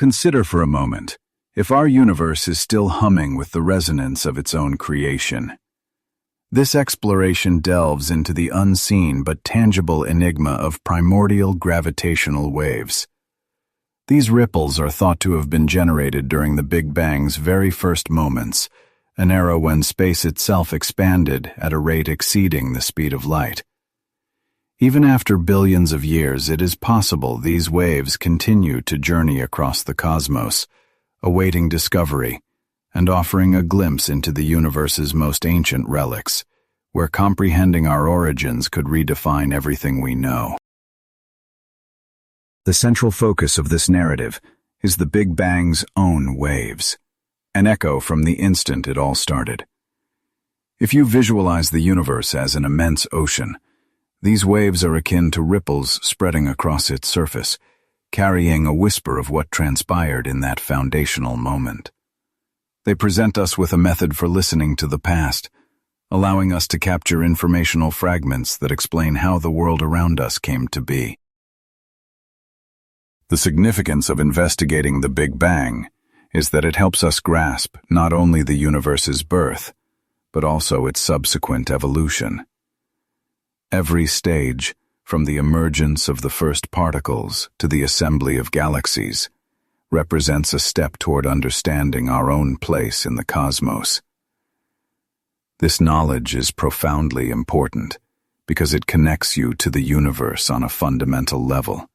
Consider for a moment, if our universe is still humming with the resonance of its own creation. This exploration delves into the unseen but tangible enigma of primordial gravitational waves. These ripples are thought to have been generated during the Big Bang's very first moments, an era when space itself expanded at a rate exceeding the speed of light. Even after billions of years, it is possible these waves continue to journey across the cosmos, awaiting discovery and offering a glimpse into the universe's most ancient relics, where comprehending our origins could redefine everything we know. The central focus of this narrative is the Big Bang's own waves, an echo from the instant it all started. If you visualize the universe as an immense ocean, these waves are akin to ripples spreading across its surface, carrying a whisper of what transpired in that foundational moment. They present us with a method for listening to the past, allowing us to capture informational fragments that explain how the world around us came to be. The significance of investigating the Big Bang is that it helps us grasp not only the universe's birth, but also its subsequent evolution. Every stage, from the emergence of the first particles to the assembly of galaxies, represents a step toward understanding our own place in the cosmos. This knowledge is profoundly important because it connects you to the universe on a fundamental level,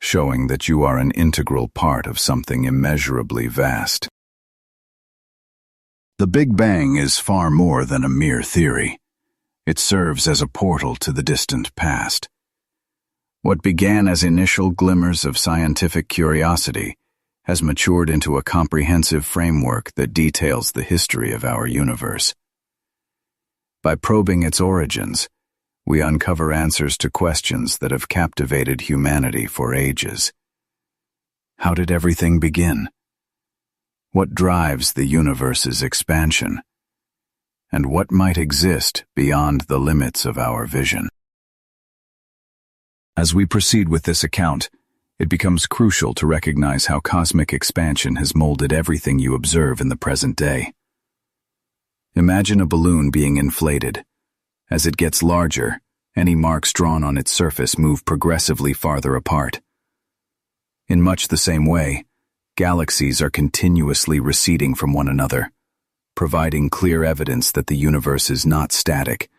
showing that you are an integral part of something immeasurably vast. The Big Bang is far more than a mere theory. It serves as a portal to the distant past. What began as initial glimmers of scientific curiosity has matured into a comprehensive framework that details the history of our universe. By probing its origins, we uncover answers to questions that have captivated humanity for ages. How did everything begin? What drives the universe's expansion? And what might exist beyond the limits of our vision? As we proceed with this account, it becomes crucial to recognize how cosmic expansion has molded everything you observe in the present day. Imagine a balloon being inflated. As it gets larger, any marks drawn on its surface move progressively farther apart. In much the same way, galaxies are continuously receding from one another, providing clear evidence that the universe is not static,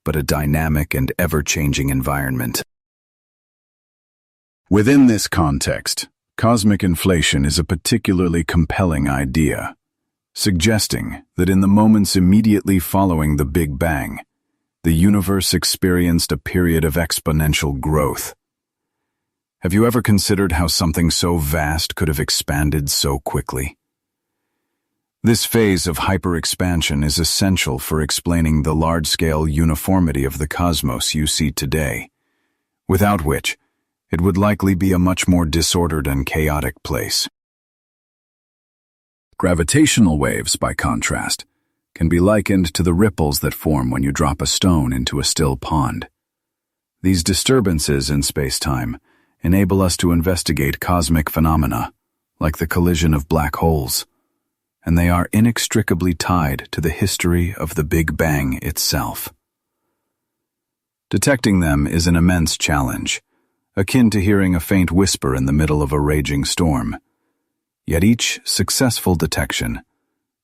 but a dynamic and ever-changing environment. Within this context, cosmic inflation is a particularly compelling idea, suggesting that in the moments immediately following the Big Bang, the universe experienced a period of exponential growth. Have you ever considered how something so vast could have expanded so quickly? This phase of hyper-expansion is essential for explaining the large-scale uniformity of the cosmos you see today, without which it would likely be a much more disordered and chaotic place. Gravitational waves, by contrast, can be likened to the ripples that form when you drop a stone into a still pond. These disturbances in space-time enable us to investigate cosmic phenomena, like the collision of black holes, and they are inextricably tied to the history of the Big Bang itself. Detecting them is an immense challenge, akin to hearing a faint whisper in the middle of a raging storm. Yet each successful detection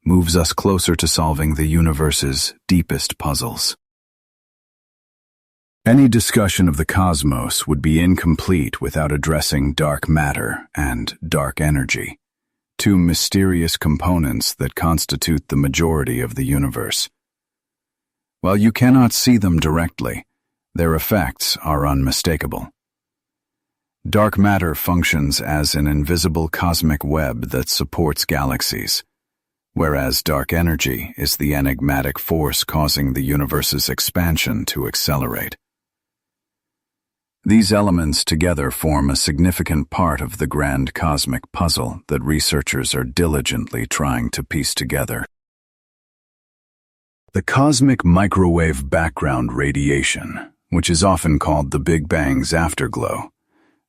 moves us closer to solving the universe's deepest puzzles. Any discussion of the cosmos would be incomplete without addressing dark matter and dark energy, two mysterious components that constitute the majority of the universe. While you cannot see them directly, their effects are unmistakable. Dark matter functions as an invisible cosmic web that supports galaxies, whereas dark energy is the enigmatic force causing the universe's expansion to accelerate. These elements together form a significant part of the grand cosmic puzzle that researchers are diligently trying to piece together. The cosmic microwave background radiation, which is often called the Big Bang's afterglow,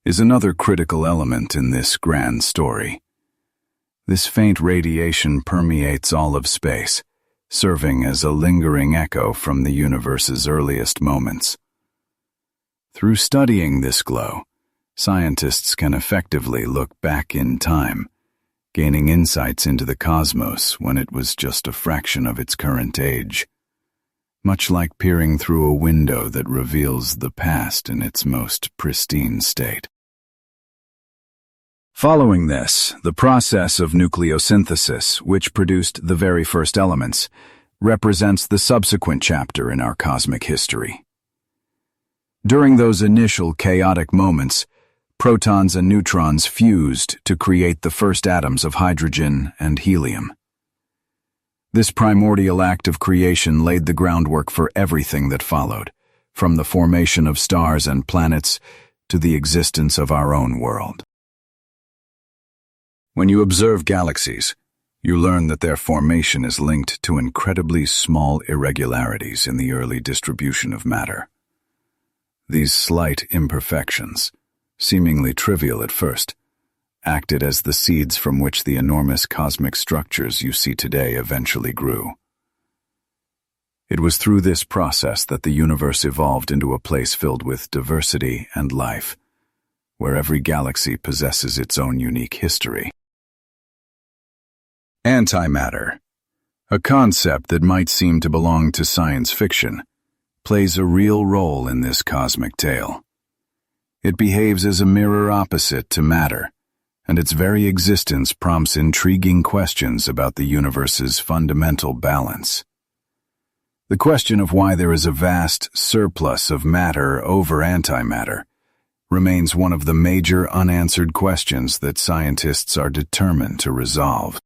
is another critical element in this grand story. This faint radiation permeates all of space, serving as a lingering echo from the universe's earliest moments. Through studying this glow, scientists can effectively look back in time, gaining insights into the cosmos when it was just a fraction of its current age, much like peering through a window that reveals the past in its most pristine state. Following this, the process of nucleosynthesis, which produced the very first elements, represents the subsequent chapter in our cosmic history. During those initial chaotic moments, protons and neutrons fused to create the first atoms of hydrogen and helium. This primordial act of creation laid the groundwork for everything that followed, from the formation of stars and planets to the existence of our own world. When you observe galaxies, you learn that their formation is linked to incredibly small irregularities in the early distribution of matter. These slight imperfections, seemingly trivial at first, acted as the seeds from which the enormous cosmic structures you see today eventually grew. It was through this process that the universe evolved into a place filled with diversity and life, where every galaxy possesses its own unique history. Antimatter, a concept that might seem to belong to science fiction, plays a real role in this cosmic tale. It behaves as a mirror opposite to matter, and its very existence prompts intriguing questions about the universe's fundamental balance. The question of why there is a vast surplus of matter over antimatter remains one of the major unanswered questions that scientists are determined to resolve.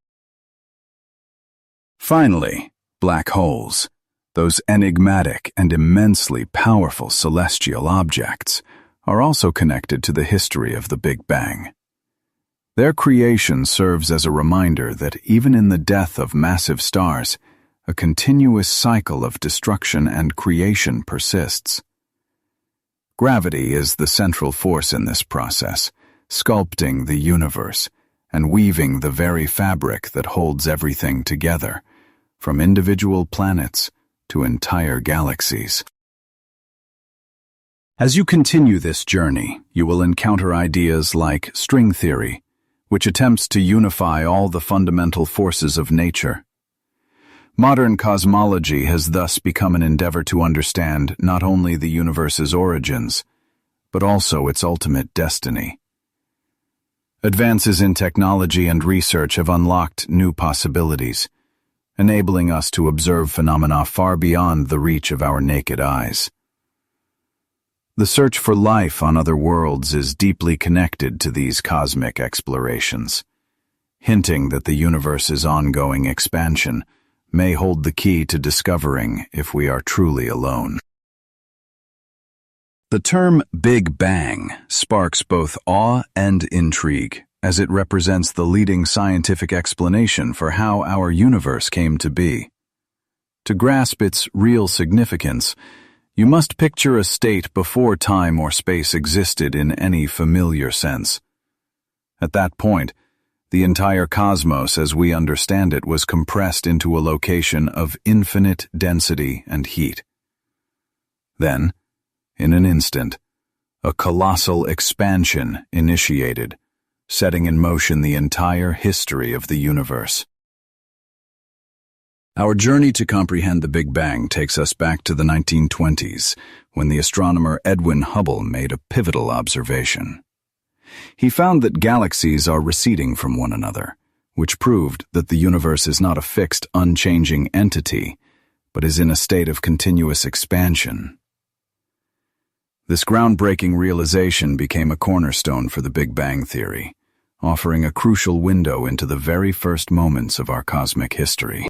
Finally, black holes, those enigmatic and immensely powerful celestial objects, are also connected to the history of the Big Bang. Their creation serves as a reminder that even in the death of massive stars, a continuous cycle of destruction and creation persists. Gravity is the central force in this process, sculpting the universe and weaving the very fabric that holds everything together, from individual planets to entire galaxies. As you continue this journey, you will encounter ideas like string theory, which attempts to unify all the fundamental forces of nature. Modern cosmology has thus become an endeavor to understand not only the universe's origins, but also its ultimate destiny. Advances in technology and research have unlocked new possibilities, enabling us to observe phenomena far beyond the reach of our naked eyes. The search for life on other worlds is deeply connected to these cosmic explorations, hinting that the universe's ongoing expansion may hold the key to discovering if we are truly alone. The term Big Bang sparks both awe and intrigue, as it represents the leading scientific explanation for how our universe came to be. To grasp its real significance, you must picture a state before time or space existed in any familiar sense. At that point, the entire cosmos as we understand it was compressed into a location of infinite density and heat. Then, in an instant, a colossal expansion initiated, setting in motion the entire history of the universe. Our journey to comprehend the Big Bang takes us back to the 1920s, when the astronomer Edwin Hubble made a pivotal observation. He found that galaxies are receding from one another, which proved that the universe is not a fixed, unchanging entity, but is in a state of continuous expansion. This groundbreaking realization became a cornerstone for the Big Bang theory, offering a crucial window into the very first moments of our cosmic history.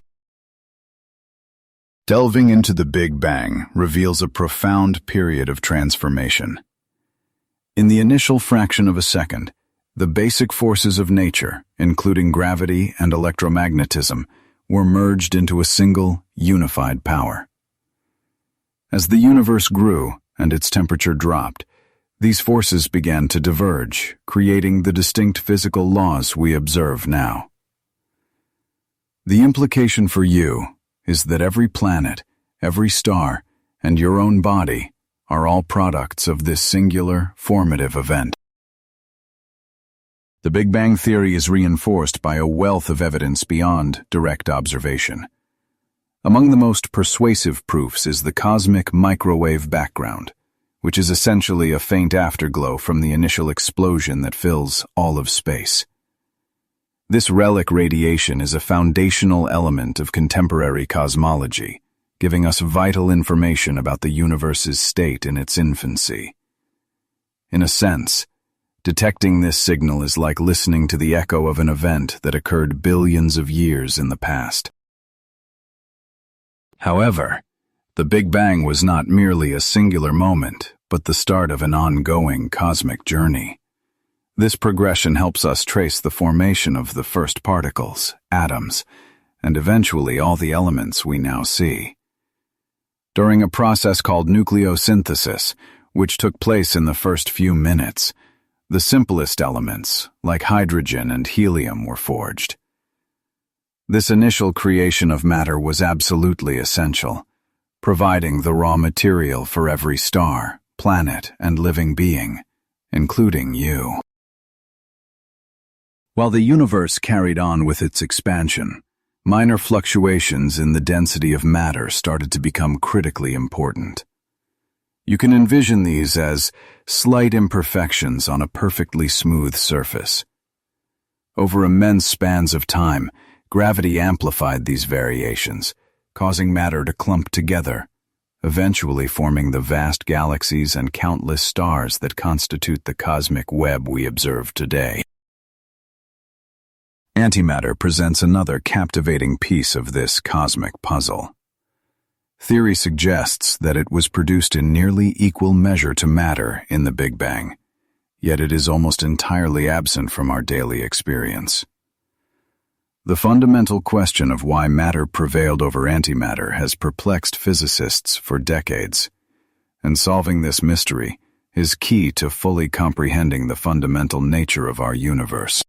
Delving into the Big Bang reveals a profound period of transformation. In the initial fraction of a second, the basic forces of nature, including gravity and electromagnetism, were merged into a single, unified power. As the universe grew and its temperature dropped, These forces began to diverge, creating the distinct physical laws we observe now. The implication for you is that every planet, every star, and your own body are all products of this singular, formative event. The Big Bang Theory is reinforced by a wealth of evidence beyond direct observation. Among the most persuasive proofs is the cosmic microwave background, which is essentially a faint afterglow from the initial explosion that fills all of space. This relic radiation is a foundational element of contemporary cosmology, giving us vital information about the universe's state in its infancy. In a sense, detecting this signal is like listening to the echo of an event that occurred billions of years in the past. However, the Big Bang was not merely a singular moment, but the start of an ongoing cosmic journey. This progression helps us trace the formation of the first particles, atoms, and eventually all the elements we now see. During a process called nucleosynthesis, which took place in the first few minutes, the simplest elements, like hydrogen and helium, were forged. This initial creation of matter was absolutely essential, providing the raw material for every star, planet, and living being, including you. While the universe carried on with its expansion, minor fluctuations in the density of matter started to become critically important. You can envision these as slight imperfections on a perfectly smooth surface. Over immense spans of time, gravity amplified these variations, causing matter to clump together, eventually forming the vast galaxies and countless stars that constitute the cosmic web we observe today. Antimatter presents another captivating piece of this cosmic puzzle. Theory suggests that it was produced in nearly equal measure to matter in the Big Bang, yet it is almost entirely absent from our daily experience. The fundamental question of why matter prevailed over antimatter has perplexed physicists for decades, and solving this mystery is key to fully comprehending the fundamental nature of our universe.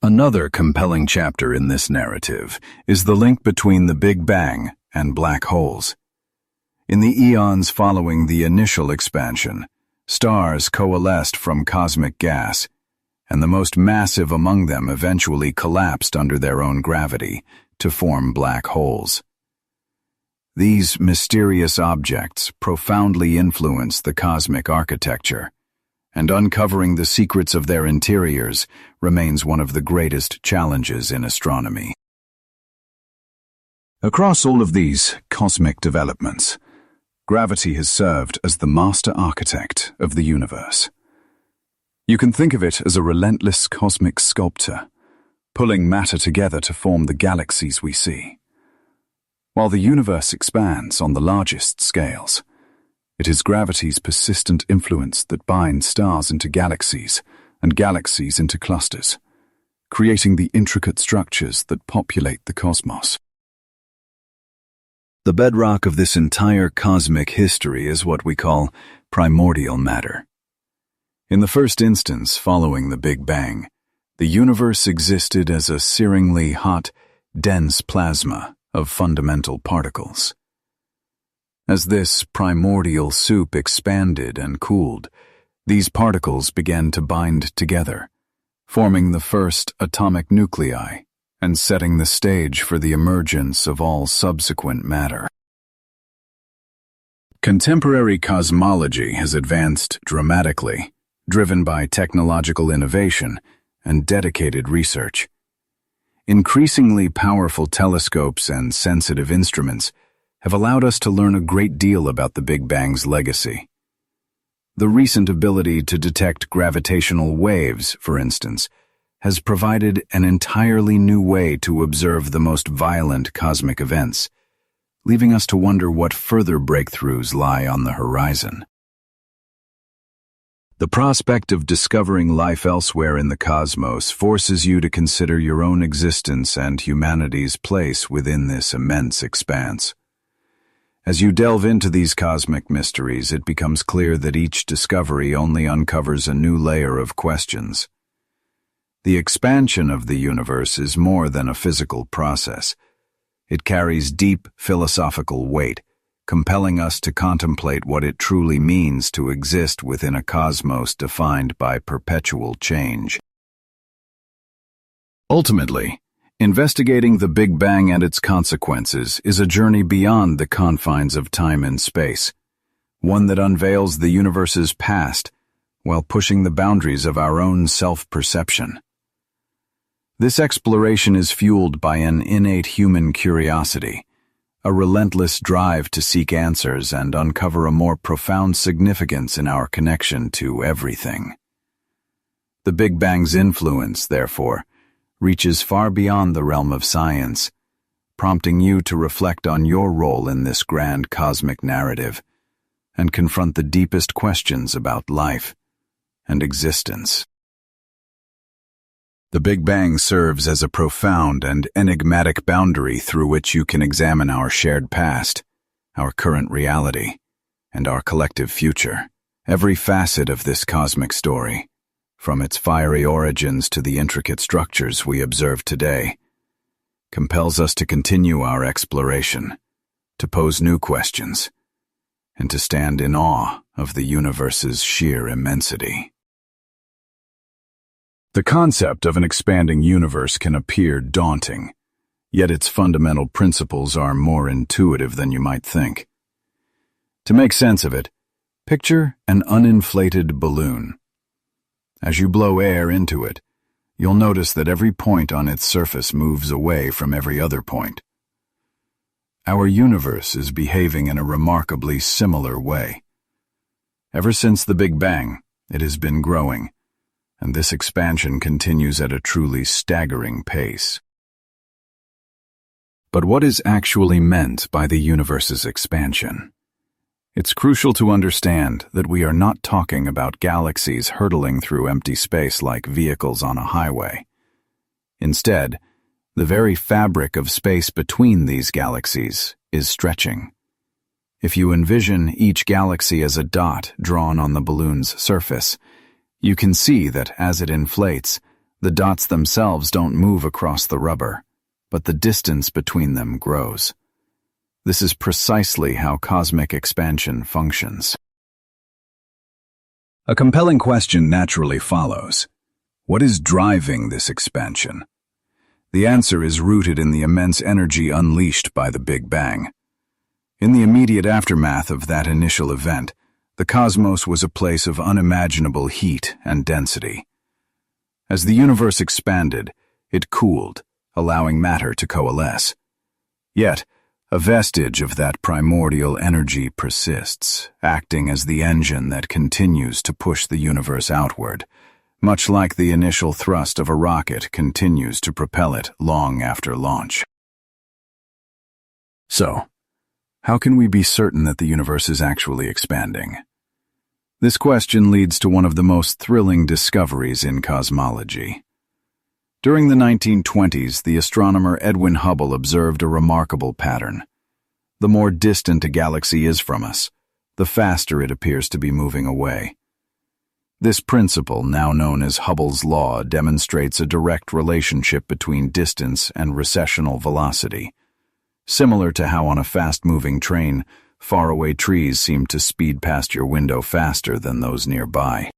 Another compelling chapter in this narrative is the link between the Big Bang and black holes. In the eons following the initial expansion, stars coalesced from cosmic gas, and the most massive among them eventually collapsed under their own gravity to form black holes. These mysterious objects profoundly influence the cosmic architecture, and uncovering the secrets of their interiors remains one of the greatest challenges in astronomy. Across all of these cosmic developments, gravity has served as the master architect of the universe. You can think of it as a relentless cosmic sculptor, pulling matter together to form the galaxies we see. While the universe expands on the largest scales, it is gravity's persistent influence that binds stars into galaxies and galaxies into clusters, creating the intricate structures that populate the cosmos. The bedrock of this entire cosmic history is what we call primordial matter. In the first instance, following the Big Bang, the universe existed as a searingly hot, dense plasma of fundamental particles. As this primordial soup expanded and cooled, these particles began to bind together, forming the first atomic nuclei and setting the stage for the emergence of all subsequent matter. Contemporary cosmology has advanced dramatically, driven by technological innovation and dedicated research. Increasingly powerful telescopes and sensitive instruments have allowed us to learn a great deal about the Big Bang's legacy. The recent ability to detect gravitational waves, for instance, has provided an entirely new way to observe the most violent cosmic events, leaving us to wonder what further breakthroughs lie on the horizon. The prospect of discovering life elsewhere in the cosmos forces you to consider your own existence and humanity's place within this immense expanse. As you delve into these cosmic mysteries, it becomes clear that each discovery only uncovers a new layer of questions. The expansion of the universe is more than a physical process. It carries deep philosophical weight, compelling us to contemplate what it truly means to exist within a cosmos defined by perpetual change. Ultimately, investigating the Big Bang and its consequences is a journey beyond the confines of time and space, one that unveils the universe's past while pushing the boundaries of our own self-perception. This exploration is fueled by an innate human curiosity, a relentless drive to seek answers and uncover a more profound significance in our connection to everything. The Big Bang's influence, therefore, reaches far beyond the realm of science, prompting you to reflect on your role in this grand cosmic narrative and confront the deepest questions about life and existence. The Big Bang serves as a profound and enigmatic boundary through which you can examine our shared past, our current reality, and our collective future. Every facet of this cosmic story, from its fiery origins to the intricate structures we observe today, compels us to continue our exploration, to pose new questions, and to stand in awe of the universe's sheer immensity. The concept of an expanding universe can appear daunting, yet its fundamental principles are more intuitive than you might think. To make sense of it, picture an uninflated balloon. As you blow air into it, you'll notice that every point on its surface moves away from every other point. Our universe is behaving in a remarkably similar way. Ever since the Big Bang, it has been growing, and this expansion continues at a truly staggering pace. But what is actually meant by the universe's expansion? It's crucial to understand that we are not talking about galaxies hurtling through empty space like vehicles on a highway. Instead, the very fabric of space between these galaxies is stretching. If you envision each galaxy as a dot drawn on the balloon's surface, you can see that as it inflates, the dots themselves don't move across the rubber, but the distance between them grows. This is precisely how cosmic expansion functions. A compelling question naturally follows. What is driving this expansion? The answer is rooted in the immense energy unleashed by the Big Bang. In the immediate aftermath of that initial event, the cosmos was a place of unimaginable heat and density. As the universe expanded, it cooled, allowing matter to coalesce. Yet, a vestige of that primordial energy persists, acting as the engine that continues to push the universe outward, much like the initial thrust of a rocket continues to propel it long after launch. So, how can we be certain that the universe is actually expanding? This question leads to one of the most thrilling discoveries in cosmology. During the 1920s, the astronomer Edwin Hubble observed a remarkable pattern. The more distant a galaxy is from us, the faster it appears to be moving away. This principle, now known as Hubble's law, demonstrates a direct relationship between distance and recessional velocity. Similar to how on a fast-moving train, faraway trees seem to speed past your window faster than those nearby.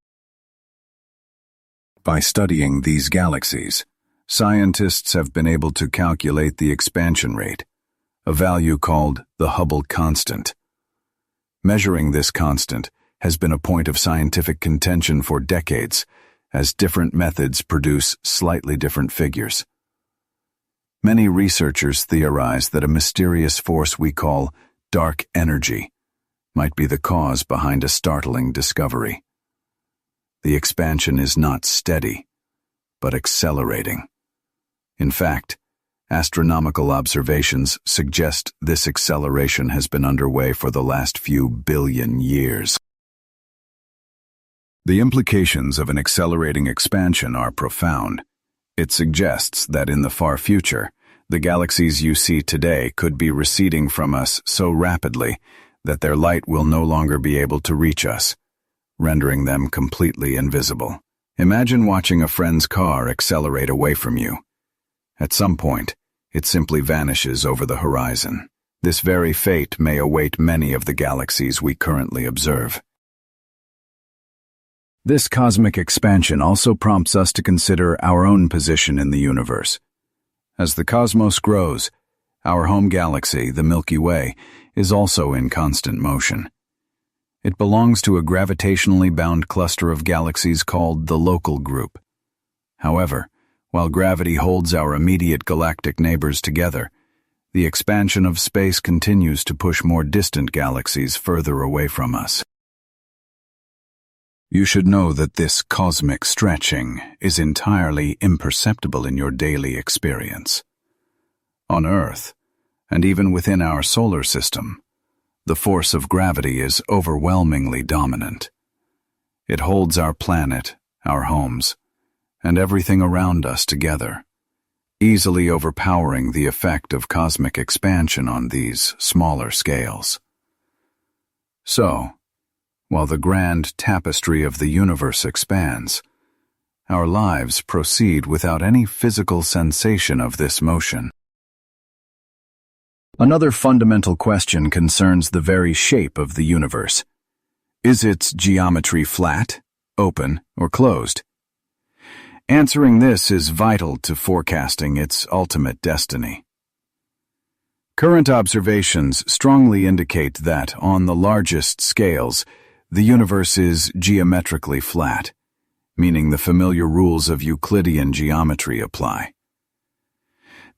By studying these galaxies, scientists have been able to calculate the expansion rate, a value called the Hubble constant. Measuring this constant has been a point of scientific contention for decades, as different methods produce slightly different figures. Many researchers theorize that a mysterious force we call dark energy might be the cause behind a startling discovery. The expansion is not steady, but accelerating. In fact, astronomical observations suggest this acceleration has been underway for the last few billion years. The implications of an accelerating expansion are profound. It suggests that in the far future, The galaxies you see today could be receding from us so rapidly that their light will no longer be able to reach us, rendering them completely invisible. Imagine watching a friend's car accelerate away from you. At some point, it simply vanishes over the horizon. This very fate may await many of the galaxies we currently observe. This cosmic expansion also prompts us to consider our own position in the universe. As the cosmos grows, our home galaxy, the Milky Way, is also in constant motion. It belongs to a gravitationally bound cluster of galaxies called the local group. However, while gravity holds our immediate galactic neighbors together, the expansion of space continues to push more distant galaxies further away from us. You should know that this cosmic stretching is entirely imperceptible in your daily experience. On Earth, and even within our solar system, the force of gravity is overwhelmingly dominant. It holds our planet, our homes, and everything around us together, easily overpowering the effect of cosmic expansion on these smaller scales. So, while the grand tapestry of the universe expands, our lives proceed without any physical sensation of this motion. Another fundamental question concerns the very shape of the universe. Is its geometry flat, open, or closed? Answering this is vital to forecasting its ultimate destiny. Current observations strongly indicate that, on the largest scales, the universe is geometrically flat, meaning the familiar rules of Euclidean geometry apply.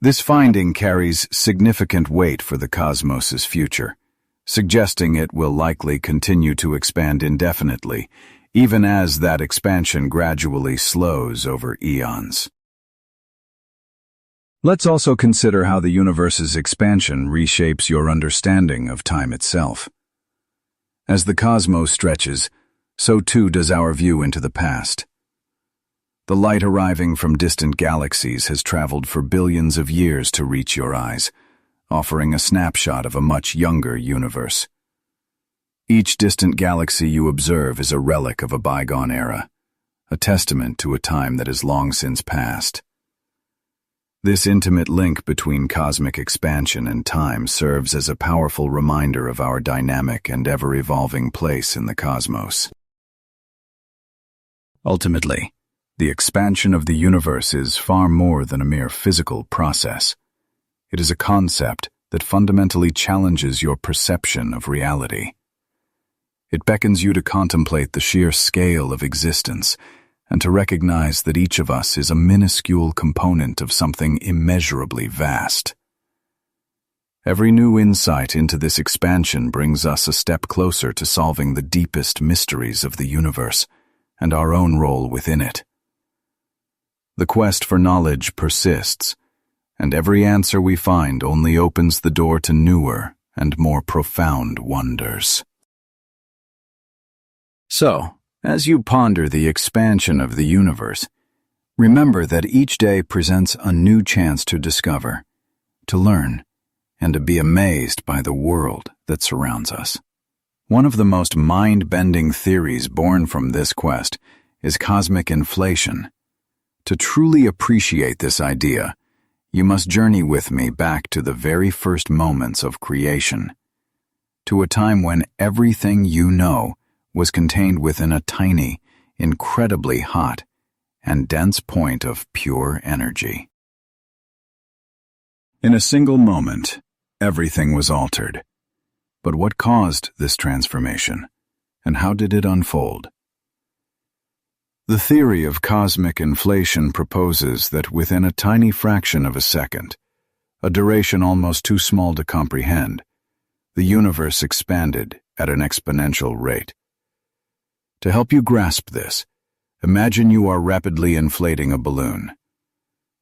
This finding carries significant weight for the cosmos's future, suggesting it will likely continue to expand indefinitely, even as that expansion gradually slows over eons. Let's also consider how the universe's expansion reshapes your understanding of time itself. As the cosmos stretches, so too does our view into the past. The light arriving from distant galaxies has traveled for billions of years to reach your eyes, offering a snapshot of a much younger universe. Each distant galaxy you observe is a relic of a bygone era, a testament to a time that is long since past. This intimate link between cosmic expansion and time serves as a powerful reminder of our dynamic and ever-evolving place in the cosmos. Ultimately, the expansion of the universe is far more than a mere physical process. It is a concept that fundamentally challenges your perception of reality. It beckons you to contemplate the sheer scale of existence and to recognize that each of us is a minuscule component of something immeasurably vast. Every new insight into this expansion brings us a step closer to solving the deepest mysteries of the universe and our own role within it. The quest for knowledge persists, and every answer we find only opens the door to newer and more profound wonders. So, as you ponder the expansion of the universe, remember that each day presents a new chance to discover, to learn, and to be amazed by the world that surrounds us. One of the most mind-bending theories born from this quest is cosmic inflation. To truly appreciate this idea, you must journey with me back to the very first moments of creation, to a time when everything you know was contained within a tiny, incredibly hot, and dense point of pure energy. In a single moment, everything was altered. But what caused this transformation, and how did it unfold? The theory of cosmic inflation proposes that within a tiny fraction of a second, a duration almost too small to comprehend, the universe expanded at an exponential rate. To help you grasp this, imagine you are rapidly inflating a balloon.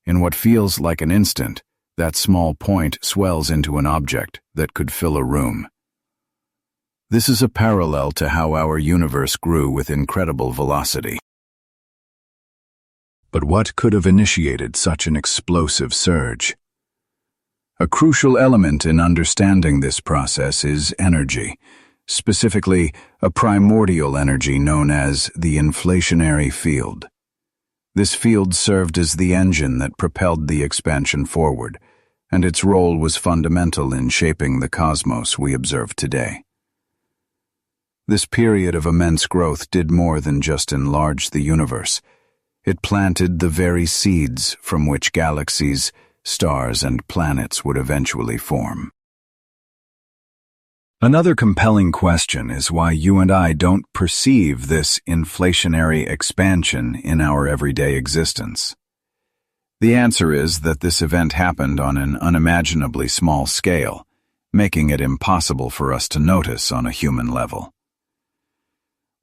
In what feels like an instant, that small point swells into an object that could fill a room. This is a parallel to how our universe grew with incredible velocity. But what could have initiated such an explosive surge? A crucial element in understanding this process is energy, specifically a primordial energy known as the inflationary field. This field served as the engine that propelled the expansion forward, and its role was fundamental in shaping the cosmos we observe today. This period of immense growth did more than just enlarge the universe. It planted the very seeds from which galaxies, stars, and planets would eventually form. Another compelling question is why you and I don't perceive this inflationary expansion in our everyday existence. The answer is that this event happened on an unimaginably small scale, making it impossible for us to notice on a human level.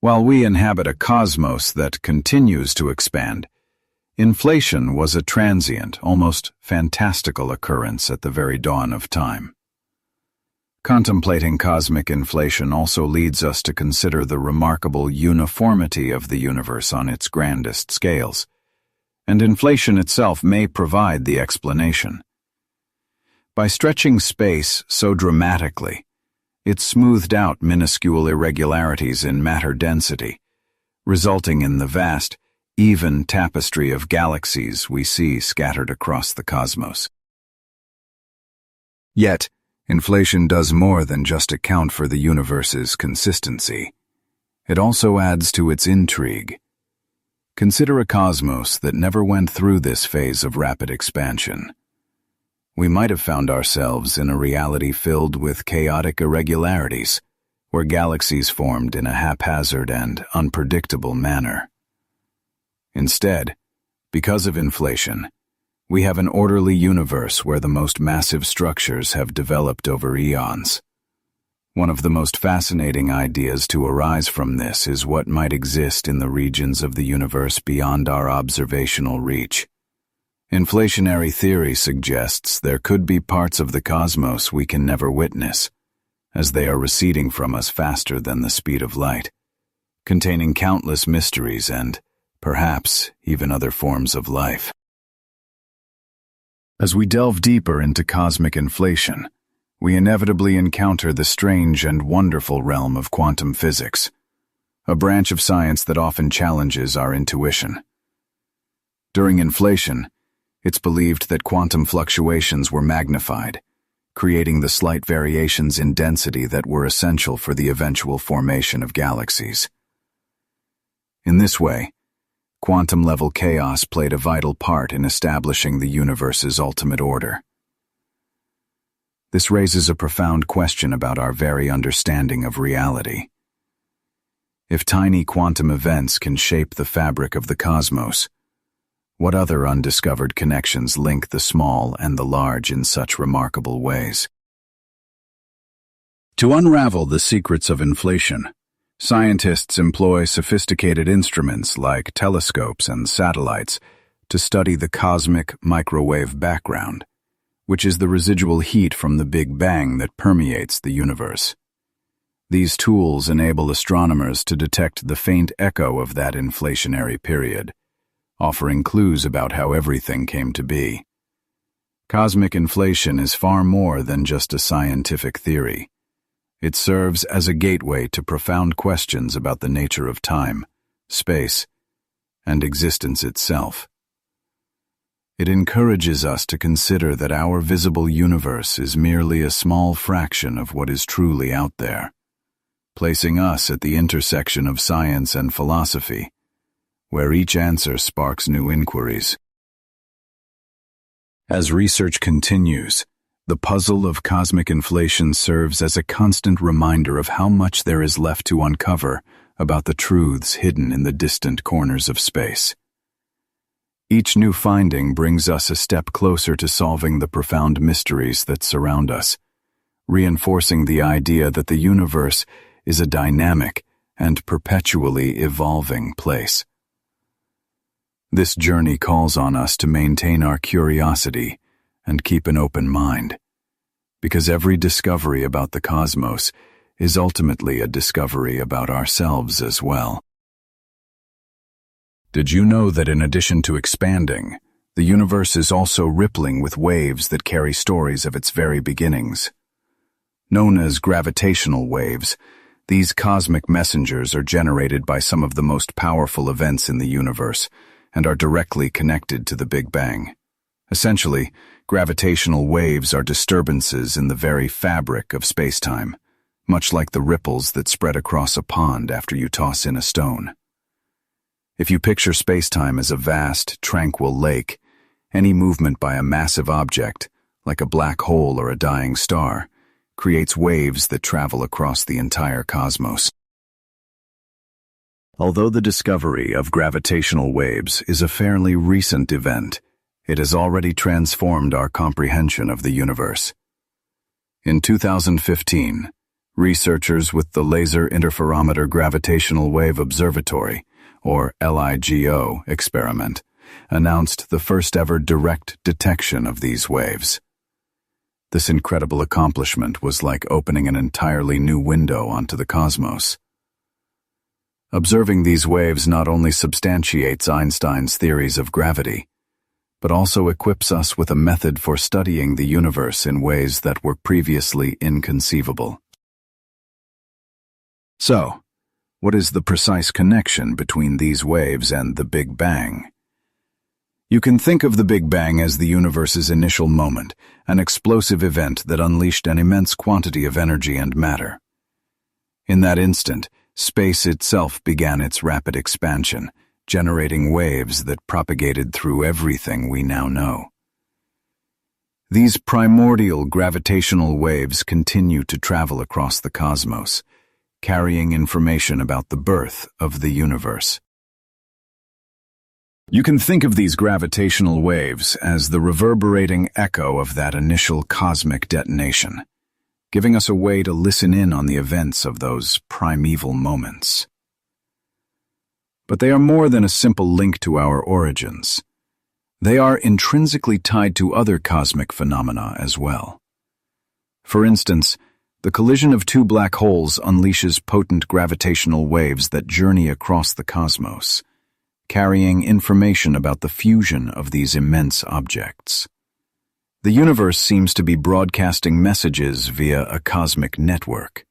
While we inhabit a cosmos that continues to expand, inflation was a transient, almost fantastical occurrence at the very dawn of time. Contemplating cosmic inflation also leads us to consider the remarkable uniformity of the universe on its grandest scales, and inflation itself may provide the explanation. By stretching space so dramatically, it smoothed out minuscule irregularities in matter density, resulting in the vast, even tapestry of galaxies we see scattered across the cosmos. Yet, inflation does more than just account for the universe's consistency. It also adds to its intrigue. Consider a cosmos that never went through this phase of rapid expansion. We might have found ourselves in a reality filled with chaotic irregularities, where galaxies formed in a haphazard and unpredictable manner. Instead, because of inflation, we have an orderly universe where the most massive structures have developed over eons. One of the most fascinating ideas to arise from this is what might exist in the regions of the universe beyond our observational reach. Inflationary theory suggests there could be parts of the cosmos we can never witness, as they are receding from us faster than the speed of light, containing countless mysteries and, perhaps, even other forms of life. As we delve deeper into cosmic inflation, we inevitably encounter the strange and wonderful realm of quantum physics, a branch of science that often challenges our intuition. During inflation, it's believed that quantum fluctuations were magnified, creating the slight variations in density that were essential for the eventual formation of galaxies. In this way, quantum-level chaos played a vital part in establishing the universe's ultimate order. This raises a profound question about our very understanding of reality. If tiny quantum events can shape the fabric of the cosmos, what other undiscovered connections link the small and the large in such remarkable ways? To unravel the secrets of inflation, scientists employ sophisticated instruments like telescopes and satellites to study the cosmic microwave background, which is the residual heat from the Big Bang that permeates the universe. These tools enable astronomers to detect the faint echo of that inflationary period, offering clues about how everything came to be. Cosmic inflation is far more than just a scientific theory. It serves as a gateway to profound questions about the nature of time, space, and existence itself. It encourages us to consider that our visible universe is merely a small fraction of what is truly out there, placing us at the intersection of science and philosophy, where each answer sparks new inquiries. As research continues, the puzzle of cosmic inflation serves as a constant reminder of how much there is left to uncover about the truths hidden in the distant corners of space. Each new finding brings us a step closer to solving the profound mysteries that surround us, reinforcing the idea that the universe is a dynamic and perpetually evolving place. This journey calls on us to maintain our curiosity and keep an open mind, because every discovery about the cosmos is ultimately a discovery about ourselves as well. Did you know that in addition to expanding, the universe is also rippling with waves that carry stories of its very beginnings. Known as gravitational waves, these cosmic messengers are generated by some of the most powerful events in the universe and are directly connected to the Big Bang. Essentially, gravitational waves are disturbances in the very fabric of spacetime, much like the ripples that spread across a pond after you toss in a stone. If you picture spacetime as a vast, tranquil lake, any movement by a massive object, like a black hole or a dying star, creates waves that travel across the entire cosmos. Although the discovery of gravitational waves is a fairly recent event, it has already transformed our comprehension of the universe. In 2015, researchers with the Laser Interferometer Gravitational Wave Observatory, or LIGO, experiment announced the first-ever direct detection of these waves. This incredible accomplishment was like opening an entirely new window onto the cosmos. Observing these waves not only substantiates Einstein's theories of gravity, but also equips us with a method for studying the universe in ways that were previously inconceivable. So, what is the precise connection between these waves and the Big Bang? You can think of the Big Bang as the universe's initial moment, an explosive event that unleashed an immense quantity of energy and matter. In that instant, space itself began its rapid expansion, generating waves that propagated through everything we now know. These primordial gravitational waves continue to travel across the cosmos, carrying information about the birth of the universe. You can think of these gravitational waves as the reverberating echo of that initial cosmic detonation, giving us a way to listen in on the events of those primeval moments. But they are more than a simple link to our origins. They are intrinsically tied to other cosmic phenomena as well. For instance, the collision of two black holes unleashes potent gravitational waves that journey across the cosmos, carrying information about the fusion of these immense objects. The universe seems to be broadcasting messages via a cosmic network,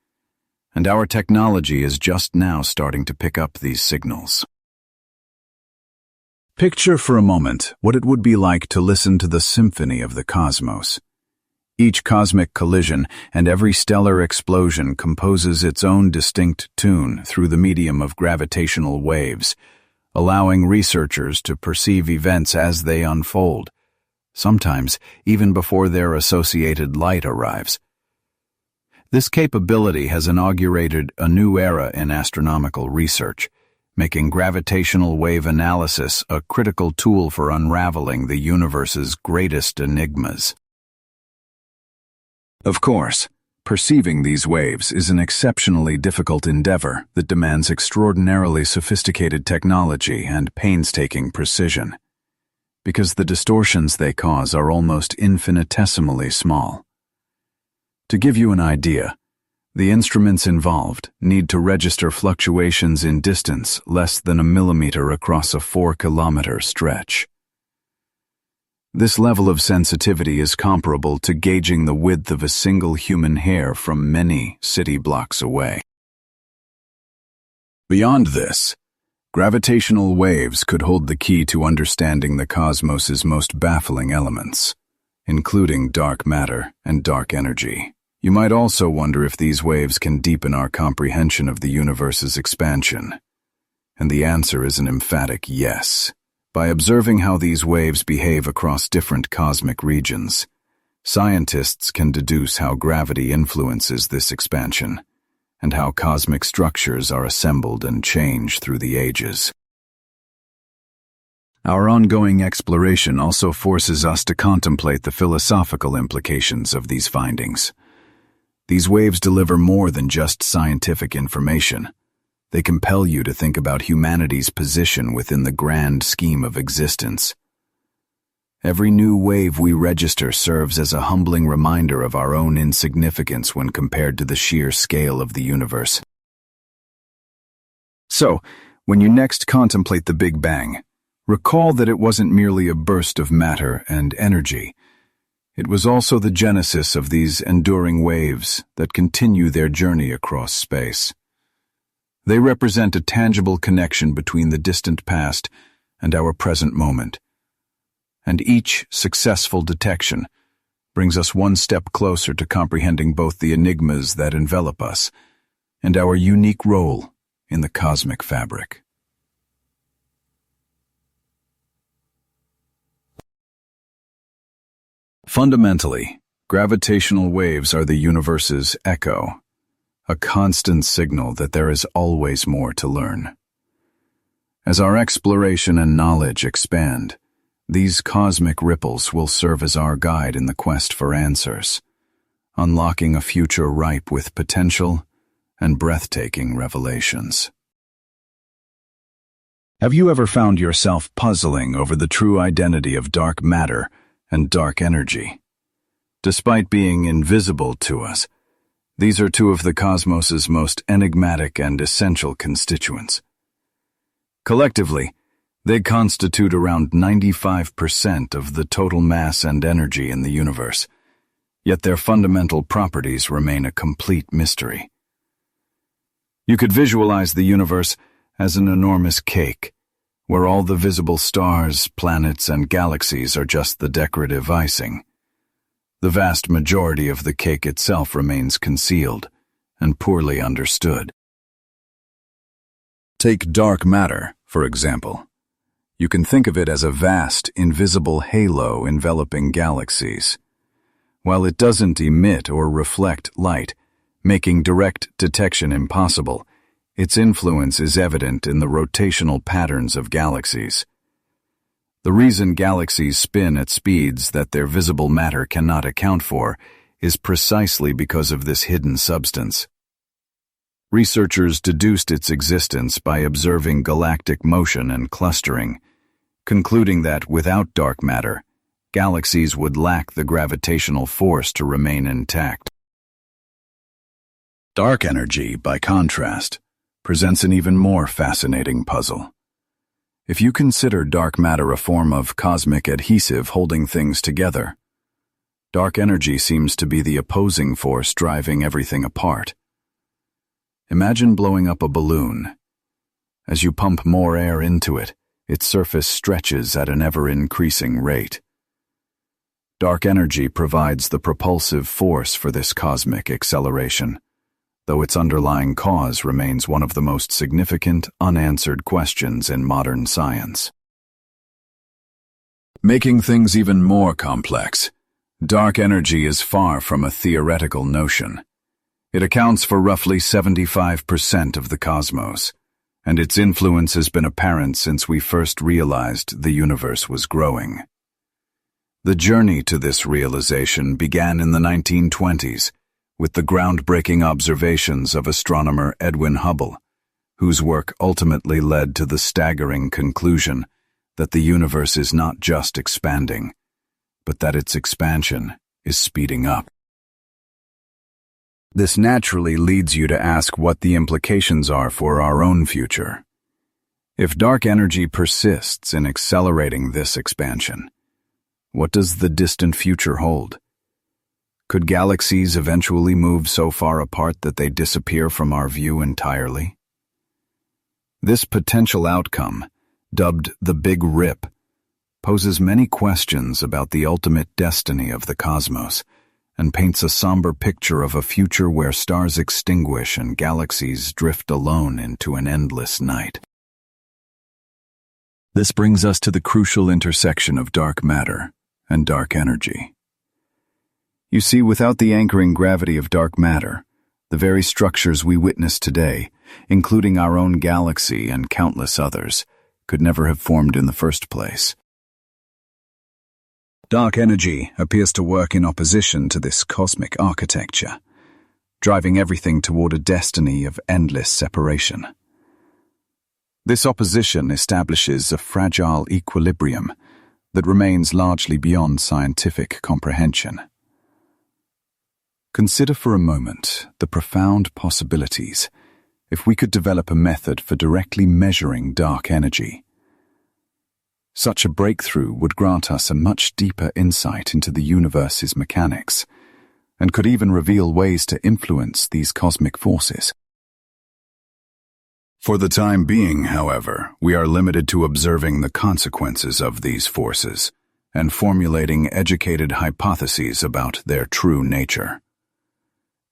and our technology is just now starting to pick up these signals. Picture for a moment what it would be like to listen to the symphony of the cosmos. Each cosmic collision and every stellar explosion composes its own distinct tune through the medium of gravitational waves, allowing researchers to perceive events as they unfold, sometimes even before their associated light arrives. This capability has inaugurated a new era in astronomical research, making gravitational wave analysis a critical tool for unraveling the universe's greatest enigmas. Of course, perceiving these waves is an exceptionally difficult endeavor that demands extraordinarily sophisticated technology and painstaking precision, because the distortions they cause are almost infinitesimally small. To give you an idea, the instruments involved need to register fluctuations in distance less than a millimeter across a 4-kilometer stretch. This level of sensitivity is comparable to gauging the width of a single human hair from many city blocks away. Beyond this, gravitational waves could hold the key to understanding the cosmos's most baffling elements, including dark matter and dark energy. You might also wonder if these waves can deepen our comprehension of the universe's expansion. And the answer is an emphatic yes. By observing how these waves behave across different cosmic regions, scientists can deduce how gravity influences this expansion, and how cosmic structures are assembled and change through the ages. Our ongoing exploration also forces us to contemplate the philosophical implications of these findings. These waves deliver more than just scientific information. They compel you to think about humanity's position within the grand scheme of existence. Every new wave we register serves as a humbling reminder of our own insignificance when compared to the sheer scale of the universe. So, when you next contemplate the Big Bang, Recall that it wasn't merely a burst of matter and energy. It was also the genesis of these enduring waves that continue their journey across space. They represent a tangible connection between the distant past and our present moment. And each successful detection brings us one step closer to comprehending both the enigmas that envelop us and our unique role in the cosmic fabric. Fundamentally, gravitational waves are the universe's echo, a constant signal that there is always more to learn. As our exploration and knowledge expand, these cosmic ripples will serve as our guide in the quest for answers, unlocking a future ripe with potential and breathtaking revelations. Have you ever found yourself puzzling over the true identity of dark matter and dark energy? Despite being invisible to us, these are two of the cosmos's most enigmatic and essential constituents. Collectively, they constitute around 95% of the total mass and energy in the universe, yet their fundamental properties remain a complete mystery. You could visualize the universe as an enormous cake, where all the visible stars, planets, and galaxies are just the decorative icing. The vast majority of the cake itself remains concealed and poorly understood. Take dark matter, for example. You can think of it as a vast, invisible halo enveloping galaxies. While it doesn't emit or reflect light, making direct detection impossible, its influence is evident in the rotational patterns of galaxies. The reason galaxies spin at speeds that their visible matter cannot account for is precisely because of this hidden substance. Researchers deduced its existence by observing galactic motion and clustering, concluding that without dark matter, galaxies would lack the gravitational force to remain intact. Dark energy, by contrast, presents an even more fascinating puzzle. If you consider dark matter a form of cosmic adhesive holding things together, dark energy seems to be the opposing force driving everything apart. Imagine blowing up a balloon. As you pump more air into it, its surface stretches at an ever-increasing rate. Dark energy provides the propulsive force for this cosmic acceleration, though its underlying cause remains one of the most significant unanswered questions in modern science. Making things even more complex, dark energy is far from a theoretical notion. It accounts for roughly 75% of the cosmos, and its influence has been apparent since we first realized the universe was growing. The journey to this realization began in the 1920s, with the groundbreaking observations of astronomer Edwin Hubble, whose work ultimately led to the staggering conclusion that the universe is not just expanding, but that its expansion is speeding up. This naturally leads you to ask what the implications are for our own future. If dark energy persists in accelerating this expansion, what does the distant future hold? Could galaxies eventually move so far apart that they disappear from our view entirely? This potential outcome, dubbed the Big Rip, poses many questions about the ultimate destiny of the cosmos and paints a somber picture of a future where stars extinguish and galaxies drift alone into an endless night. This brings us to the crucial intersection of dark matter and dark energy. You see, without the anchoring gravity of dark matter, the very structures we witness today, including our own galaxy and countless others, could never have formed in the first place. Dark energy appears to work in opposition to this cosmic architecture, driving everything toward a destiny of endless separation. This opposition establishes a fragile equilibrium that remains largely beyond scientific comprehension. Consider for a moment the profound possibilities if we could develop a method for directly measuring dark energy. Such a breakthrough would grant us a much deeper insight into the universe's mechanics, and could even reveal ways to influence these cosmic forces. For the time being, however, we are limited to observing the consequences of these forces and formulating educated hypotheses about their true nature.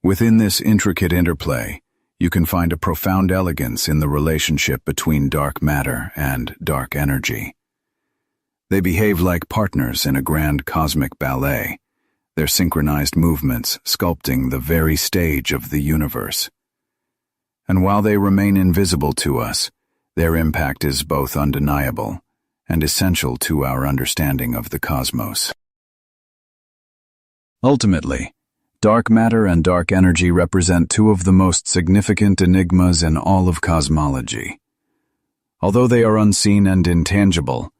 Within this intricate interplay, you can find a profound elegance in the relationship between dark matter and dark energy. They behave like partners in a grand cosmic ballet, their synchronized movements sculpting the very stage of the universe. And while they remain invisible to us, their impact is both undeniable and essential to our understanding of the cosmos. Ultimately, dark matter and dark energy represent two of the most significant enigmas in all of cosmology. Although they are unseen and intangible,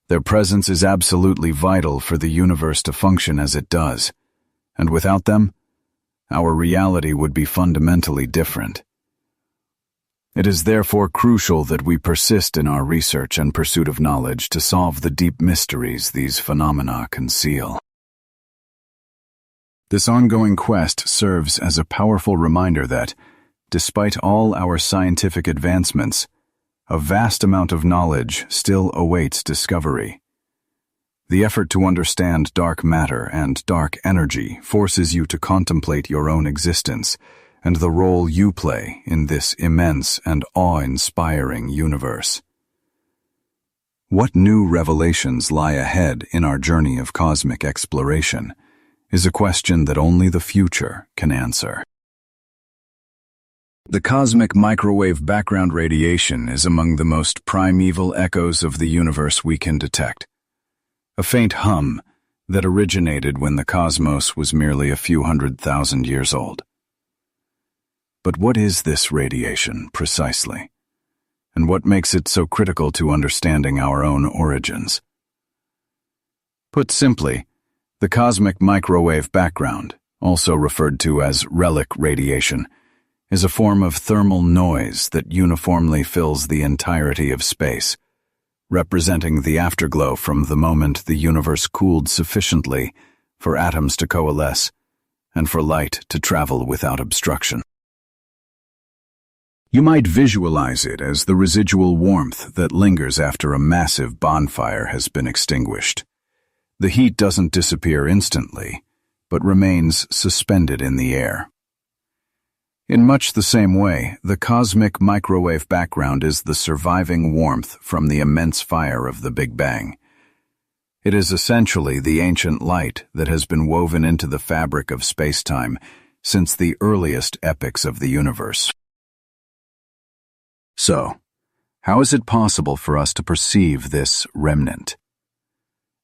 their presence is absolutely vital for the universe to function as it does, and without them, our reality would be fundamentally different. It is therefore crucial that we persist in our research and pursuit of knowledge to solve the deep mysteries these phenomena conceal. This ongoing quest serves as a powerful reminder that, despite all our scientific advancements, a vast amount of knowledge still awaits discovery. The effort to understand dark matter and dark energy forces you to contemplate your own existence and the role you play in this immense and awe-inspiring universe. What new revelations lie ahead in our journey of cosmic exploration is a question that only the future can answer. The cosmic microwave background radiation is among the most primeval echoes of the universe we can detect. A faint hum that originated when the cosmos was merely a few 100,000 years old. But what is this radiation precisely? And what makes it so critical to understanding our own origins? Put simply, the cosmic microwave background, also referred to as relic radiation, is a form of thermal noise that uniformly fills the entirety of space, representing the afterglow from the moment the universe cooled sufficiently for atoms to coalesce and for light to travel without obstruction. You might visualize it as the residual warmth that lingers after a massive bonfire has been extinguished. The heat doesn't disappear instantly, but remains suspended in the air. In much the same way, the cosmic microwave background is the surviving warmth from the immense fire of the Big Bang. It is essentially the ancient light that has been woven into the fabric of spacetime since the earliest epochs of the universe. So, how is it possible for us to perceive this remnant?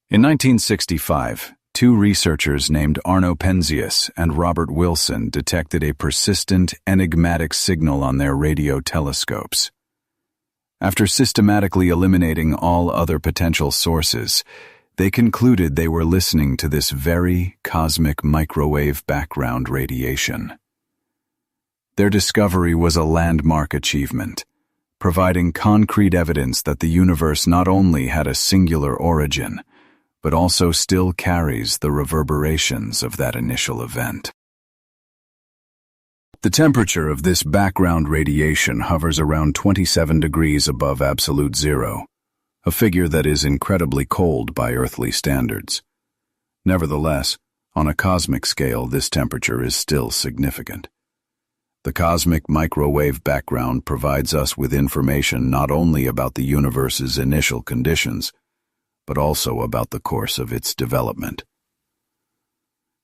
In 1965, two researchers named Arno Penzias and Robert Wilson detected a persistent, enigmatic signal on their radio telescopes. After systematically eliminating all other potential sources, they concluded they were listening to this very cosmic microwave background radiation. Their discovery was a landmark achievement, providing concrete evidence that the universe not only had a singular origin, but also still carries the reverberations of that initial event. The temperature of this background radiation hovers around 27 degrees above absolute zero, a figure that is incredibly cold by earthly standards. Nevertheless, on a cosmic scale, this temperature is still significant. The cosmic microwave background provides us with information not only about the universe's initial conditions, but also about the course of its development.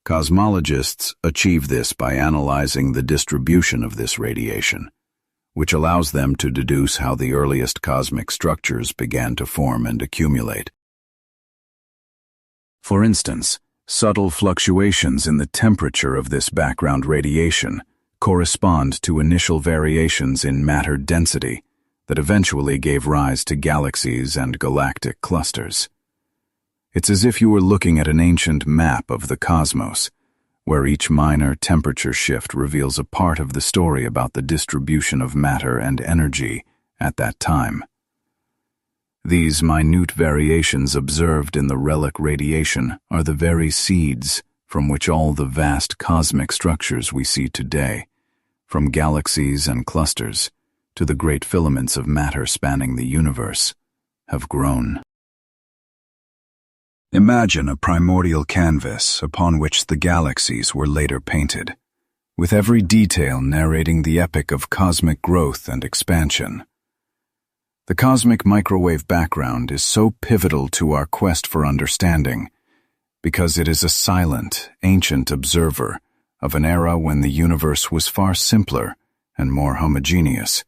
Cosmologists achieve this by analyzing the distribution of this radiation, which allows them to deduce how the earliest cosmic structures began to form and accumulate. For instance, subtle fluctuations in the temperature of this background radiation correspond to initial variations in matter density that eventually gave rise to galaxies and galactic clusters. It's as if you were looking at an ancient map of the cosmos, where each minor temperature shift reveals a part of the story about the distribution of matter and energy at that time. These minute variations observed in the relic radiation are the very seeds from which all the vast cosmic structures we see today, from galaxies and clusters to the great filaments of matter spanning the universe, have grown. Imagine a primordial canvas upon which the galaxies were later painted, with every detail narrating the epoch of cosmic growth and expansion. The cosmic microwave background is so pivotal to our quest for understanding because it is a silent, ancient observer of an era when the universe was far simpler and more homogeneous.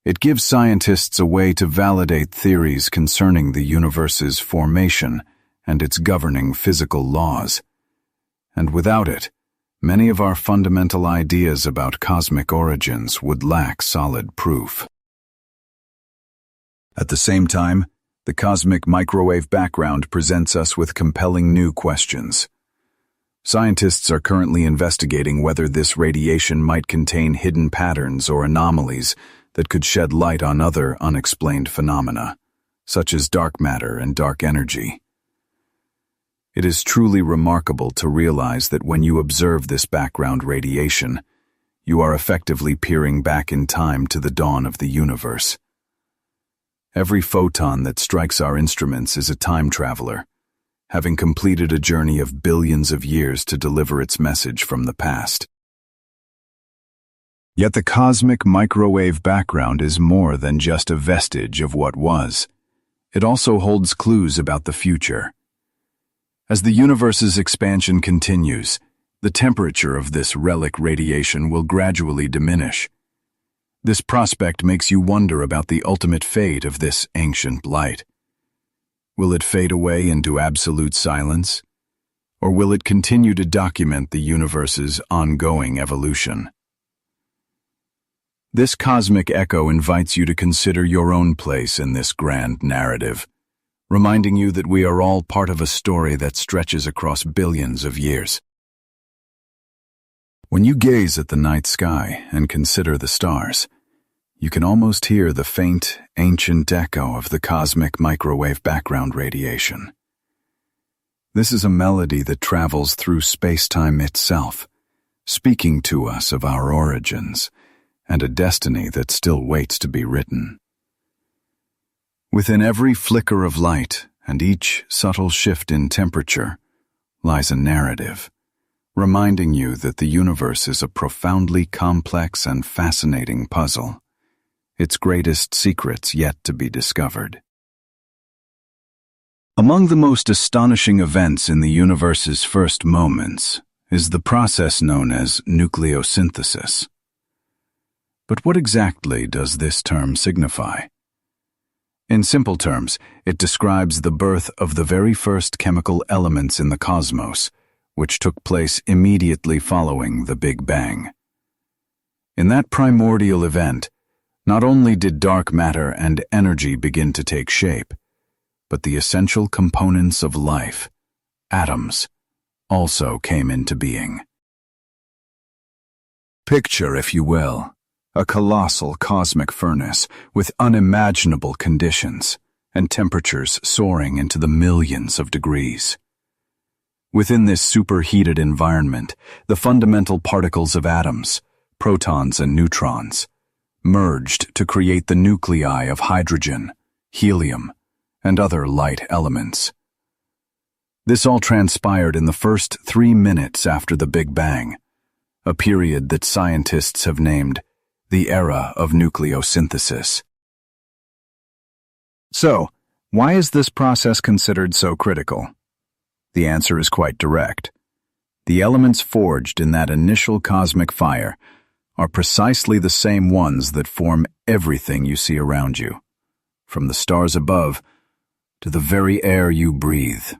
It gives scientists a way to validate theories concerning the universe's formation and its governing physical laws. And without it, many of our fundamental ideas about cosmic origins would lack solid proof. At the same time, the cosmic microwave background presents us with compelling new questions. Scientists are currently investigating whether this radiation might contain hidden patterns or anomalies that could shed light on other unexplained phenomena, such as dark matter and dark energy. It is truly remarkable to realize that when you observe this background radiation, you are effectively peering back in time to the dawn of the universe. Every photon that strikes our instruments is a time traveler, having completed a journey of billions of years to deliver its message from the past. Yet the cosmic microwave background is more than just a vestige of what was. It also holds clues about the future. As the universe's expansion continues, the temperature of this relic radiation will gradually diminish. This prospect makes you wonder about the ultimate fate of this ancient light. Will it fade away into absolute silence? Or will it continue to document the universe's ongoing evolution? This cosmic echo invites you to consider your own place in this grand narrative, reminding you that we are all part of a story that stretches across billions of years. When you gaze at the night sky and consider the stars, you can almost hear the faint, ancient echo of the cosmic microwave background radiation. This is a melody that travels through space-time itself, speaking to us of our origins and a destiny that still waits to be written. Within every flicker of light and each subtle shift in temperature lies a narrative, reminding you that the universe is a profoundly complex and fascinating puzzle, its greatest secrets yet to be discovered. Among the most astonishing events in the universe's first moments is the process known as nucleosynthesis. But what exactly does this term signify? In simple terms, it describes the birth of the very first chemical elements in the cosmos, which took place immediately following the Big Bang. In that primordial event, not only did dark matter and energy begin to take shape, but the essential components of life, atoms, also came into being. Picture, if you will, a colossal cosmic furnace with unimaginable conditions and temperatures soaring into the millions of degrees. Within this superheated environment, the fundamental particles of atoms, protons and neutrons, merged to create the nuclei of hydrogen, helium, and other light elements. This all transpired in the first 3 minutes after the Big Bang, a period that scientists have named the era of nucleosynthesis. So, why is this process considered so critical? The answer is quite direct. The elements forged in that initial cosmic fire are precisely the same ones that form everything you see around you, from the stars above to the very air you breathe.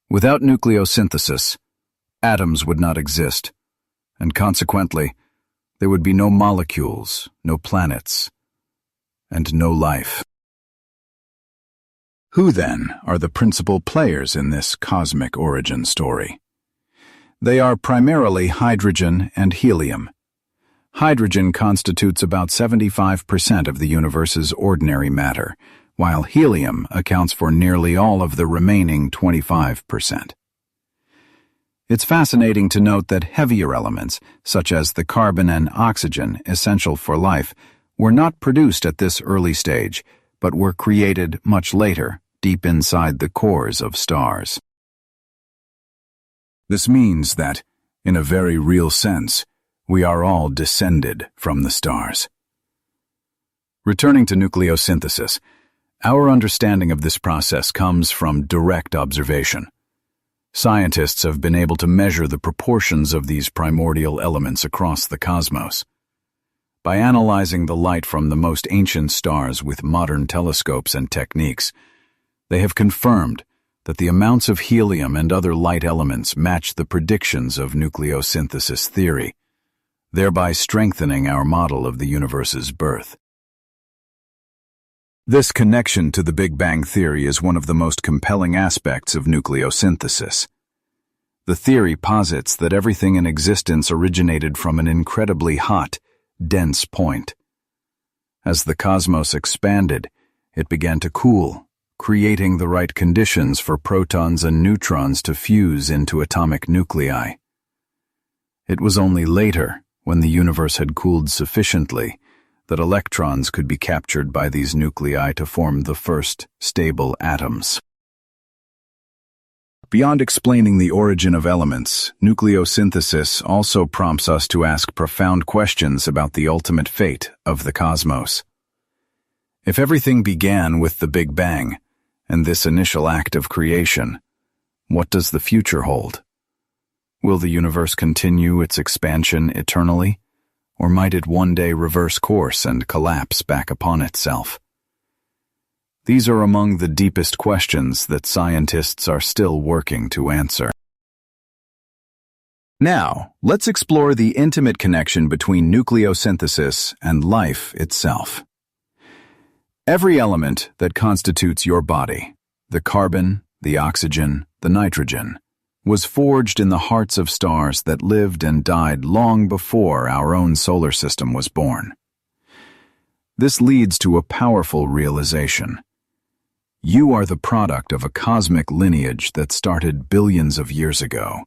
Without nucleosynthesis, atoms would not exist, and consequently, there would be no molecules, no planets, and no life. Who, then, are the principal players in this cosmic origin story? They are primarily hydrogen and helium, hydrogen constitutes about 75% of the universe's ordinary matter, while helium accounts for nearly all of the remaining 25%. It's fascinating to note that heavier elements, such as the carbon and oxygen essential for life, were not produced at this early stage, but were created much later, deep inside the cores of stars. This means that, in a very real sense, we are all descended from the stars. Returning to nucleosynthesis, our understanding of this process comes from direct observation. Scientists have been able to measure the proportions of these primordial elements across the cosmos. By analyzing the light from the most ancient stars with modern telescopes and techniques, they have confirmed that the amounts of helium and other light elements match the predictions of nucleosynthesis theory, thereby strengthening our model of the universe's birth. This connection to the Big Bang theory is one of the most compelling aspects of nucleosynthesis. The theory posits that everything in existence originated from an incredibly hot, dense point. As the cosmos expanded, it began to cool, creating the right conditions for protons and neutrons to fuse into atomic nuclei. It was only later, when the universe had cooled sufficiently, that electrons could be captured by these nuclei to form the first stable atoms. Beyond explaining the origin of elements, nucleosynthesis also prompts us to ask profound questions about the ultimate fate of the cosmos. If everything began with the Big Bang, and this initial act of creation, what does the future hold? Will the universe continue its expansion eternally, or might it one day reverse course and collapse back upon itself? These are among the deepest questions that scientists are still working to answer. Now, let's explore the intimate connection between nucleosynthesis and life itself. Every element that constitutes your body, the carbon, the oxygen, the nitrogen, was forged in the hearts of stars that lived and died long before our own solar system was born. This leads to a powerful realization. You are the product of a cosmic lineage that started billions of years ago,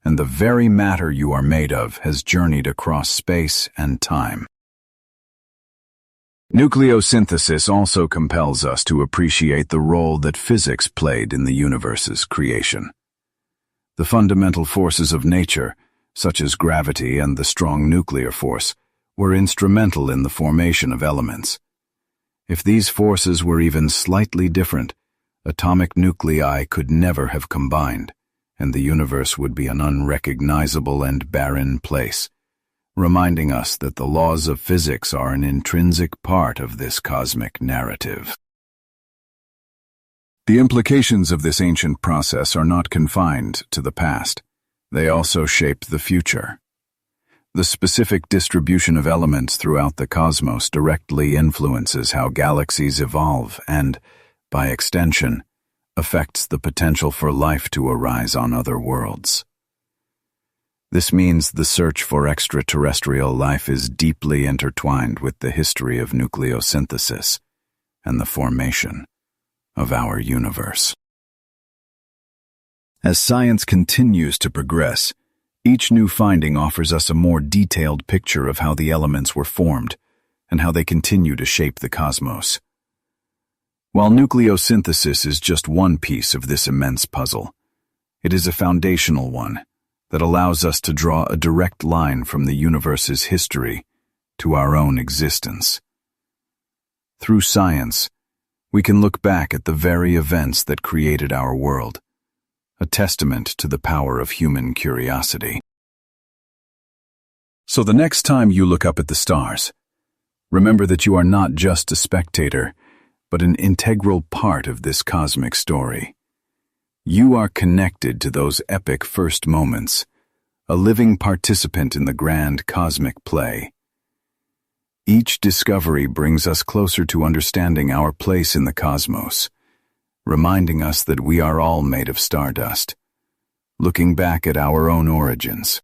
and the very matter you are made of has journeyed across space and time. Nucleosynthesis also compels us to appreciate the role that physics played in the universe's creation. The fundamental forces of nature, such as gravity and the strong nuclear force, were instrumental in the formation of elements. If these forces were even slightly different, atomic nuclei could never have combined, and the universe would be an unrecognizable and barren place, reminding us that the laws of physics are an intrinsic part of this cosmic narrative. The implications of this ancient process are not confined to the past. They also shape the future. The specific distribution of elements throughout the cosmos directly influences how galaxies evolve and, by extension, affects the potential for life to arise on other worlds. This means the search for extraterrestrial life is deeply intertwined with the history of nucleosynthesis and the formation of our universe. As science continues to progress, each new finding offers us a more detailed picture of how the elements were formed and how they continue to shape the cosmos. While nucleosynthesis is just one piece of this immense puzzle, it is a foundational one that allows us to draw a direct line from the universe's history to our own existence. Through science, we can look back at the very events that created our world, a testament to the power of human curiosity. So the next time you look up at the stars, remember that you are not just a spectator, but an integral part of this cosmic story. You are connected to those epic first moments, a living participant in the grand cosmic play. Each discovery brings us closer to understanding our place in the cosmos, reminding us that we are all made of stardust, looking back at our own origins.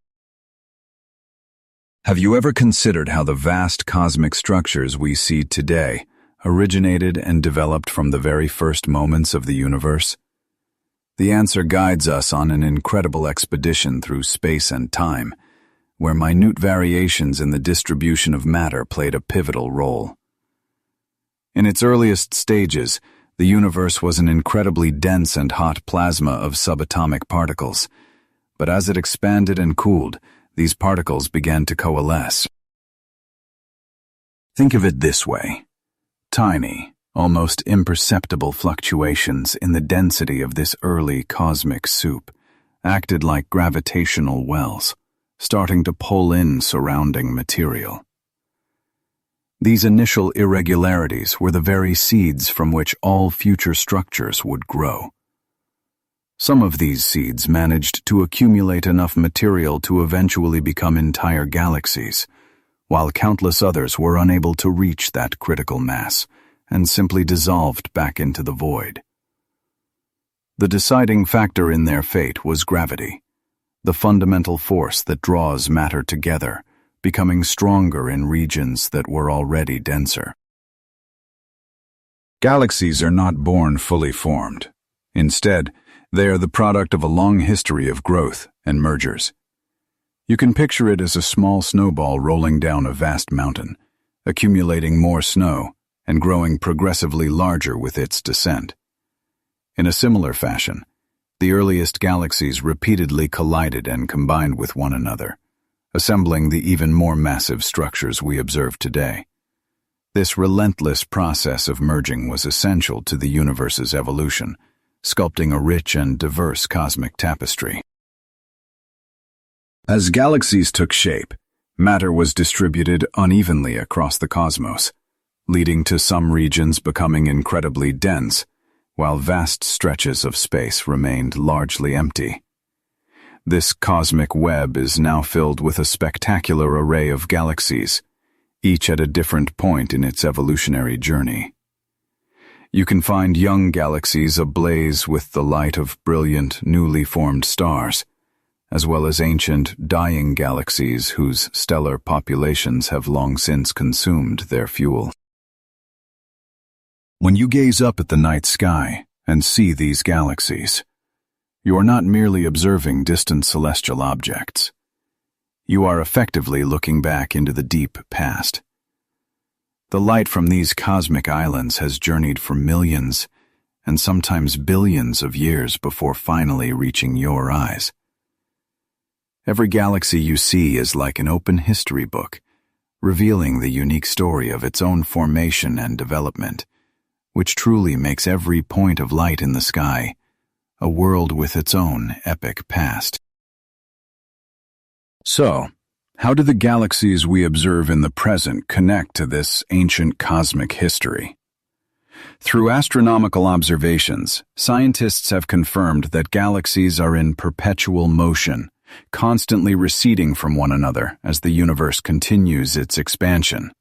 Have you ever considered how the vast cosmic structures we see today originated and developed from the very first moments of the universe? The answer guides us on an incredible expedition through space and time, where minute variations in the distribution of matter played a pivotal role. In its earliest stages, the universe was an incredibly dense and hot plasma of subatomic particles, but as it expanded and cooled, these particles began to coalesce. Think of it this way. Tiny, almost imperceptible fluctuations in the density of this early cosmic soup acted like gravitational wells, starting to pull in surrounding material. These initial irregularities were the very seeds from which all future structures would grow. Some of these seeds managed to accumulate enough material to eventually become entire galaxies, while countless others were unable to reach that critical mass and simply dissolved back into the void. The deciding factor in their fate was gravity, the fundamental force that draws matter together, becoming stronger in regions that were already denser. Galaxies are not born fully formed. Instead, they are the product of a long history of growth and mergers. You can picture it as a small snowball rolling down a vast mountain, accumulating more snow and growing progressively larger with its descent. In a similar fashion, the earliest galaxies repeatedly collided and combined with one another, assembling the even more massive structures we observe today. This relentless process of merging was essential to the universe's evolution, sculpting a rich and diverse cosmic tapestry. As galaxies took shape, matter was distributed unevenly across the cosmos, leading to some regions becoming incredibly dense, while vast stretches of space remained largely empty. This cosmic web is now filled with a spectacular array of galaxies, each at a different point in its evolutionary journey. You can find young galaxies ablaze with the light of brilliant, newly formed stars, as well as ancient, dying galaxies whose stellar populations have long since consumed their fuel. When you gaze up at the night sky and see these galaxies, you are not merely observing distant celestial objects. You are effectively looking back into the deep past. The light from these cosmic islands has journeyed for millions and sometimes billions of years before finally reaching your eyes. Every galaxy you see is like an open history book, revealing the unique story of its own formation and development, which truly makes every point of light in the sky a world with its own epic past. So, how do the galaxies we observe in the present connect to this ancient cosmic history? Through astronomical observations, scientists have confirmed that galaxies are in perpetual motion, constantly receding from one another as the universe continues its expansion.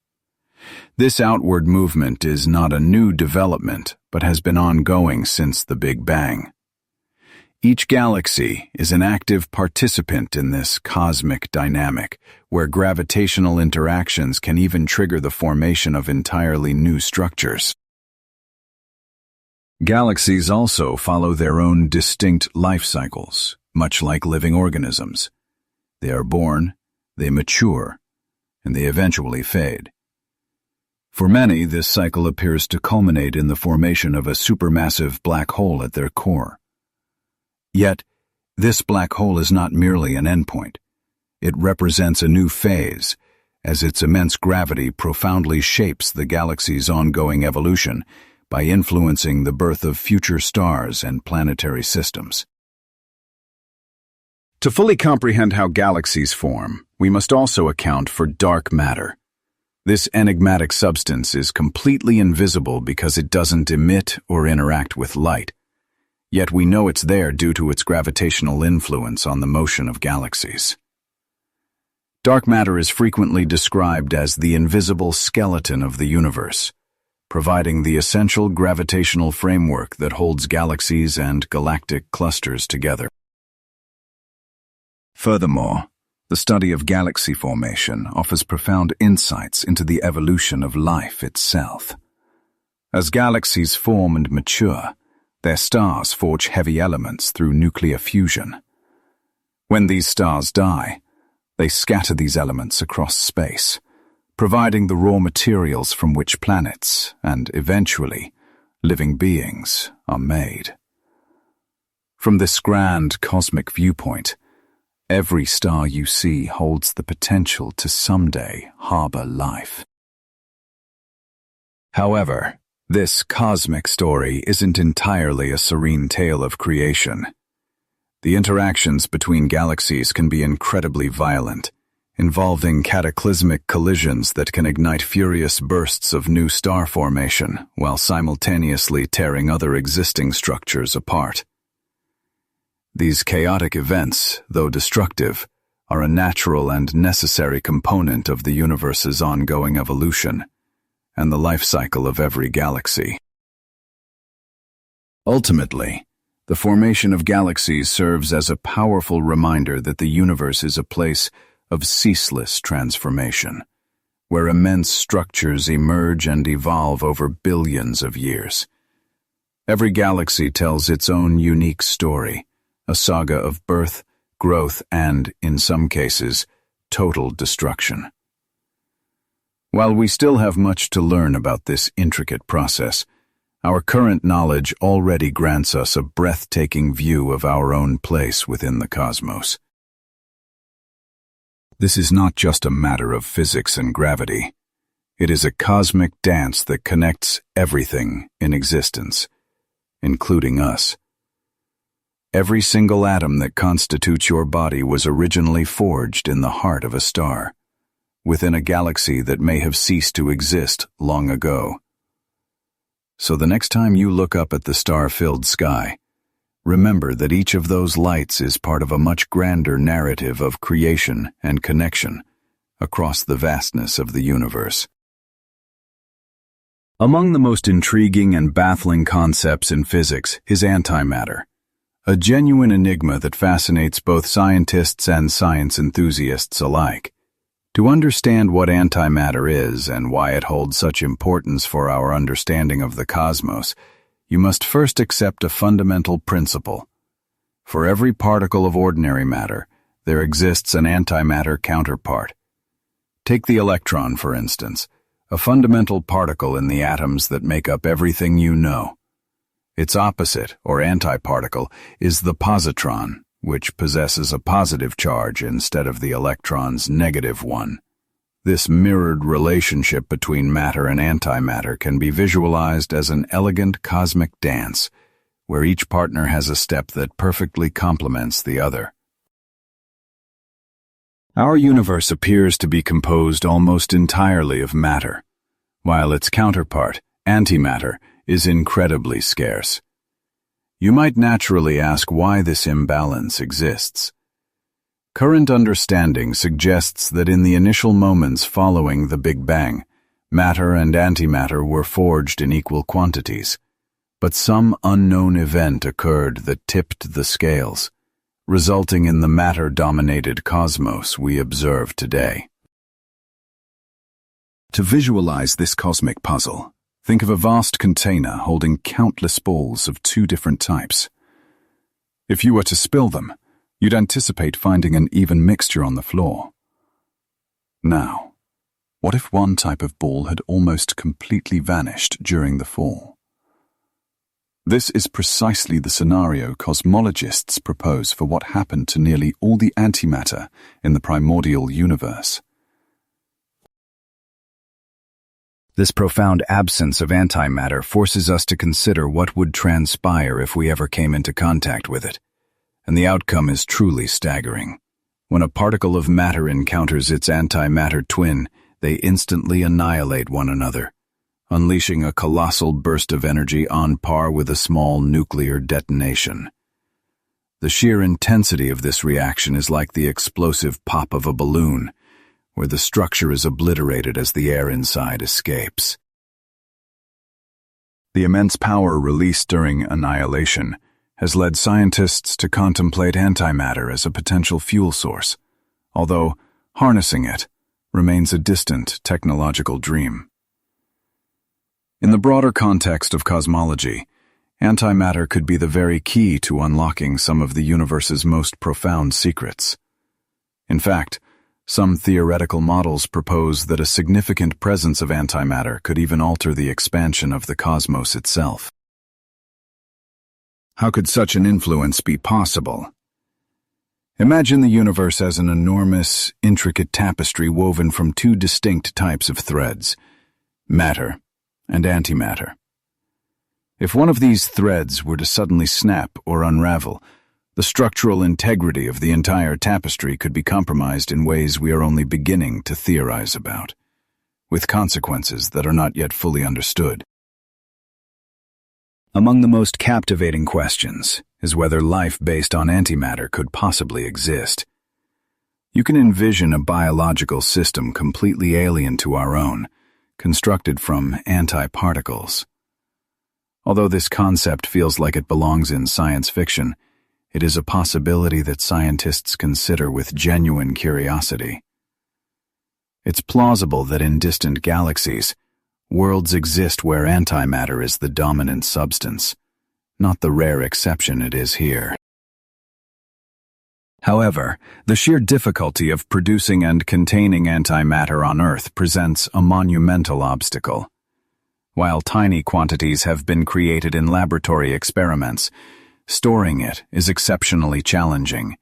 This outward movement is not a new development, but has been ongoing since the Big Bang. Each galaxy is an active participant in this cosmic dynamic, where gravitational interactions can even trigger the formation of entirely new structures. Galaxies also follow their own distinct life cycles, much like living organisms. They are born, they mature, and they eventually fade. For many, this cycle appears to culminate in the formation of a supermassive black hole at their core. Yet, this black hole is not merely an endpoint. It represents a new phase, as its immense gravity profoundly shapes the galaxy's ongoing evolution by influencing the birth of future stars and planetary systems. To fully comprehend how galaxies form, we must also account for dark matter. This enigmatic substance is completely invisible because it doesn't emit or interact with light. Yet we know it's there due to its gravitational influence on the motion of galaxies. Dark matter is frequently described as the invisible skeleton of the universe, providing the essential gravitational framework that holds galaxies and galactic clusters together. Furthermore, The study of galaxy formation offers profound insights into the evolution of life itself. As galaxies form and mature, their stars forge heavy elements through nuclear fusion. When these stars die, they scatter these elements across space, providing the raw materials from which planets, and eventually, living beings, are made. From this grand cosmic viewpoint, every star you see holds the potential to someday harbor life. However, this cosmic story isn't entirely a serene tale of creation. The interactions between galaxies can be incredibly violent, involving cataclysmic collisions that can ignite furious bursts of new star formation while simultaneously tearing other existing structures apart. These chaotic events, though destructive, are a natural and necessary component of the universe's ongoing evolution and the life cycle of every galaxy. Ultimately, the formation of galaxies serves as a powerful reminder that the universe is a place of ceaseless transformation, where immense structures emerge and evolve over billions of years. Every galaxy tells its own unique story, a saga of birth, growth, and, in some cases, total destruction. While we still have much to learn about this intricate process, our current knowledge already grants us a breathtaking view of our own place within the cosmos. This is not just a matter of physics and gravity. It is a cosmic dance that connects everything in existence, including us. Every single atom that constitutes your body was originally forged in the heart of a star, within a galaxy that may have ceased to exist long ago. So the next time you look up at the star-filled sky, remember that each of those lights is part of a much grander narrative of creation and connection across the vastness of the universe. Among the most intriguing and baffling concepts in physics is antimatter, a genuine enigma that fascinates both scientists and science enthusiasts alike. To understand what antimatter is and why it holds such importance for our understanding of the cosmos, you must first accept a fundamental principle. For every particle of ordinary matter, there exists an antimatter counterpart. Take the electron, for instance, a fundamental particle in the atoms that make up everything you know. Its opposite, or antiparticle, is the positron, which possesses a positive charge instead of the electron's negative one. This mirrored relationship between matter and antimatter can be visualized as an elegant cosmic dance, where each partner has a step that perfectly complements the other. Our universe appears to be composed almost entirely of matter, while its counterpart, antimatter, is incredibly scarce. You might naturally ask why this imbalance exists. Current understanding suggests that in the initial moments following the Big Bang, matter and antimatter were forged in equal quantities, but some unknown event occurred that tipped the scales, resulting in the matter-dominated cosmos we observe today. To visualize this cosmic puzzle, think of a vast container holding countless balls of two different types. If you were to spill them, you'd anticipate finding an even mixture on the floor. Now, what if one type of ball had almost completely vanished during the fall? This is precisely the scenario cosmologists propose for what happened to nearly all the antimatter in the primordial universe. This profound absence of antimatter forces us to consider what would transpire if we ever came into contact with it, and the outcome is truly staggering. When a particle of matter encounters its antimatter twin, they instantly annihilate one another, unleashing a colossal burst of energy on par with a small nuclear detonation. The sheer intensity of this reaction is like the explosive pop of a balloon, where the structure is obliterated as the air inside escapes. The immense power released during annihilation has led scientists to contemplate antimatter as a potential fuel source, although harnessing it remains a distant technological dream. In the broader context of cosmology, antimatter could be the very key to unlocking some of the universe's most profound secrets. In fact, some theoretical models propose that a significant presence of antimatter could even alter the expansion of the cosmos itself. How could such an influence be possible? Imagine the universe as an enormous, intricate tapestry woven from two distinct types of threads: matter and antimatter. If one of these threads were to suddenly snap or unravel, the structural integrity of the entire tapestry could be compromised in ways we are only beginning to theorize about, with consequences that are not yet fully understood. Among the most captivating questions is whether life based on antimatter could possibly exist. You can envision a biological system completely alien to our own, constructed from antiparticles. Although this concept feels like it belongs in science fiction, it is a possibility that scientists consider with genuine curiosity. It's plausible that in distant galaxies, worlds exist where antimatter is the dominant substance, not the rare exception it is here. However, the sheer difficulty of producing and containing antimatter on Earth presents a monumental obstacle. While tiny quantities have been created in laboratory experiments, storing it is exceptionally challenging,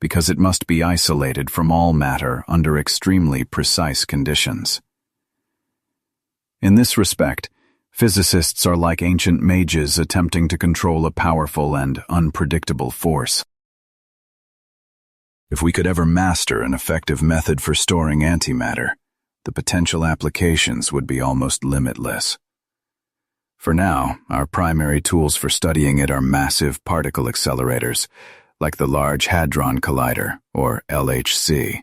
because it must be isolated from all matter under extremely precise conditions. In this respect, physicists are like ancient mages attempting to control a powerful and unpredictable force. If we could ever master an effective method for storing antimatter, the potential applications would be almost limitless. For now, our primary tools for studying it are massive particle accelerators, like the Large Hadron Collider, or LHC.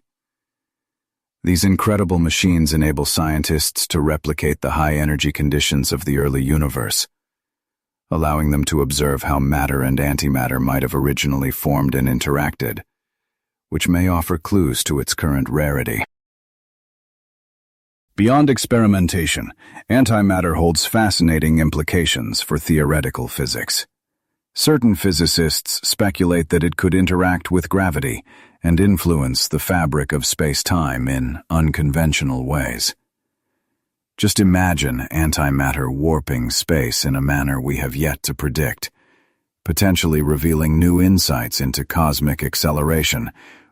These incredible machines enable scientists to replicate the high-energy conditions of the early universe, allowing them to observe how matter and antimatter might have originally formed and interacted, which may offer clues to its current rarity. Beyond experimentation, antimatter holds fascinating implications for theoretical physics. Certain physicists speculate that it could interact with gravity and influence the fabric of space-time in unconventional ways. Just imagine antimatter warping space in a manner we have yet to predict, potentially revealing new insights into cosmic acceleration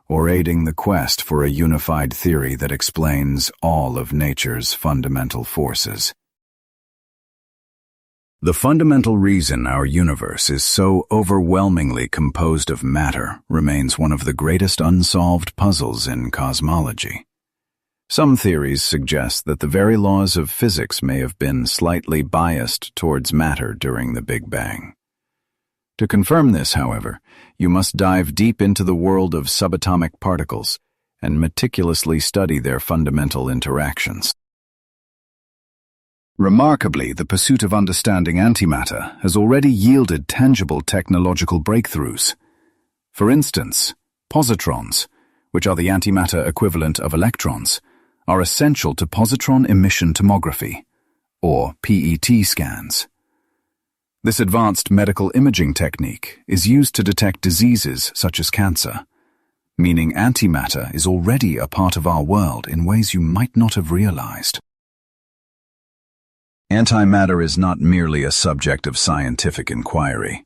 or aiding the quest for a unified theory that explains all of nature's fundamental forces. The fundamental reason our universe is so overwhelmingly composed of matter remains one of the greatest unsolved puzzles in cosmology. Some theories suggest that the very laws of physics may have been slightly biased towards matter during the Big Bang. To confirm this, however, you must dive deep into the world of subatomic particles and meticulously study their fundamental interactions. Remarkably, the pursuit of understanding antimatter has already yielded tangible technological breakthroughs. For instance, positrons, which are the antimatter equivalent of electrons, are essential to positron emission tomography, or PET scans. This advanced medical imaging technique is used to detect diseases such as cancer, meaning antimatter is already a part of our world in ways you might not have realized. Antimatter is not merely a subject of scientific inquiry.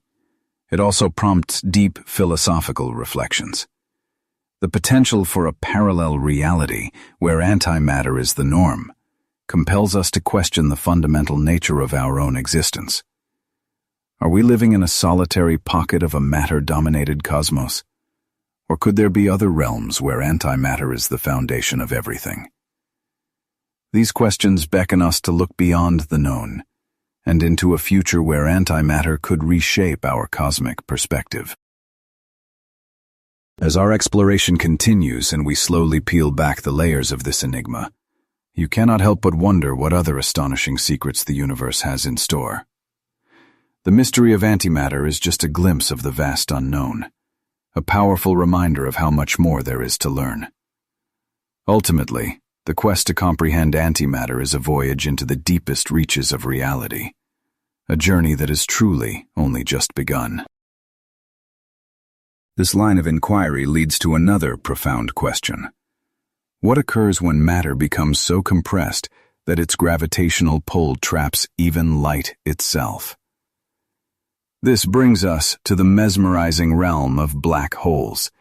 It also prompts deep philosophical reflections. The potential for a parallel reality where antimatter is the norm compels us to question the fundamental nature of our own existence. Are we living in a solitary pocket of a matter-dominated cosmos? Or could there be other realms where antimatter is the foundation of everything? These questions beckon us to look beyond the known and into a future where antimatter could reshape our cosmic perspective. As our exploration continues and we slowly peel back the layers of this enigma, you cannot help but wonder what other astonishing secrets the universe has in store. The mystery of antimatter is just a glimpse of the vast unknown, a powerful reminder of how much more there is to learn. Ultimately, the quest to comprehend antimatter is a voyage into the deepest reaches of reality, a journey that has truly only just begun. This line of inquiry leads to another profound question. What occurs when matter becomes so compressed that its gravitational pull traps even light itself? This brings us to the mesmerizing realm of black holes,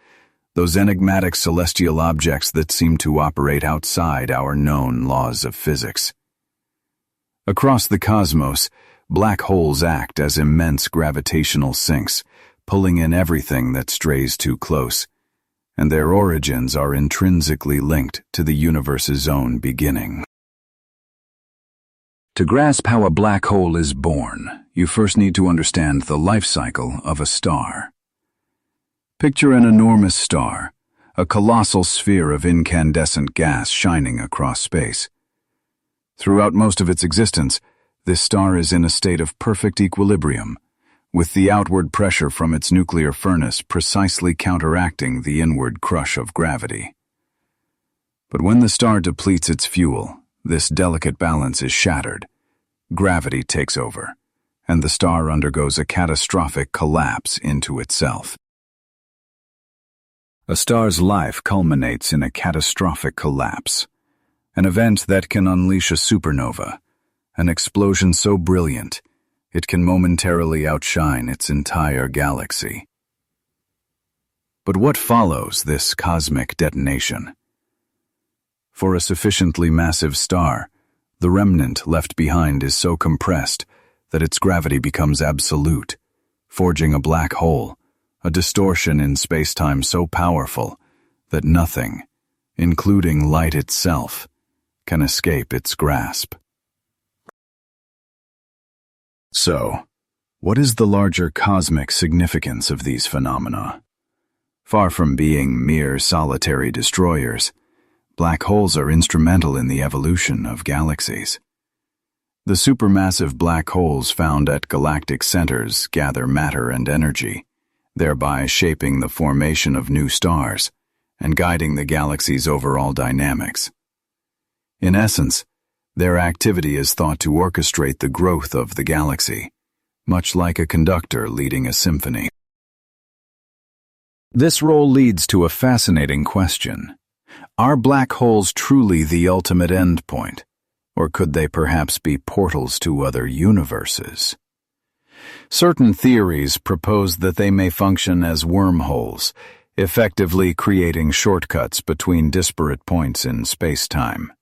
those enigmatic celestial objects that seem to operate outside our known laws of physics. Across the cosmos, black holes act as immense gravitational sinks, pulling in everything that strays too close, and their origins are intrinsically linked to the universe's own beginning. To grasp how a black hole is born, you first need to understand the life cycle of a star. Picture an enormous star, a colossal sphere of incandescent gas shining across space. Throughout most of its existence, this star is in a state of perfect equilibrium, with the outward pressure from its nuclear furnace precisely counteracting the inward crush of gravity. But when the star depletes its fuel, this delicate balance is shattered. Gravity takes over, and the star undergoes a catastrophic collapse into itself. A star's life culminates in a catastrophic collapse, an event that can unleash a supernova, an explosion so brilliant it can momentarily outshine its entire galaxy. But what follows this cosmic detonation? For a sufficiently massive star, the remnant left behind is so compressed that its gravity becomes absolute, forging a black hole, a distortion in spacetime so powerful that nothing, including light itself, can escape its grasp. So, what is the larger cosmic significance of these phenomena? Far from being mere solitary destroyers, black holes are instrumental in the evolution of galaxies. The supermassive black holes found at galactic centers gather matter and energy, thereby shaping the formation of new stars and guiding the galaxy's overall dynamics. In essence, their activity is thought to orchestrate the growth of the galaxy, much like a conductor leading a symphony. This role leads to a fascinating question. Are black holes truly the ultimate endpoint, or could they perhaps be portals to other universes? Certain theories propose that they may function as wormholes, effectively creating shortcuts between disparate points in space-time.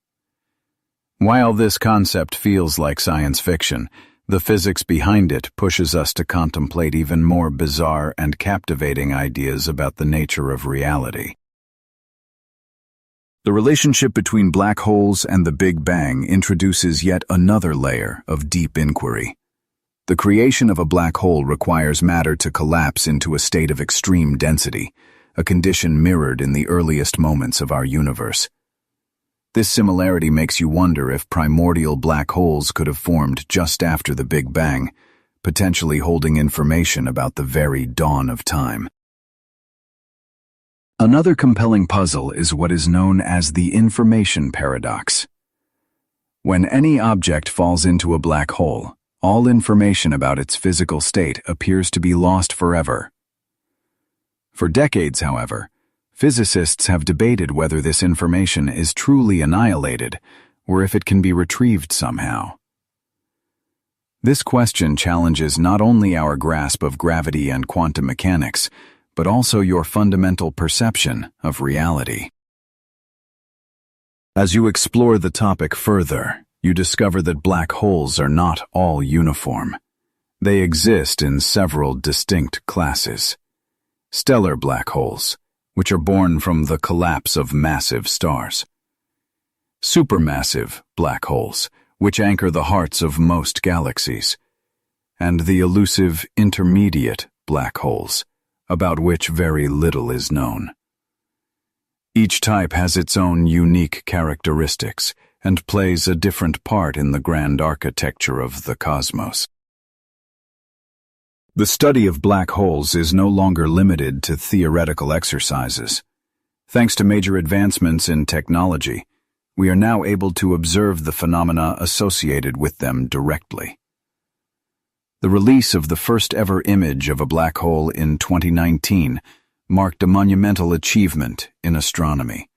While this concept feels like science fiction, the physics behind it pushes us to contemplate even more bizarre and captivating ideas about the nature of reality. The relationship between black holes and the Big Bang introduces yet another layer of deep inquiry. The creation of a black hole requires matter to collapse into a state of extreme density, a condition mirrored in the earliest moments of our universe. This similarity makes you wonder if primordial black holes could have formed just after the Big Bang, potentially holding information about the very dawn of time. Another compelling puzzle is what is known as the information paradox. When any object falls into a black hole, all information about its physical state appears to be lost forever. For decades, however, physicists have debated whether this information is truly annihilated or if it can be retrieved somehow. This question challenges not only our grasp of gravity and quantum mechanics, but also your fundamental perception of reality. As you explore the topic further, you discover that black holes are not all uniform. They exist in several distinct classes. Stellar black holes, which are born from the collapse of massive stars. Supermassive black holes, which anchor the hearts of most galaxies. And the elusive intermediate black holes, about which very little is known. Each type has its own unique characteristics and plays a different part in the grand architecture of the cosmos. The study of black holes is no longer limited to theoretical exercises. Thanks to major advancements in technology, we are now able to observe the phenomena associated with them directly. The release of the first-ever image of a black hole in 2019 marked a monumental achievement in astronomy.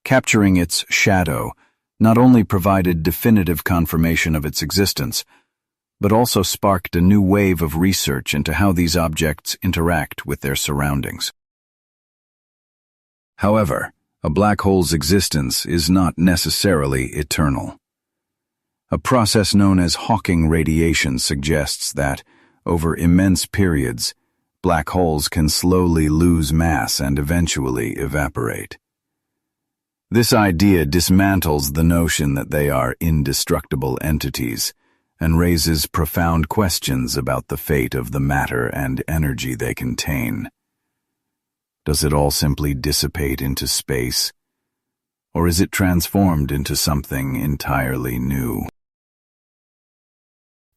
Capturing its shadow not only provided definitive confirmation of its existence, but also sparked a new wave of research into how these objects interact with their surroundings. However, a black hole's existence is not necessarily eternal. A process known as Hawking radiation suggests that, over immense periods, black holes can slowly lose mass and eventually evaporate. This idea dismantles the notion that they are indestructible entities and raises profound questions about the fate of the matter and energy they contain. Does it all simply dissipate into space, or is it transformed into something entirely new?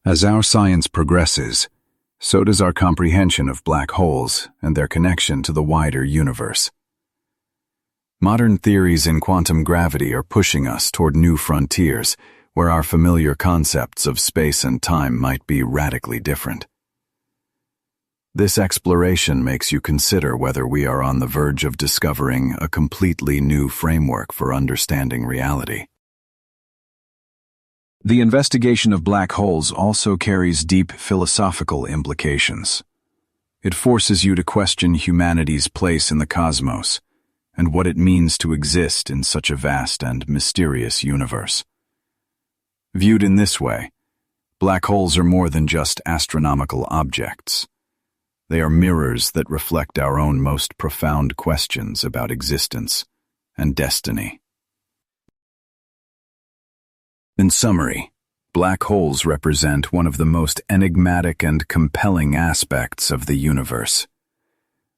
As our science progresses, so does our comprehension of black holes and their connection to the wider universe. Modern theories in quantum gravity are pushing us toward new frontiers where our familiar concepts of space and time might be radically different. This exploration makes you consider whether we are on the verge of discovering a completely new framework for understanding reality. The investigation of black holes also carries deep philosophical implications. It forces you to question humanity's place in the cosmos and what it means to exist in such a vast and mysterious universe. Viewed in this way, black holes are more than just astronomical objects. They are mirrors that reflect our own most profound questions about existence and destiny. In summary, black holes represent one of the most enigmatic and compelling aspects of the universe.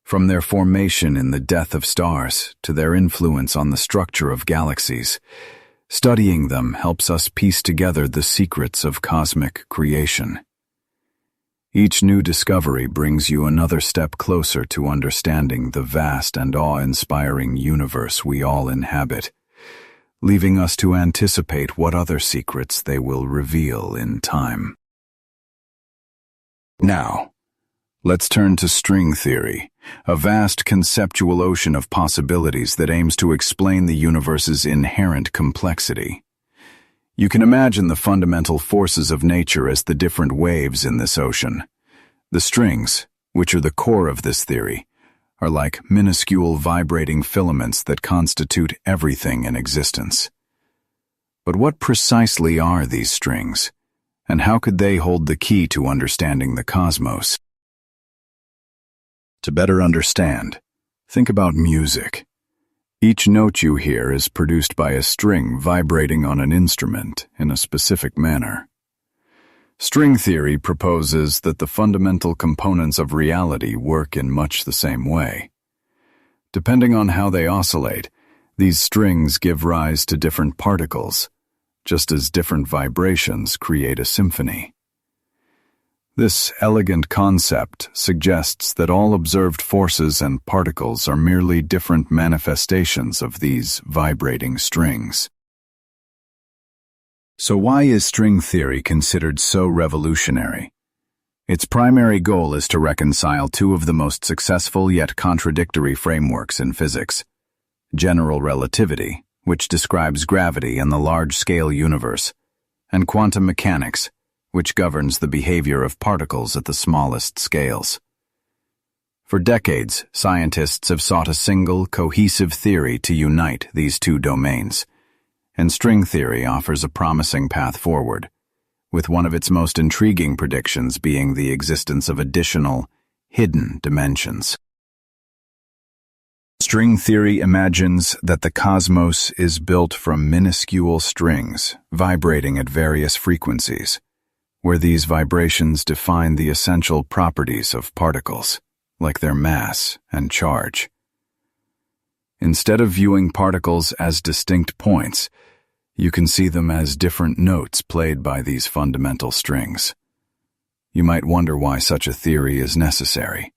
From their formation in the death of stars to their influence on the structure of galaxies, studying them helps us piece together the secrets of cosmic creation. Each new discovery brings you another step closer to understanding the vast and awe-inspiring universe we all inhabit, leaving us to anticipate what other secrets they will reveal in time. Now, let's turn to string theory, a vast conceptual ocean of possibilities that aims to explain the universe's inherent complexity. You can imagine the fundamental forces of nature as the different waves in this ocean. The strings, which are the core of this theory, are like minuscule vibrating filaments that constitute everything in existence. But what precisely are these strings, and how could they hold the key to understanding the cosmos? To better understand, think about music. Each note you hear is produced by a string vibrating on an instrument in a specific manner. String theory proposes that the fundamental components of reality work in much the same way. Depending on how they oscillate, these strings give rise to different particles, just as different vibrations create a symphony. This elegant concept suggests that all observed forces and particles are merely different manifestations of these vibrating strings. So why is string theory considered so revolutionary? Its primary goal is to reconcile two of the most successful yet contradictory frameworks in physics: general relativity, which describes gravity and the large-scale universe, and quantum mechanics, which governs the behavior of particles at the smallest scales. For decades, scientists have sought a single, cohesive theory to unite these two domains, and string theory offers a promising path forward, with one of its most intriguing predictions being the existence of additional, hidden dimensions. String theory imagines that the cosmos is built from minuscule strings vibrating at various frequencies, where these vibrations define the essential properties of particles, like their mass and charge. Instead of viewing particles as distinct points, you can see them as different notes played by these fundamental strings. You might wonder why such a theory is necessary.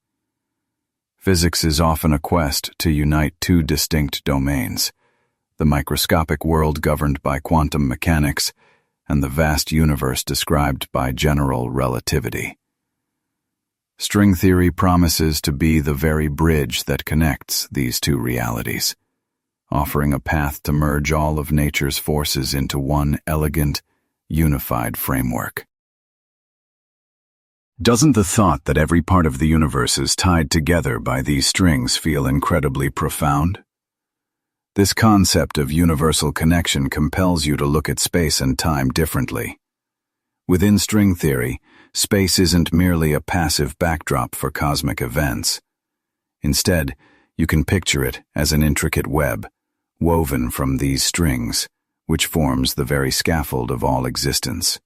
Physics is often a quest to unite two distinct domains, the microscopic world governed by quantum mechanics and the vast universe described by general relativity. String theory promises to be the very bridge that connects these two realities, offering a path to merge all of nature's forces into one elegant, unified framework. Doesn't the thought that every part of the universe is tied together by these strings feel incredibly profound? This concept of universal connection compels you to look at space and time differently. Within string theory, space isn't merely a passive backdrop for cosmic events. Instead, you can picture it as an intricate web, woven from these strings, which forms the very scaffold of all existence.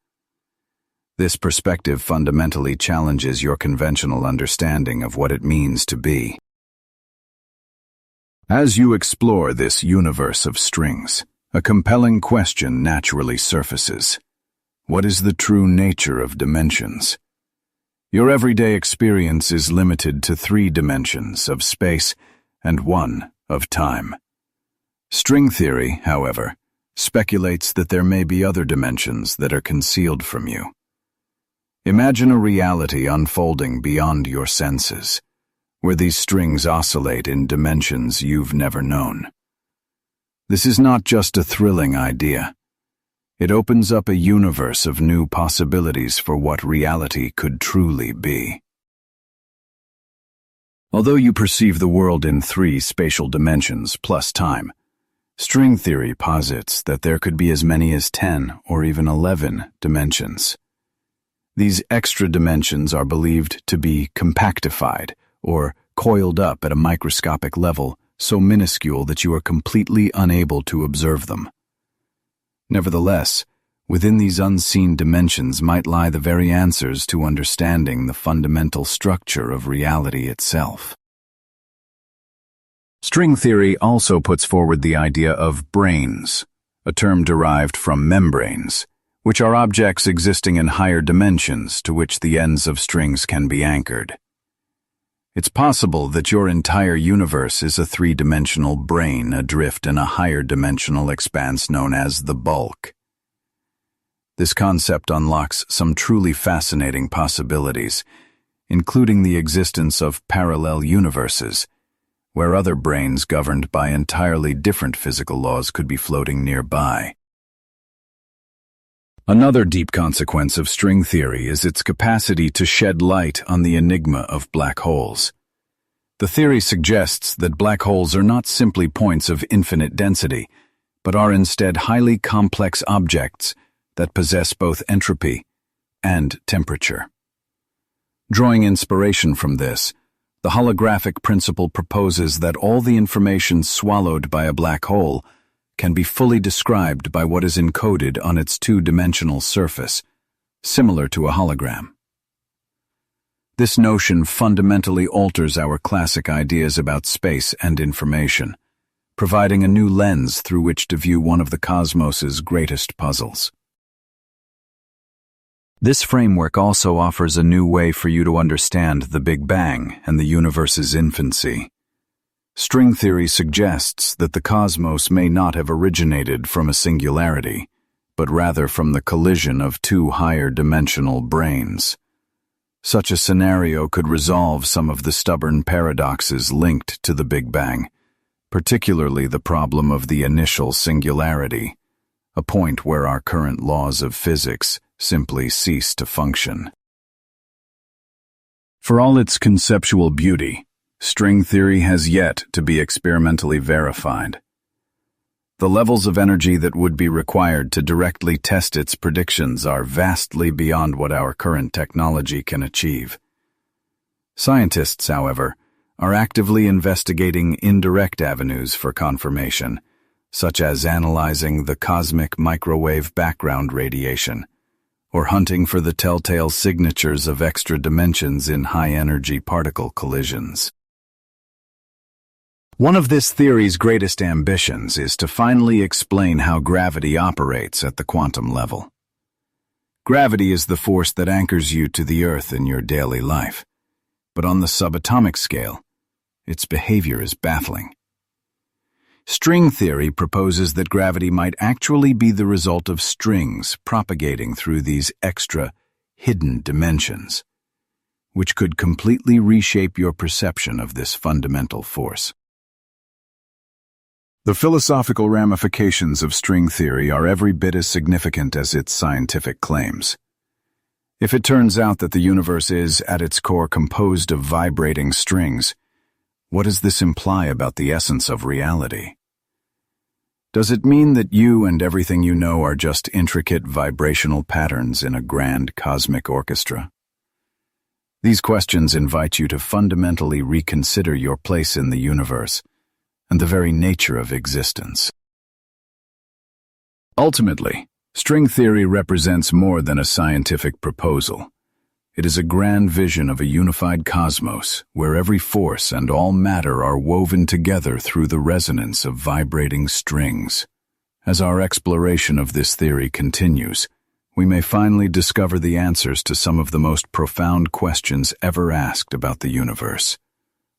This perspective fundamentally challenges your conventional understanding of what it means to be. As you explore this universe of strings, a compelling question naturally surfaces. What is the true nature of dimensions? Your everyday experience is limited to 3 dimensions of space and 1 of time. String theory, however, speculates that there may be other dimensions that are concealed from you. Imagine a reality unfolding beyond your senses, where these strings oscillate in dimensions you've never known. This is not just a thrilling idea. It opens up a universe of new possibilities for what reality could truly be. Although you perceive the world in 3 spatial dimensions plus time, string theory posits that there could be as many as 10 or even 11 dimensions. These extra dimensions are believed to be compactified or coiled up at a microscopic level so minuscule that you are completely unable to observe them. Nevertheless, within these unseen dimensions might lie the very answers to understanding the fundamental structure of reality itself. String theory also puts forward the idea of branes, a term derived from membranes, which are objects existing in higher dimensions to which the ends of strings can be anchored. It's possible that your entire universe is a 3-dimensional brane adrift in a higher dimensional expanse known as the bulk. This concept unlocks some truly fascinating possibilities, including the existence of parallel universes, where other branes governed by entirely different physical laws could be floating nearby. Another deep consequence of string theory is its capacity to shed light on the enigma of black holes. The theory suggests that black holes are not simply points of infinite density, but are instead highly complex objects that possess both entropy and temperature. Drawing inspiration from this, the holographic principle proposes that all the information swallowed by a black hole can be fully described by what is encoded on its 2-dimensional surface, similar to a hologram. This notion fundamentally alters our classic ideas about space and information, providing a new lens through which to view one of the cosmos's greatest puzzles. This framework also offers a new way for you to understand the Big Bang and the universe's infancy. String theory suggests that the cosmos may not have originated from a singularity, but rather from the collision of 2 higher-dimensional branes. Such a scenario could resolve some of the stubborn paradoxes linked to the Big Bang, particularly the problem of the initial singularity, a point where our current laws of physics simply cease to function. For all its conceptual beauty, string theory has yet to be experimentally verified. The levels of energy that would be required to directly test its predictions are vastly beyond what our current technology can achieve. Scientists, however, are actively investigating indirect avenues for confirmation, such as analyzing the cosmic microwave background radiation, or hunting for the telltale signatures of extra dimensions in high-energy particle collisions. One of this theory's greatest ambitions is to finally explain how gravity operates at the quantum level. Gravity is the force that anchors you to the Earth in your daily life. But on the subatomic scale, Its behavior is baffling. String theory proposes that gravity might actually be the result of strings propagating through these extra, hidden dimensions, which could completely reshape your perception of this fundamental force. The philosophical ramifications of string theory are every bit as significant as its scientific claims. If it turns out that the universe is, at its core, composed of vibrating strings, what does this imply about the essence of reality? Does it mean that you and everything you know are just intricate vibrational patterns in a grand cosmic orchestra? These questions invite you to fundamentally reconsider your place in the universe and the very nature of existence. Ultimately, string theory represents more than a scientific proposal. It is a grand vision of a unified cosmos where every force and all matter are woven together through the resonance of vibrating strings. As our exploration of this theory continues, we may finally discover the answers to some of the most profound questions ever asked about the universe.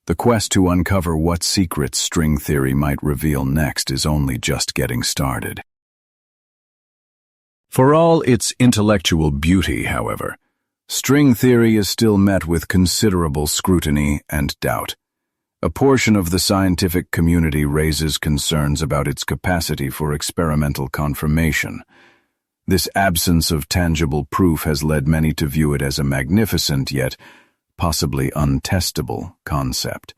The quest to uncover what secrets string theory might reveal next is only just getting started. For all its intellectual beauty, however, string theory is still met with considerable scrutiny and doubt. A portion of the scientific community raises concerns about its capacity for experimental confirmation. This absence of tangible proof has led many to view it as a magnificent yet possibly untestable concept,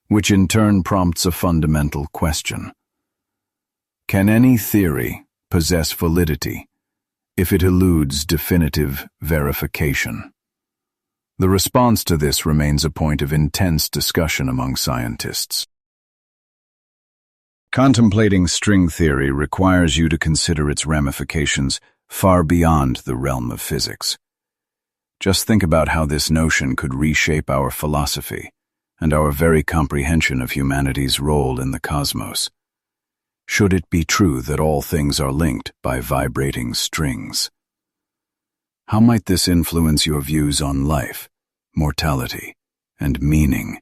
which in turn prompts a fundamental question. Can any theory possess validity if it eludes definitive verification? The response to this remains a point of intense discussion among scientists. Contemplating string theory requires you to consider its ramifications far beyond the realm of physics. Just think about how this notion could reshape our philosophy and our very comprehension of humanity's role in the cosmos. Should it be true that all things are linked by vibrating strings? How might this influence your views on life, mortality, and meaning?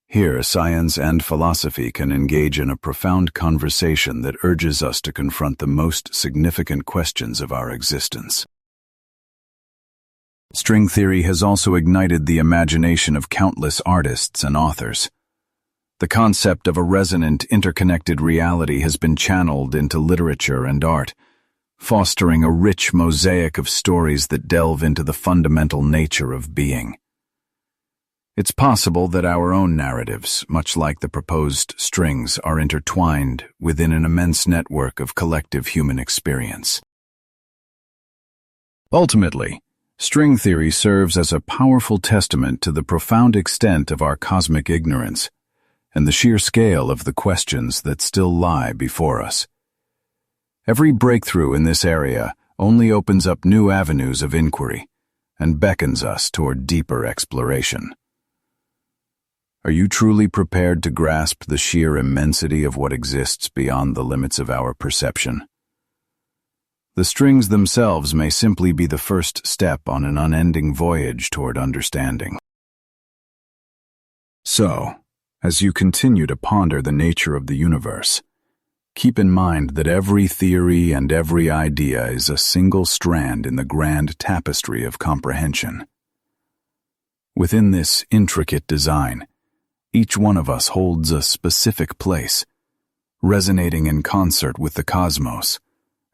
Here, science and philosophy can engage in a profound conversation that urges us to confront the most significant questions of our existence. String theory has also ignited the imagination of countless artists and authors. The concept of a resonant, interconnected reality has been channeled into literature and art, fostering a rich mosaic of stories that delve into the fundamental nature of being. It's possible that our own narratives, much like the proposed strings, are intertwined within an immense network of collective human experience. Ultimately, string theory serves as a powerful testament to the profound extent of our cosmic ignorance and the sheer scale of the questions that still lie before us. Every breakthrough in this area only opens up new avenues of inquiry and beckons us toward deeper exploration. Are you truly prepared to grasp the sheer immensity of what exists beyond the limits of our perception? The strings themselves may simply be the first step on an unending voyage toward understanding. So, as you continue to ponder the nature of the universe, keep in mind that every theory and every idea is a single strand in the grand tapestry of comprehension. Within this intricate design, each one of us holds a specific place, resonating in concert with the cosmos,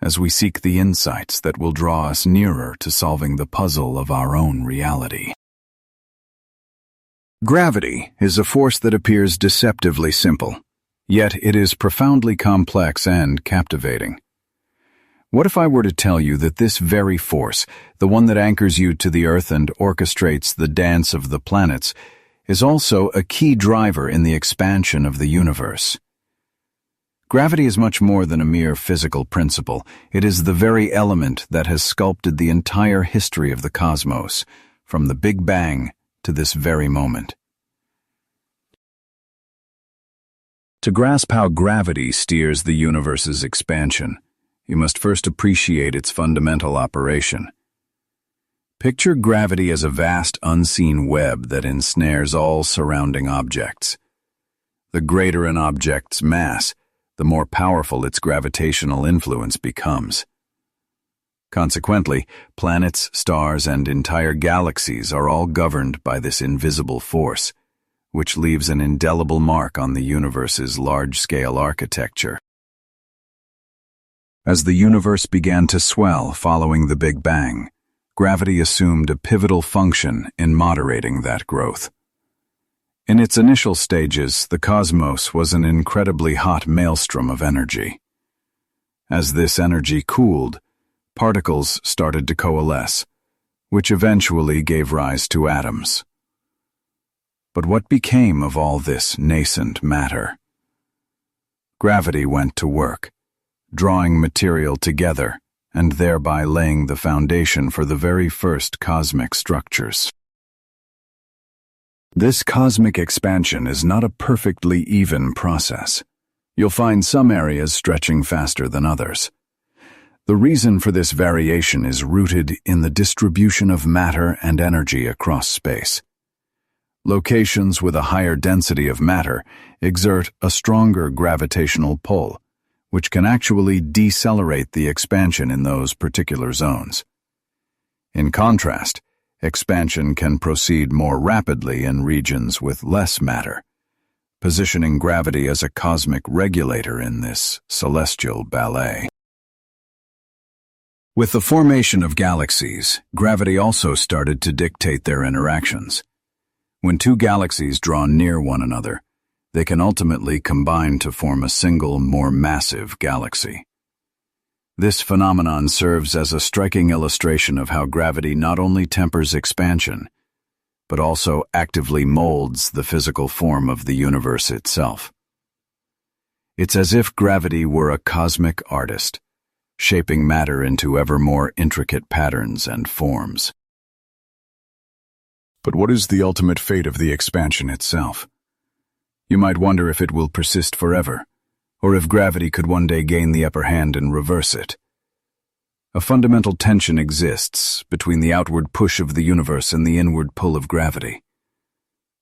as we seek the insights that will draw us nearer to solving the puzzle of our own reality. Gravity is a force that appears deceptively simple, yet it is profoundly complex and captivating. What if I were to tell you that this very force, the one that anchors you to the Earth and orchestrates the dance of the planets, is also a key driver in the expansion of the universe? Gravity is much more than a mere physical principle. It is the very element that has sculpted the entire history of the cosmos, from the Big Bang to this very moment. To grasp how gravity steers the universe's expansion, you must first appreciate its fundamental operation. Picture gravity as a vast, unseen web that ensnares all surrounding objects. The greater an object's mass, the more powerful its gravitational influence becomes. Consequently, planets, stars, and entire galaxies are all governed by this invisible force, which leaves an indelible mark on the universe's large-scale architecture. As the universe began to swell following the Big Bang, gravity assumed a pivotal function in moderating that growth. In its initial stages, the cosmos was an incredibly hot maelstrom of energy. As this energy cooled, particles started to coalesce, which eventually gave rise to atoms. But what became of all this nascent matter? Gravity went to work, drawing material together and thereby laying the foundation for the very first cosmic structures. This cosmic expansion is not a perfectly even process. You'll find some areas stretching faster than others. The reason for this variation is rooted in the distribution of matter and energy across space. Locations with a higher density of matter exert a stronger gravitational pull, which can actually decelerate the expansion in those particular zones. In contrast, expansion can proceed more rapidly in regions with less matter, positioning gravity as a cosmic regulator in this celestial ballet. With the formation of galaxies, gravity also started to dictate their interactions. When two galaxies draw near one another, they can ultimately combine to form a single, more massive galaxy. This phenomenon serves as a striking illustration of how gravity not only tempers expansion, but also actively molds the physical form of the universe itself. It's as if gravity were a cosmic artist, shaping matter into ever more intricate patterns and forms. But what is the ultimate fate of the expansion itself? You might wonder if it will persist forever, or if gravity could one day gain the upper hand and reverse it. A fundamental tension exists between the outward push of the universe and the inward pull of gravity.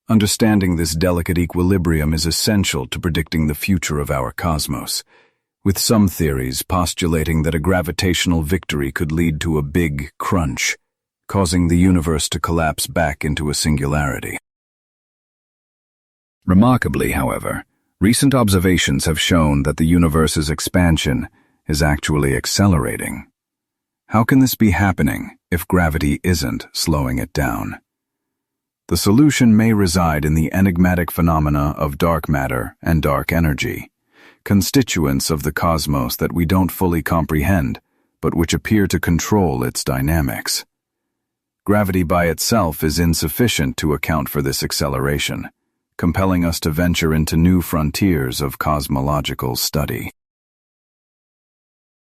Understanding this delicate equilibrium is essential to predicting the future of our cosmos, with some theories postulating that a gravitational victory could lead to a big crunch, causing the universe to collapse back into a singularity. Remarkably, however, recent observations have shown that the universe's expansion is actually accelerating. How can this be happening if gravity isn't slowing it down? The solution may reside in the enigmatic phenomena of dark matter and dark energy, constituents of the cosmos that we don't fully comprehend, but which appear to control its dynamics. Gravity by itself is insufficient to account for this acceleration, compelling us to venture into new frontiers of cosmological study.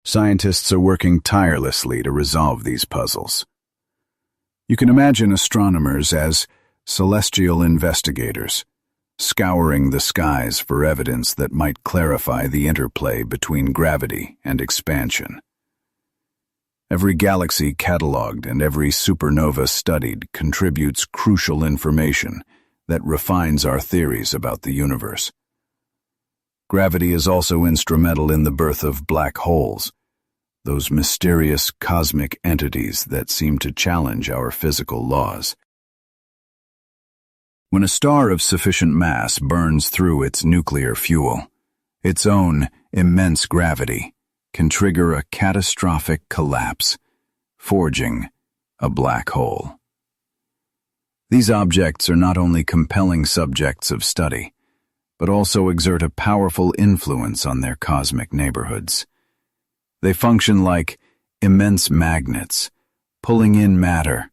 Scientists are working tirelessly to resolve these puzzles. You can imagine astronomers as celestial investigators, scouring the skies for evidence that might clarify the interplay between gravity and expansion. Every galaxy catalogued and every supernova studied contributes crucial information that refines our theories about the universe. Gravity is also instrumental in the birth of black holes, those mysterious cosmic entities that seem to challenge our physical laws. When a star of sufficient mass burns through its nuclear fuel, its own immense gravity can trigger a catastrophic collapse, forging a black hole. These objects are not only compelling subjects of study, but also exert a powerful influence on their cosmic neighborhoods. They function like immense magnets, pulling in matter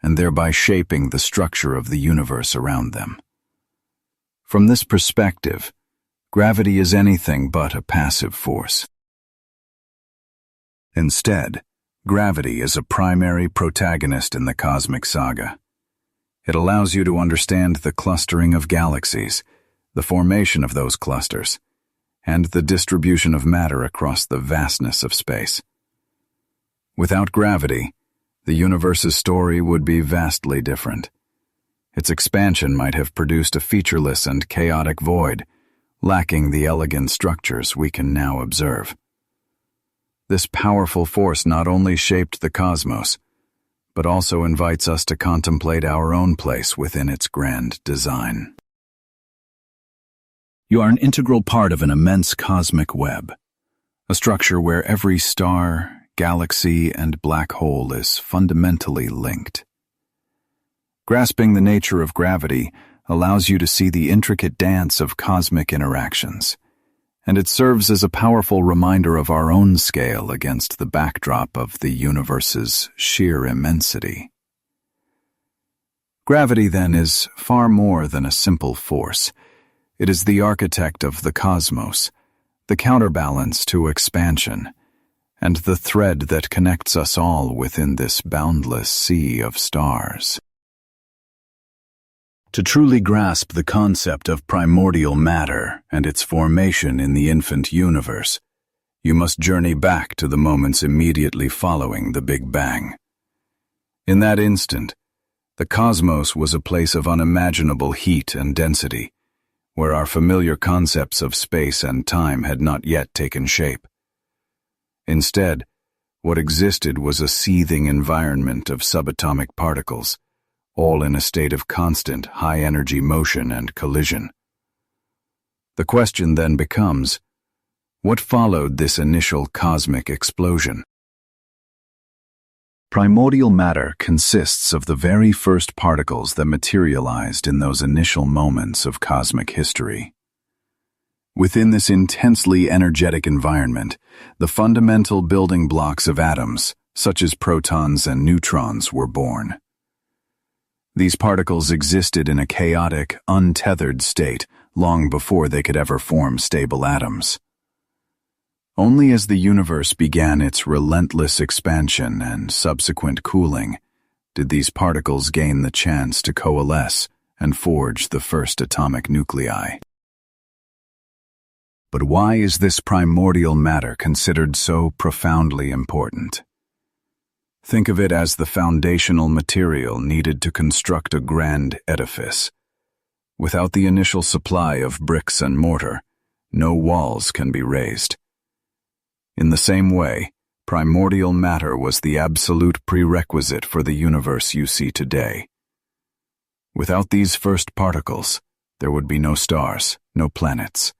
and thereby shaping the structure of the universe around them. From this perspective, gravity is anything but a passive force. Instead, gravity is a primary protagonist in the cosmic saga. It allows you to understand the clustering of galaxies, the formation of those clusters, and the distribution of matter across the vastness of space. Without gravity, the universe's story would be vastly different. Its expansion might have produced a featureless and chaotic void, lacking the elegant structures we can now observe. This powerful force not only shaped the cosmos, but also invites us to contemplate our own place within its grand design. You are an integral part of an immense cosmic web, a structure where every star, galaxy, and black hole is fundamentally linked. Grasping the nature of gravity allows you to see the intricate dance of cosmic interactions, and it serves as a powerful reminder of our own scale against the backdrop of the universe's sheer immensity. Gravity, then, is far more than a simple force. It is the architect of the cosmos, the counterbalance to expansion, and the thread that connects us all within this boundless sea of stars. To truly grasp the concept of primordial matter and its formation in the infant universe, you must journey back to the moments immediately following the Big Bang. In that instant, the cosmos was a place of unimaginable heat and density, where our familiar concepts of space and time had not yet taken shape. Instead, what existed was a seething environment of subatomic particles, all in a state of constant high-energy motion and collision. The question then becomes, what followed this initial cosmic explosion? Primordial matter consists of the very first particles that materialized in those initial moments of cosmic history. Within this intensely energetic environment, the fundamental building blocks of atoms, such as protons and neutrons, were born. These particles existed in a chaotic, untethered state long before they could ever form stable atoms. Only as the universe began its relentless expansion and subsequent cooling did these particles gain the chance to coalesce and forge the first atomic nuclei. But why is this primordial matter considered so profoundly important? Think of it as the foundational material needed to construct a grand edifice. Without the initial supply of bricks and mortar, no walls can be raised. In the same way, primordial matter was the absolute prerequisite for the universe you see today. Without these first particles, there would be no stars, no planets,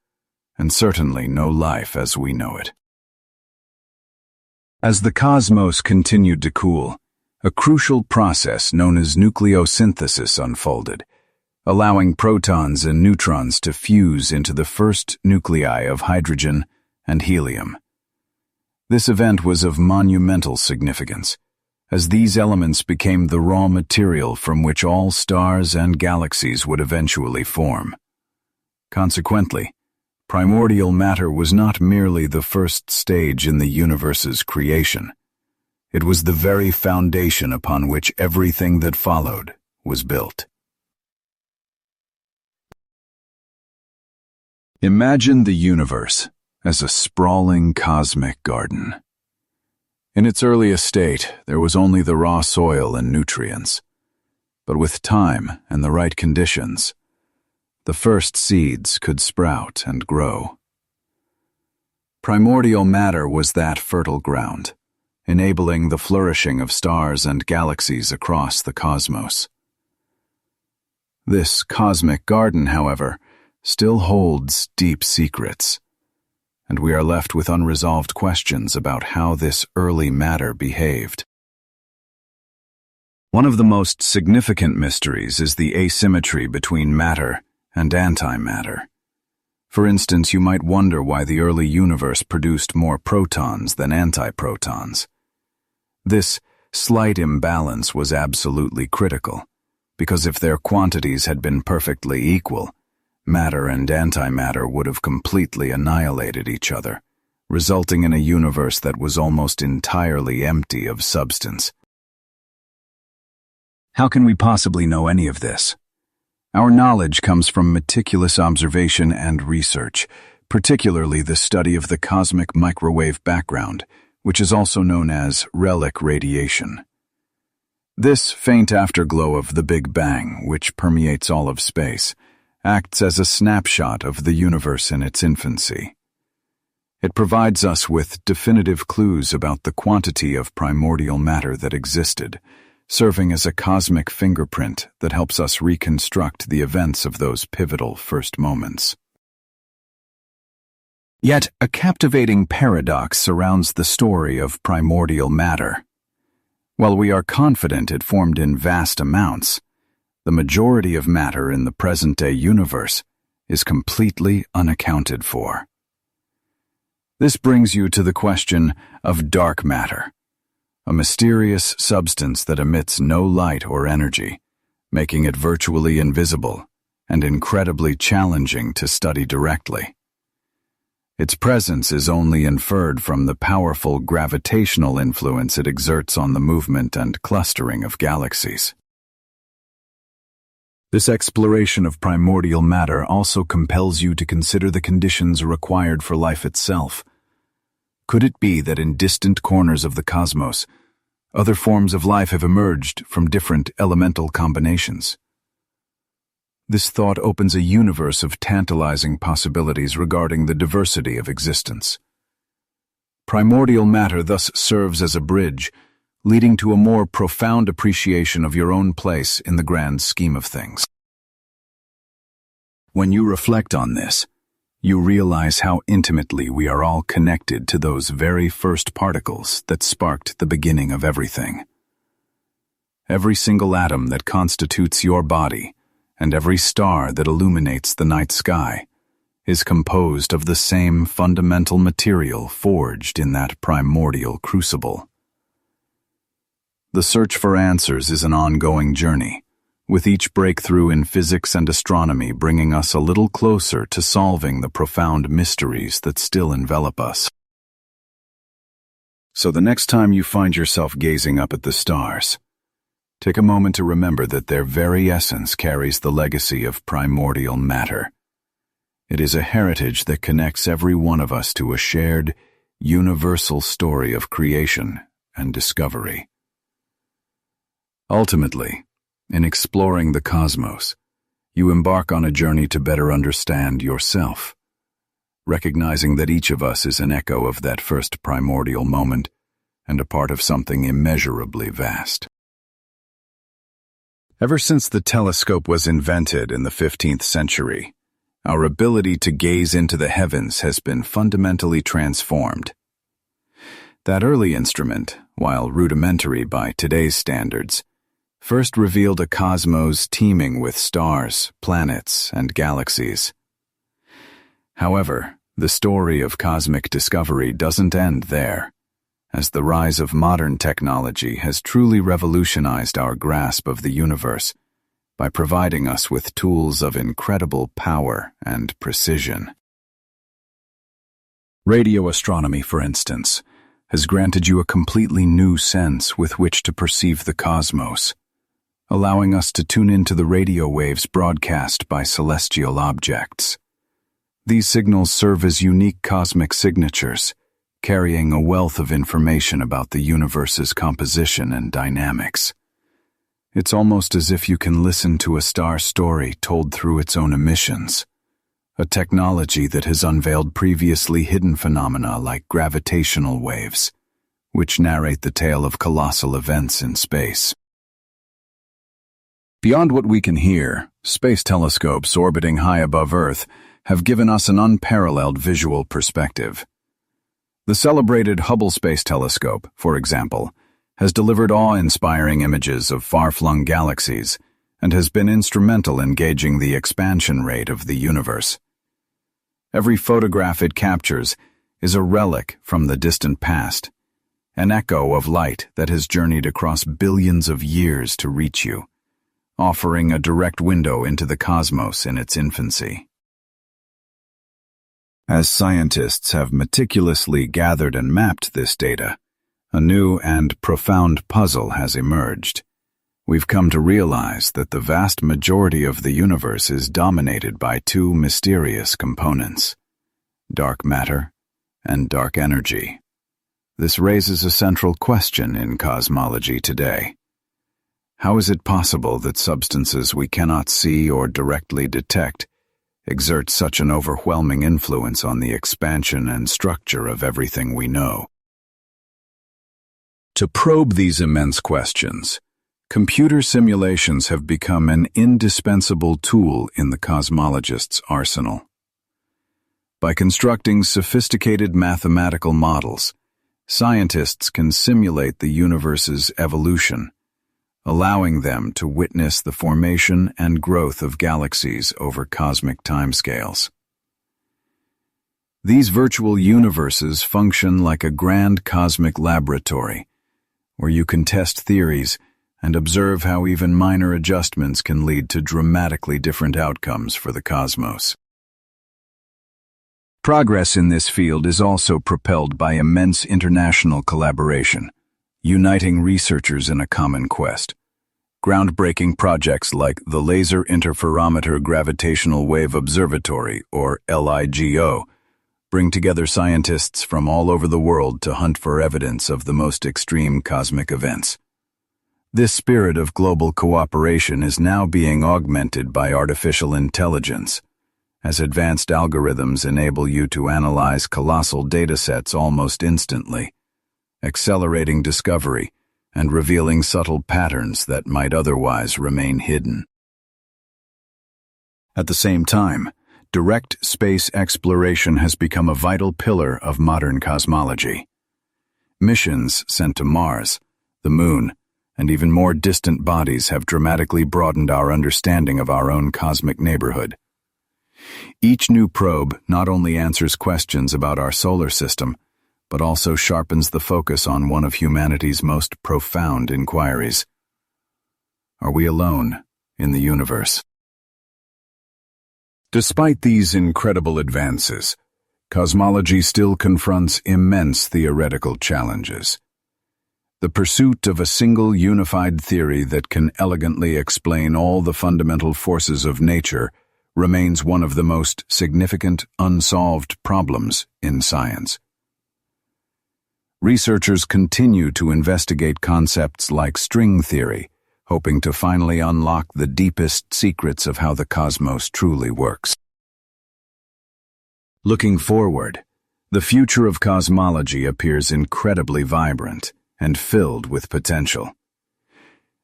and certainly no life as we know it. As the cosmos continued to cool, a crucial process known as nucleosynthesis unfolded, allowing protons and neutrons to fuse into the first nuclei of hydrogen and helium. This event was of monumental significance, as these elements became the raw material from which all stars and galaxies would eventually form. Consequently, primordial matter was not merely the first stage in the universe's creation. It was the very foundation upon which everything that followed was built. Imagine the universe as a sprawling cosmic garden. In its earliest state, there was only the raw soil and nutrients. But with time and the right conditions, the first seeds could sprout and grow. Primordial matter was that fertile ground, enabling the flourishing of stars and galaxies across the cosmos. This cosmic garden, however, still holds deep secrets, and we are left with unresolved questions about how this early matter behaved. One of the most significant mysteries is the asymmetry between matter and antimatter. For instance, you might wonder why the early universe produced more protons than antiprotons. This slight imbalance was absolutely critical, because if their quantities had been perfectly equal, matter and antimatter would have completely annihilated each other, resulting in a universe that was almost entirely empty of substance. How can we possibly know any of this? Our knowledge comes from meticulous observation and research, particularly the study of the cosmic microwave background, which is also known as relic radiation. This faint afterglow of the Big Bang, which permeates all of space, acts as a snapshot of the universe in its infancy. It provides us with definitive clues about the quantity of primordial matter that existed, serving as a cosmic fingerprint that helps us reconstruct the events of those pivotal first moments. Yet, a captivating paradox surrounds the story of primordial matter. While we are confident it formed in vast amounts, the majority of matter in the present-day universe is completely unaccounted for. This brings you to the question of dark matter, a mysterious substance that emits no light or energy, making it virtually invisible and incredibly challenging to study directly. Its presence is only inferred from the powerful gravitational influence it exerts on the movement and clustering of galaxies. This exploration of primordial matter also compels you to consider the conditions required for life itself. Could it be that in distant corners of the cosmos, other forms of life have emerged from different elemental combinations? This thought opens a universe of tantalizing possibilities regarding the diversity of existence. Primordial matter thus serves as a bridge, leading to a more profound appreciation of your own place in the grand scheme of things. When you reflect on this, you realize how intimately we are all connected to those very first particles that sparked the beginning of everything. Every single atom that constitutes your body, and every star that illuminates the night sky, is composed of the same fundamental material forged in that primordial crucible. The search for answers is an ongoing journey, with each breakthrough in physics and astronomy bringing us a little closer to solving the profound mysteries that still envelop us. So the next time you find yourself gazing up at the stars, take a moment to remember that their very essence carries the legacy of primordial matter. It is a heritage that connects every one of us to a shared, universal story of creation and discovery. Ultimately, in exploring the cosmos, you embark on a journey to better understand yourself, recognizing that each of us is an echo of that first primordial moment and a part of something immeasurably vast. Ever since the telescope was invented in the 15th century, our ability to gaze into the heavens has been fundamentally transformed. That early instrument, while rudimentary by today's standards, first revealed a cosmos teeming with stars, planets, and galaxies. However, the story of cosmic discovery doesn't end there, as the rise of modern technology has truly revolutionized our grasp of the universe by providing us with tools of incredible power and precision. Radio astronomy, for instance, has granted you a completely new sense with which to perceive the cosmos, allowing us to tune into the radio waves broadcast by celestial objects. These signals serve as unique cosmic signatures, carrying a wealth of information about the universe's composition and dynamics. It's almost as if you can listen to a star story told through its own emissions, a technology that has unveiled previously hidden phenomena like gravitational waves, which narrate the tale of colossal events in space. Beyond what we can hear, space telescopes orbiting high above Earth have given us an unparalleled visual perspective. The celebrated Hubble Space Telescope, for example, has delivered awe-inspiring images of far-flung galaxies and has been instrumental in gauging the expansion rate of the universe. Every photograph it captures is a relic from the distant past, an echo of light that has journeyed across billions of years to reach you, offering a direct window into the cosmos in its infancy. As scientists have meticulously gathered and mapped this data, a new and profound puzzle has emerged. We've come to realize that the vast majority of the universe is dominated by two mysterious components: dark matter and dark energy. This raises a central question in cosmology today. How is it possible that substances we cannot see or directly detect exert such an overwhelming influence on the expansion and structure of everything we know? To probe these immense questions, computer simulations have become an indispensable tool in the cosmologist's arsenal. By constructing sophisticated mathematical models, scientists can simulate the universe's evolution, allowing them to witness the formation and growth of galaxies over cosmic timescales. These virtual universes function like a grand cosmic laboratory, where you can test theories and observe how even minor adjustments can lead to dramatically different outcomes for the cosmos. Progress in this field is also propelled by immense international collaboration, uniting researchers in a common quest. Groundbreaking projects like the Laser Interferometer Gravitational Wave Observatory, or LIGO, bring together scientists from all over the world to hunt for evidence of the most extreme cosmic events. This spirit of global cooperation is now being augmented by artificial intelligence, as advanced algorithms enable you to analyze colossal datasets almost instantly, accelerating discovery and revealing subtle patterns that might otherwise remain hidden. At the same time, direct space exploration has become a vital pillar of modern cosmology. Missions sent to Mars, the Moon, and even more distant bodies have dramatically broadened our understanding of our own cosmic neighborhood. Each new probe not only answers questions about our solar system, but also sharpens the focus on one of humanity's most profound inquiries. Are we alone in the universe? Despite these incredible advances, cosmology still confronts immense theoretical challenges. The pursuit of a single unified theory that can elegantly explain all the fundamental forces of nature remains one of the most significant unsolved problems in science. Researchers continue to investigate concepts like string theory, hoping to finally unlock the deepest secrets of how the cosmos truly works. Looking forward, the future of cosmology appears incredibly vibrant and filled with potential.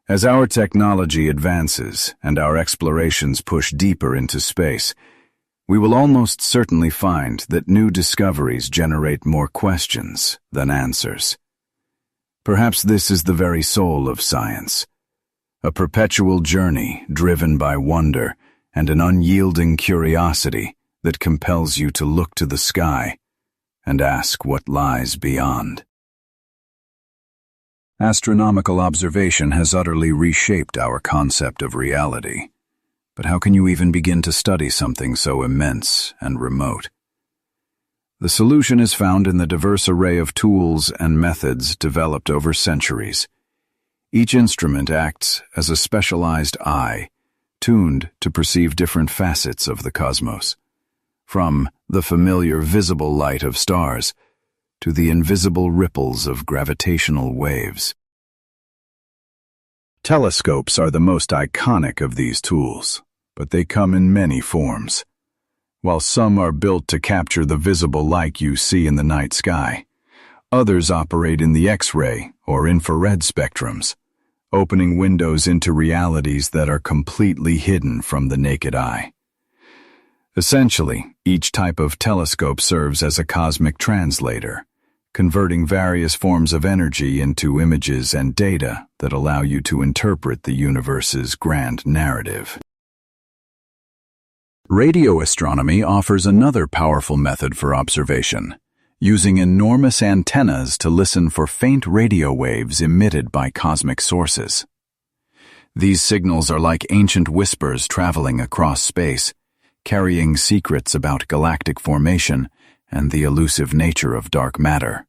As our technology advances and our explorations push deeper into space, we will almost certainly find that new discoveries generate more questions than answers. Perhaps this is the very soul of science, a perpetual journey driven by wonder and an unyielding curiosity that compels you to look to the sky and ask what lies beyond. Astronomical observation has utterly reshaped our concept of reality. But how can you even begin to study something so immense and remote? The solution is found in the diverse array of tools and methods developed over centuries. Each instrument acts as a specialized eye, tuned to perceive different facets of the cosmos, from the familiar visible light of stars to the invisible ripples of gravitational waves. Telescopes are the most iconic of these tools, but they come in many forms. While some are built to capture the visible light you see in the night sky, others operate in the X-ray or infrared spectrums, opening windows into realities that are completely hidden from the naked eye. Essentially, each type of telescope serves as a cosmic translator, converting various forms of energy into images and data that allow you to interpret the universe's grand narrative. Radio astronomy offers another powerful method for observation, using enormous antennas to listen for faint radio waves emitted by cosmic sources. These signals are like ancient whispers traveling across space, carrying secrets about galactic formation and the elusive nature of dark matter.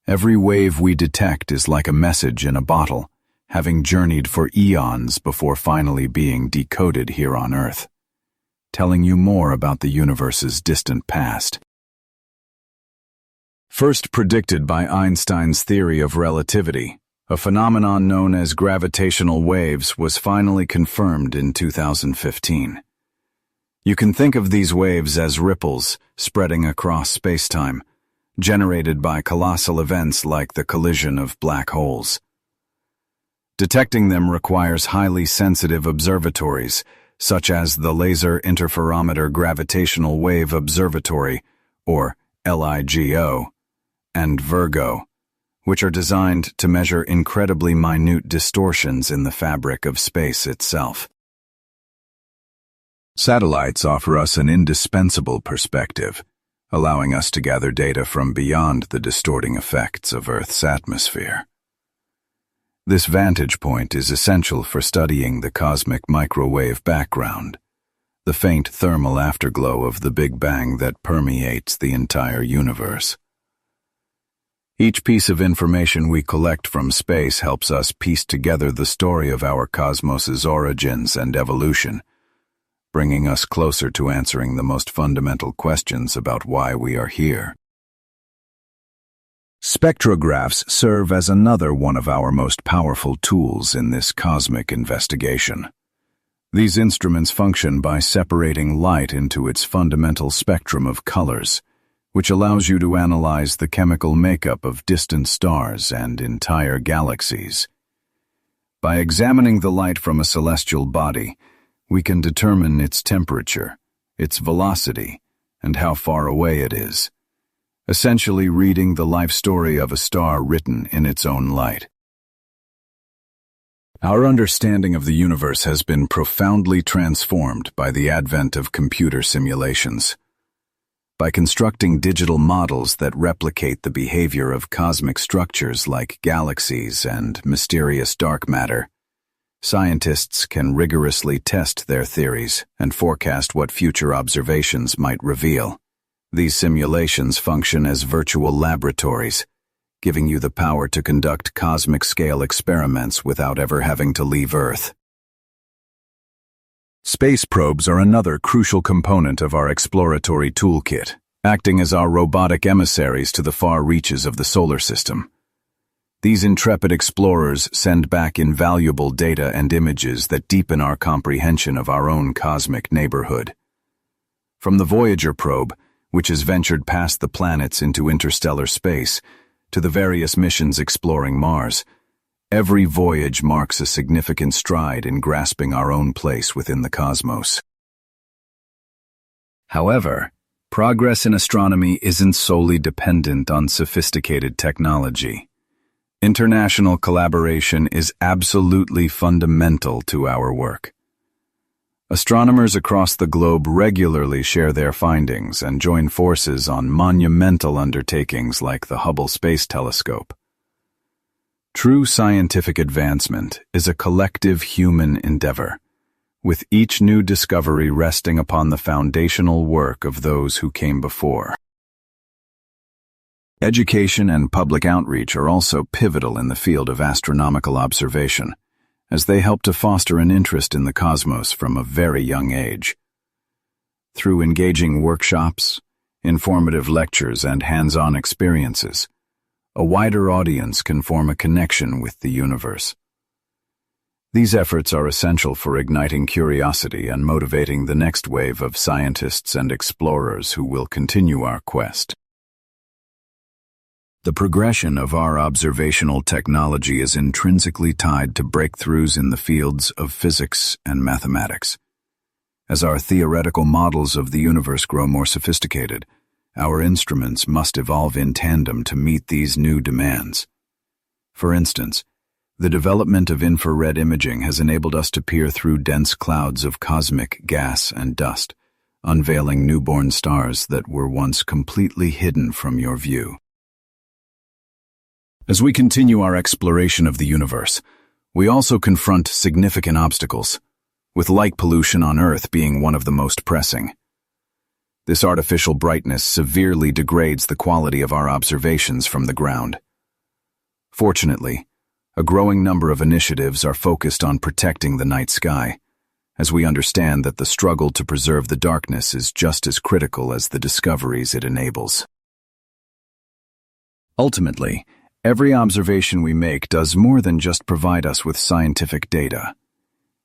Every wave we detect is like a message in a bottle, having journeyed for eons before finally being decoded here on Earth, telling you more about the universe's distant past. First predicted by Einstein's theory of relativity, A phenomenon known as gravitational waves was finally confirmed in 2015. You can think of these waves as ripples spreading across spacetime, generated by colossal events like the collision of black holes. Detecting them requires highly sensitive observatories, such as the Laser Interferometer Gravitational Wave Observatory, or LIGO, and Virgo, which are designed to measure incredibly minute distortions in the fabric of space itself. Satellites offer us an indispensable perspective, allowing us to gather data from beyond the distorting effects of Earth's atmosphere. This vantage point is essential for studying the cosmic microwave background, the faint thermal afterglow of the Big Bang that permeates the entire universe. Each piece of information we collect from space helps us piece together the story of our cosmos's origins and evolution, bringing us closer to answering the most fundamental questions about why we are here. Spectrographs serve as another one of our most powerful tools in this cosmic investigation. These instruments function by separating light into its fundamental spectrum of colors, which allows you to analyze the chemical makeup of distant stars and entire galaxies. By examining the light from a celestial body, we can determine its temperature, its velocity, and how far away it is, essentially reading the life story of a star written in its own light. Our understanding of the universe has been profoundly transformed by the advent of computer simulations. By constructing digital models that replicate the behavior of cosmic structures like galaxies and mysterious dark matter, scientists can rigorously test their theories and forecast what future observations might reveal. These simulations function as virtual laboratories, giving you the power to conduct cosmic-scale experiments without ever having to leave Earth. Space probes are another crucial component of our exploratory toolkit, acting as our robotic emissaries to the far reaches of the solar system. These intrepid explorers send back invaluable data and images that deepen our comprehension of our own cosmic neighborhood. From the Voyager probe, which has ventured past the planets into interstellar space, to the various missions exploring Mars, every voyage marks a significant stride in grasping our own place within the cosmos. However, progress in astronomy isn't solely dependent on sophisticated technology. International collaboration is absolutely fundamental to our work. Astronomers across the globe regularly share their findings and join forces on monumental undertakings like the Hubble Space Telescope. True scientific advancement is a collective human endeavor, with each new discovery resting upon the foundational work of those who came before. Education and public outreach are also pivotal in the field of astronomical observation, as they help to foster an interest in the cosmos from a very young age. Through engaging workshops, informative lectures, and hands-on experiences, a wider audience can form a connection with the universe. These efforts are essential for igniting curiosity and motivating the next wave of scientists and explorers who will continue our quest. The progression of our observational technology is intrinsically tied to breakthroughs in the fields of physics and mathematics. As our theoretical models of the universe grow more sophisticated, our instruments must evolve in tandem to meet these new demands. For instance, the development of infrared imaging has enabled us to peer through dense clouds of cosmic gas and dust, unveiling newborn stars that were once completely hidden from your view. As we continue our exploration of the universe, we also confront significant obstacles, with light pollution on Earth being one of the most pressing. This artificial brightness severely degrades the quality of our observations from the ground. Fortunately, a growing number of initiatives are focused on protecting the night sky, as we understand that the struggle to preserve the darkness is just as critical as the discoveries it enables. Ultimately, Every observation we make does more than just provide us with scientific data.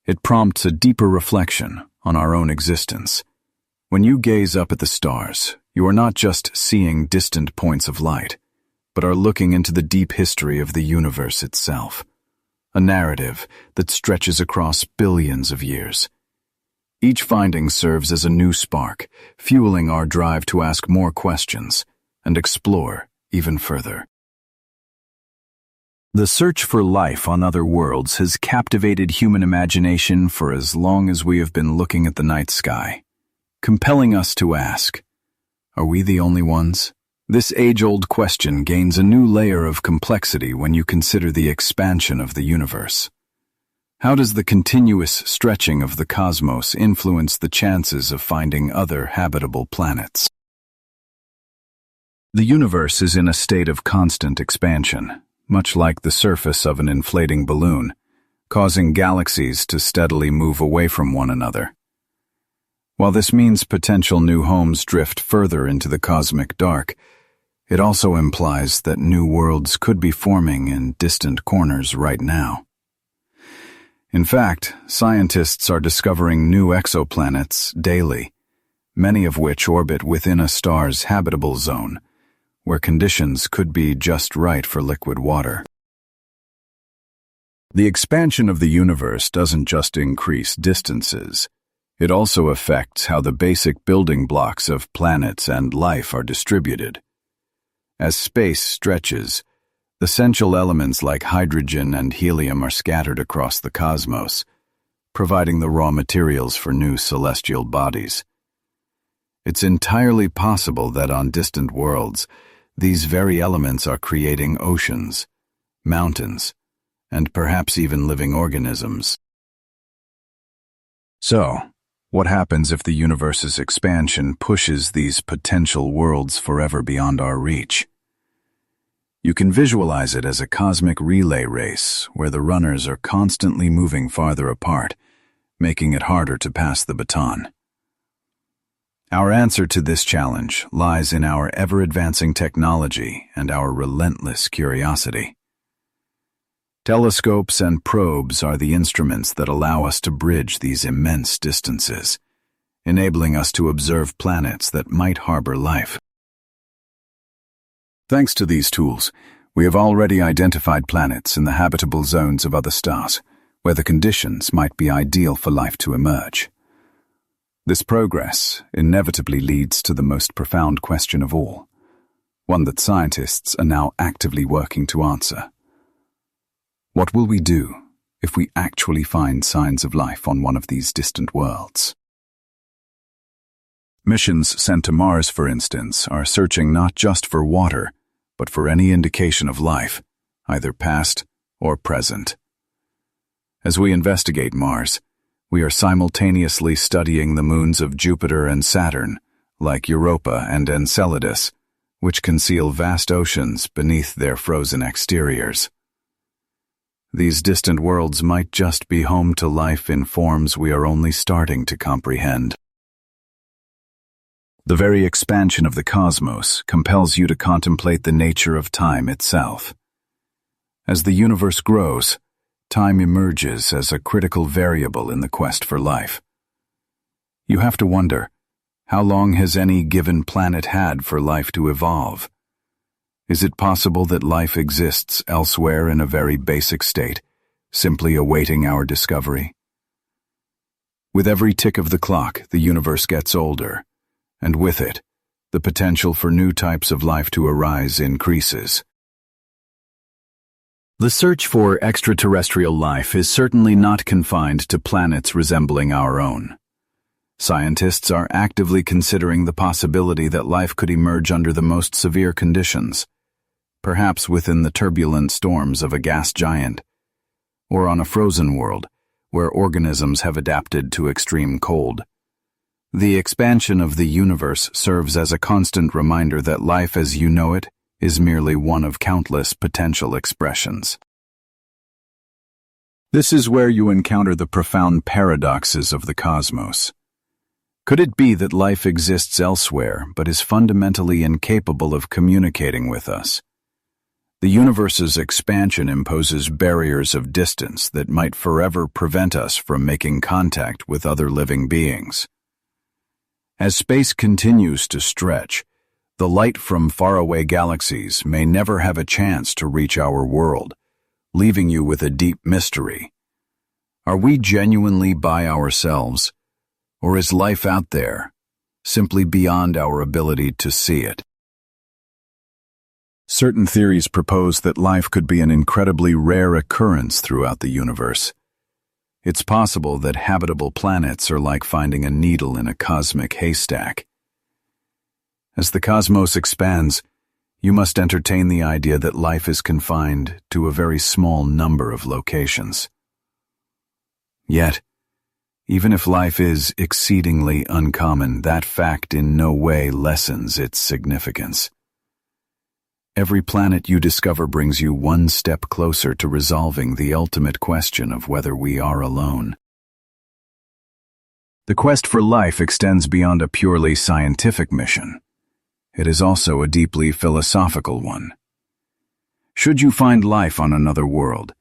It prompts a deeper reflection on our own existence. When you gaze up at the stars, you are not just seeing distant points of light, but are looking into the deep history of the universe itself, a narrative that stretches across billions of years. Each finding serves as a new spark, fueling our drive to ask more questions and explore even further. The search for life on other worlds has captivated human imagination for as long as we have been looking at the night sky, compelling us to ask, are we the only ones? This age-old question gains a new layer of complexity when you consider the expansion of the universe. How does the continuous stretching of the cosmos influence the chances of finding other habitable planets? The universe is in a state of constant expansion, much like the surface of an inflating balloon, causing galaxies to steadily move away from one another. While this means potential new homes drift further into the cosmic dark, it also implies that new worlds could be forming in distant corners right now. In fact, scientists are discovering new exoplanets daily, many of which orbit within a star's habitable zone, where conditions could be just right for liquid water. The expansion of the universe doesn't just increase distances. It also affects how the basic building blocks of planets and life are distributed. As space stretches, essential elements like hydrogen and helium are scattered across the cosmos, providing the raw materials for new celestial bodies. It's entirely possible that on distant worlds, these very elements are creating oceans, mountains, and perhaps even living organisms. So, what happens if the universe's expansion pushes these potential worlds forever beyond our reach? You can visualize it as a cosmic relay race where the runners are constantly moving farther apart, making it harder to pass the baton. Our answer to this challenge lies in our ever-advancing technology and our relentless curiosity. Telescopes and probes are the instruments that allow us to bridge these immense distances, enabling us to observe planets that might harbor life. Thanks to these tools, we have already identified planets in the habitable zones of other stars, where the conditions might be ideal for life to emerge. This progress inevitably leads to the most profound question of all, one that scientists are now actively working to answer. What will we do if we actually find signs of life on one of these distant worlds? Missions sent to Mars, for instance, are searching not just for water, but for any indication of life, either past or present. As we investigate Mars, we are simultaneously studying the moons of Jupiter and Saturn, like Europa and Enceladus, which conceal vast oceans beneath their frozen exteriors. These distant worlds might just be home to life in forms we are only starting to comprehend. The very expansion of the cosmos compels you to contemplate the nature of time itself. As the universe grows, time emerges as a critical variable in the quest for life. You have to wonder, how long has any given planet had for life to evolve? Is it possible that life exists elsewhere in a very basic state, simply awaiting our discovery? With every tick of the clock, the universe gets older, and with it, the potential for new types of life to arise increases. The search for extraterrestrial life is certainly not confined to planets resembling our own. Scientists are actively considering the possibility that life could emerge under the most severe conditions, perhaps within the turbulent storms of a gas giant, or on a frozen world where organisms have adapted to extreme cold. The expansion of the universe serves as a constant reminder that life as you know it is merely one of countless potential expressions. This is where you encounter the profound paradoxes of the cosmos. Could it be that life exists elsewhere but is fundamentally incapable of communicating with us? The universe's expansion imposes barriers of distance that might forever prevent us from making contact with other living beings. As space continues to stretch, the light from faraway galaxies may never have a chance to reach our world, leaving you with a deep mystery. Are we genuinely by ourselves, or is life out there, simply beyond our ability to see it? Certain theories propose that life could be an incredibly rare occurrence throughout the universe. It's possible that habitable planets are like finding a needle in a cosmic haystack. As the cosmos expands, you must entertain the idea that life is confined to a very small number of locations. Yet, even if life is exceedingly uncommon, that fact in no way lessens its significance. Every planet you discover brings you one step closer to resolving the ultimate question of whether we are alone. The quest for life extends beyond a purely scientific mission. It is also a deeply philosophical one. Should you find life on another world,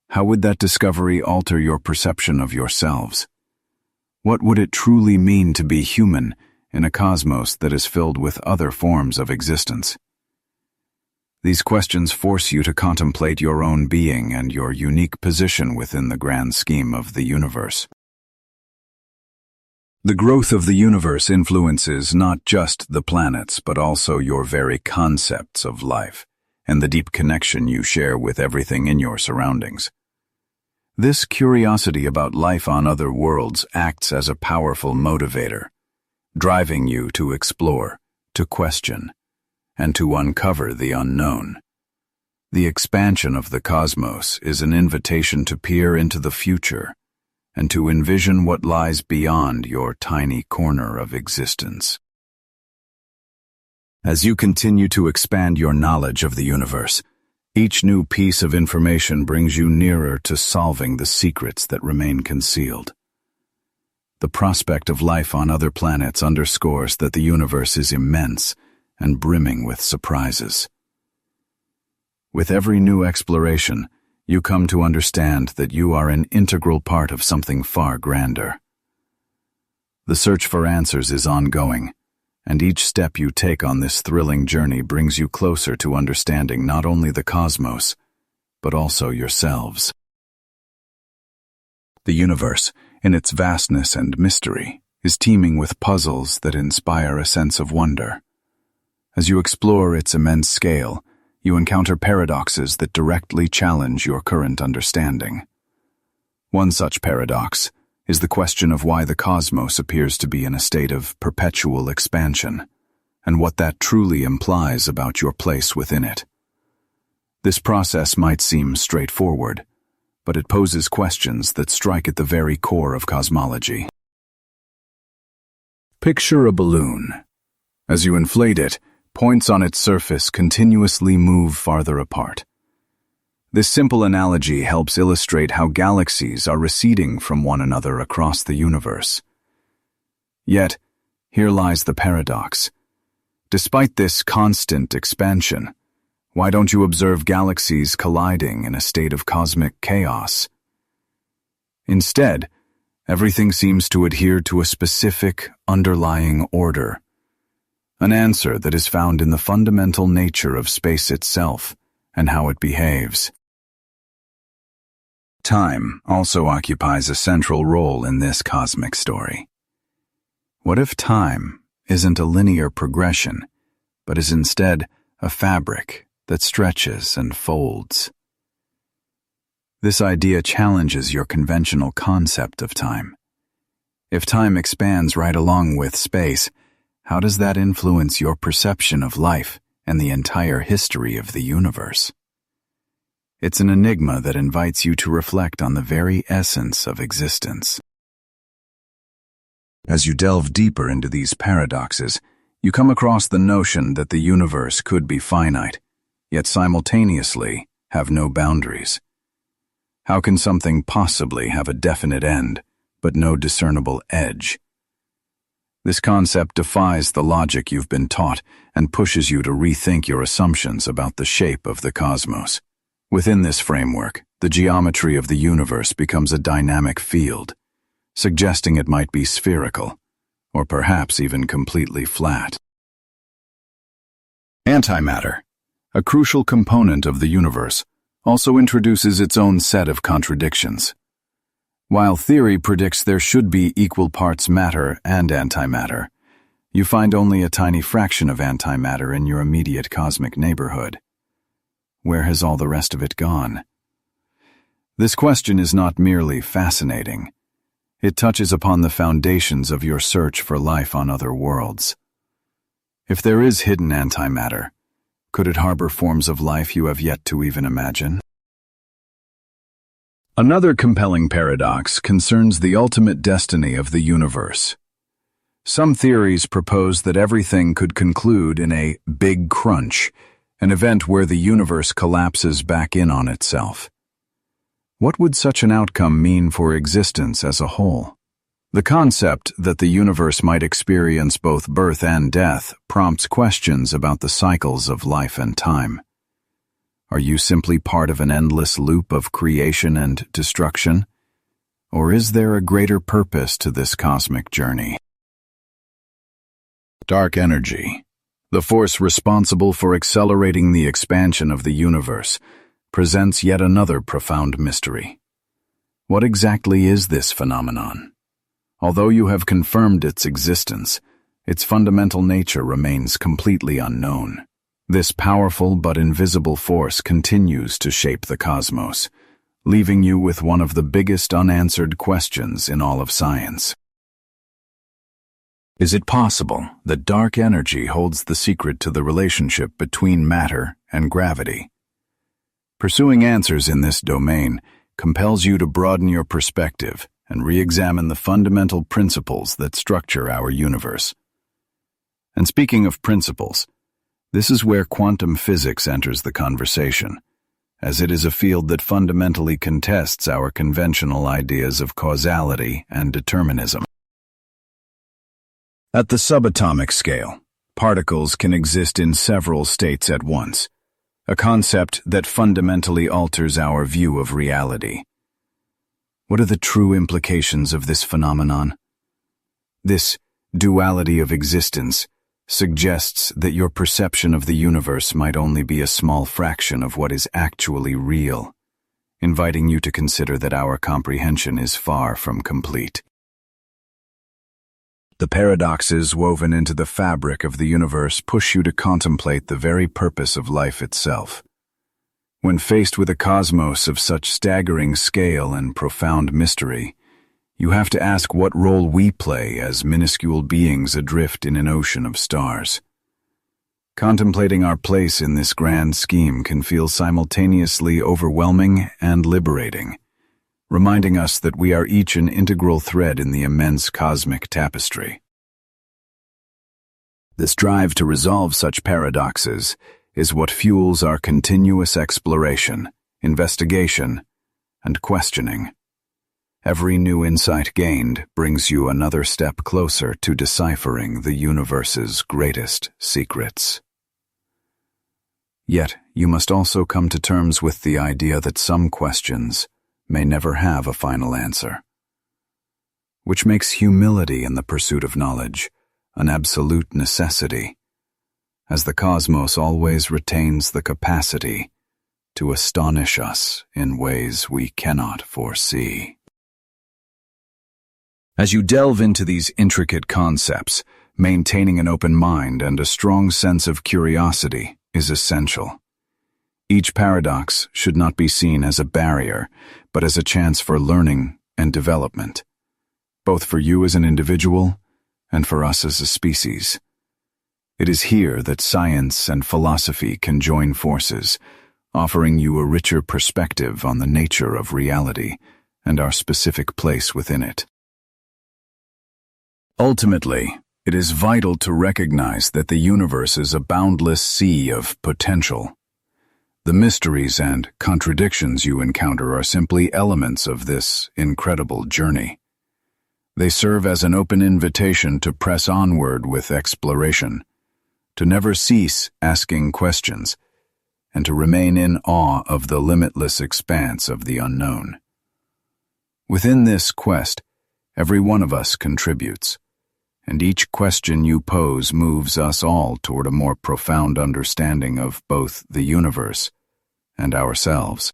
how would that discovery alter your perception of yourselves? What would it truly mean to be human in a cosmos that is filled with other forms of existence? These questions force you to contemplate your own being and your unique position within the grand scheme of the universe. The growth of the universe influences not just the planets, but also your very concepts of life and the deep connection you share with everything in your surroundings. This curiosity about life on other worlds acts as a powerful motivator, driving you to explore, to question, and to uncover the unknown. The expansion of the cosmos is an invitation to peer into the future and to envision what lies beyond your tiny corner of existence. As you continue to expand your knowledge of the universe, each new piece of information brings you nearer to solving the secrets that remain concealed. The prospect of life on other planets underscores that the universe is immense and brimming with surprises. With every new exploration, you come to understand that you are an integral part of something far grander. The search for answers is ongoing, and each step you take on this thrilling journey brings you closer to understanding not only the cosmos, but also yourselves. The universe, in its vastness and mystery, is teeming with puzzles that inspire a sense of wonder. As you explore its immense scale, you encounter paradoxes that directly challenge your current understanding. One such paradox is the question of why the cosmos appears to be in a state of perpetual expansion, and what that truly implies about your place within it. This process might seem straightforward, but it poses questions that strike at the very core of cosmology. Picture a balloon. As you inflate it, points on its surface continuously move farther apart. This simple analogy helps illustrate how galaxies are receding from one another across the universe. Yet, here lies the paradox. Despite this constant expansion, why don't you observe galaxies colliding in a state of cosmic chaos? Instead, everything seems to adhere to a specific, underlying order. An answer that is found in the fundamental nature of space itself and how it behaves. Time also occupies a central role in this cosmic story. What if time isn't a linear progression, but is instead a fabric that stretches and folds? This idea challenges your conventional concept of time. If time expands right along with space, how does that influence your perception of life and the entire history of the universe? It's an enigma that invites you to reflect on the very essence of existence. As you delve deeper into these paradoxes, you come across the notion that the universe could be finite, yet simultaneously have no boundaries. How can something possibly have a definite end, but no discernible edge? This concept defies the logic you've been taught and pushes you to rethink your assumptions about the shape of the cosmos. Within this framework, the geometry of the universe becomes a dynamic field, suggesting it might be spherical, or perhaps even completely flat. Antimatter, a crucial component of the universe, also introduces its own set of contradictions. While theory predicts there should be equal parts matter and antimatter, you find only a tiny fraction of antimatter in your immediate cosmic neighborhood. Where has all the rest of it gone? This question is not merely fascinating. It touches upon the foundations of your search for life on other worlds. If there is hidden antimatter, could it harbor forms of life you have yet to even imagine? Another compelling paradox concerns the ultimate destiny of the universe. Some theories propose that everything could conclude in a big crunch, an event where the universe collapses back in on itself. What would such an outcome mean for existence as a whole? The concept that the universe might experience both birth and death prompts questions about the cycles of life and time. Are you simply part of an endless loop of creation and destruction? Or is there a greater purpose to this cosmic journey? Dark energy, the force responsible for accelerating the expansion of the universe, presents yet another profound mystery. What exactly is this phenomenon? Although you have confirmed its existence, its fundamental nature remains completely unknown. This powerful but invisible force continues to shape the cosmos, leaving you with one of the biggest unanswered questions in all of science. Is it possible that dark energy holds the secret to the relationship between matter and gravity? Pursuing answers in this domain compels you to broaden your perspective and re-examine the fundamental principles that structure our universe. And speaking of principles, this is where quantum physics enters the conversation, as it is a field that fundamentally contests our conventional ideas of causality and determinism. At the subatomic scale, particles can exist in several states at once, a concept that fundamentally alters our view of reality. What are the true implications of this phenomenon? This duality of existence suggests that your perception of the universe might only be a small fraction of what is actually real, inviting you to consider that our comprehension is far from complete. The paradoxes woven into the fabric of the universe push you to contemplate the very purpose of life itself. When faced with a cosmos of such staggering scale and profound mystery, you have to ask what role we play as minuscule beings adrift in an ocean of stars. Contemplating our place in this grand scheme can feel simultaneously overwhelming and liberating, reminding us that we are each an integral thread in the immense cosmic tapestry. This drive to resolve such paradoxes is what fuels our continuous exploration, investigation, and questioning. Every new insight gained brings you another step closer to deciphering the universe's greatest secrets. Yet, you must also come to terms with the idea that some questions may never have a final answer, which makes humility in the pursuit of knowledge an absolute necessity, as the cosmos always retains the capacity to astonish us in ways we cannot foresee. As you delve into these intricate concepts, maintaining an open mind and a strong sense of curiosity is essential. Each paradox should not be seen as a barrier, but as a chance for learning and development, both for you as an individual and for us as a species. It is here that science and philosophy can join forces, offering you a richer perspective on the nature of reality and our specific place within it. Ultimately, it is vital to recognize that the universe is a boundless sea of potential. The mysteries and contradictions you encounter are simply elements of this incredible journey. They serve as an open invitation to press onward with exploration, to never cease asking questions, and to remain in awe of the limitless expanse of the unknown. Within this quest, every one of us contributes, and each question you pose moves us all toward a more profound understanding of both the universe and ourselves.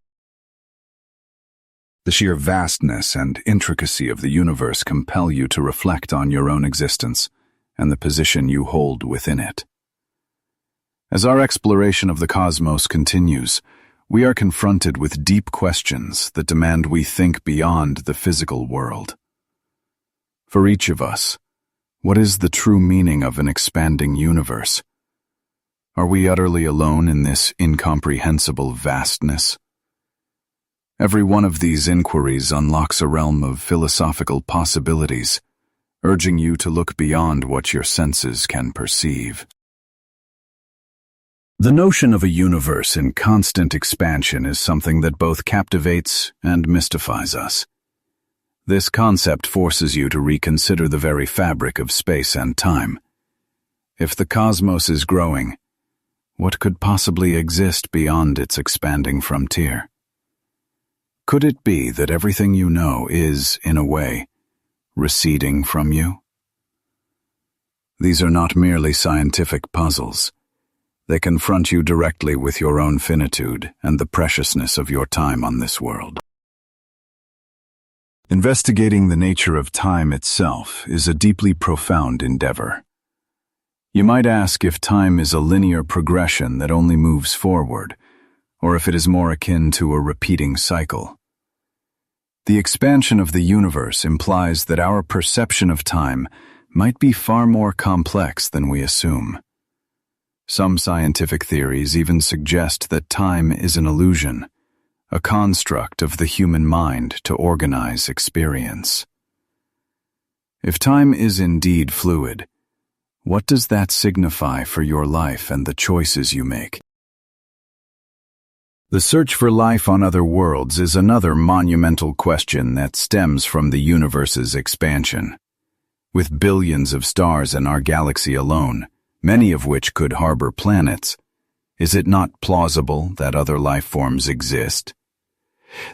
The sheer vastness and intricacy of the universe compel you to reflect on your own existence and the position you hold within it. As our exploration of the cosmos continues, we are confronted with deep questions that demand we think beyond the physical world. For each of us, what is the true meaning of an expanding universe? Are we utterly alone in this incomprehensible vastness? Every one of these inquiries unlocks a realm of philosophical possibilities, urging you to look beyond what your senses can perceive. The notion of a universe in constant expansion is something that both captivates and mystifies us. This concept forces you to reconsider the very fabric of space and time. If the cosmos is growing, what could possibly exist beyond its expanding frontier? Could it be that everything you know is, in a way, receding from you? These are not merely scientific puzzles. They confront you directly with your own finitude and the preciousness of your time on this world. Investigating the nature of time itself is a deeply profound endeavor. You might ask if time is a linear progression that only moves forward, or if it is more akin to a repeating cycle. The expansion of the universe implies that our perception of time might be far more complex than we assume. Some scientific theories even suggest that time is an illusion, a construct of the human mind to organize experience. If time is indeed fluid, what does that signify for your life and the choices you make? The search for life on other worlds is another monumental question that stems from the universe's expansion. With billions of stars in our galaxy alone, many of which could harbor planets, is it not plausible that other life forms exist?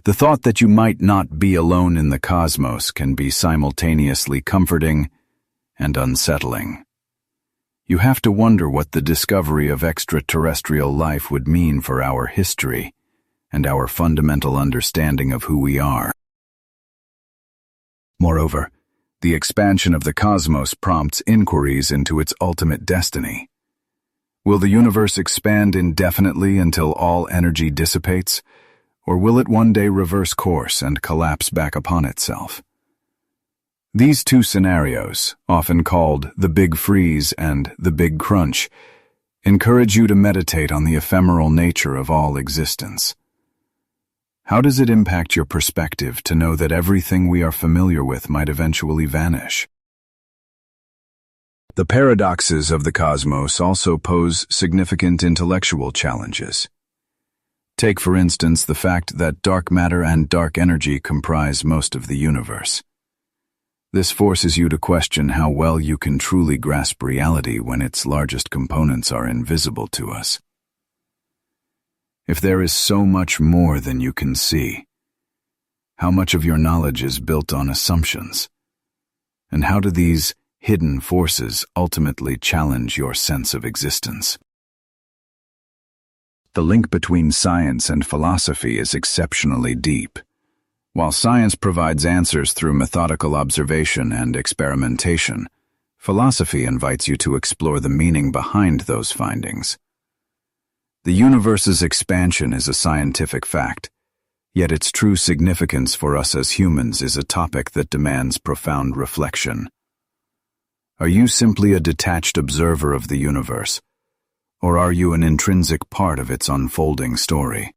The thought that you might not be alone in the cosmos can be simultaneously comforting and unsettling. You have to wonder what the discovery of extraterrestrial life would mean for our history and our fundamental understanding of who we are. Moreover, the expansion of the cosmos prompts inquiries into its ultimate destiny. Will the universe expand indefinitely until all energy dissipates, or will it one day reverse course and collapse back upon itself? These two scenarios, often called the Big Freeze and the Big Crunch, encourage you to meditate on the ephemeral nature of all existence. How does it impact your perspective to know that everything we are familiar with might eventually vanish? The paradoxes of the cosmos also pose significant intellectual challenges. Take, for instance, the fact that dark matter and dark energy comprise most of the universe. This forces you to question how well you can truly grasp reality when its largest components are invisible to us. If there is so much more than you can see, how much of your knowledge is built on assumptions? And how do these hidden forces ultimately challenge your sense of existence? The link between science and philosophy is exceptionally deep. While science provides answers through methodical observation and experimentation, philosophy invites you to explore the meaning behind those findings. The universe's expansion is a scientific fact, yet its true significance for us as humans is a topic that demands profound reflection. Are you simply a detached observer of the universe, or are you an intrinsic part of its unfolding story?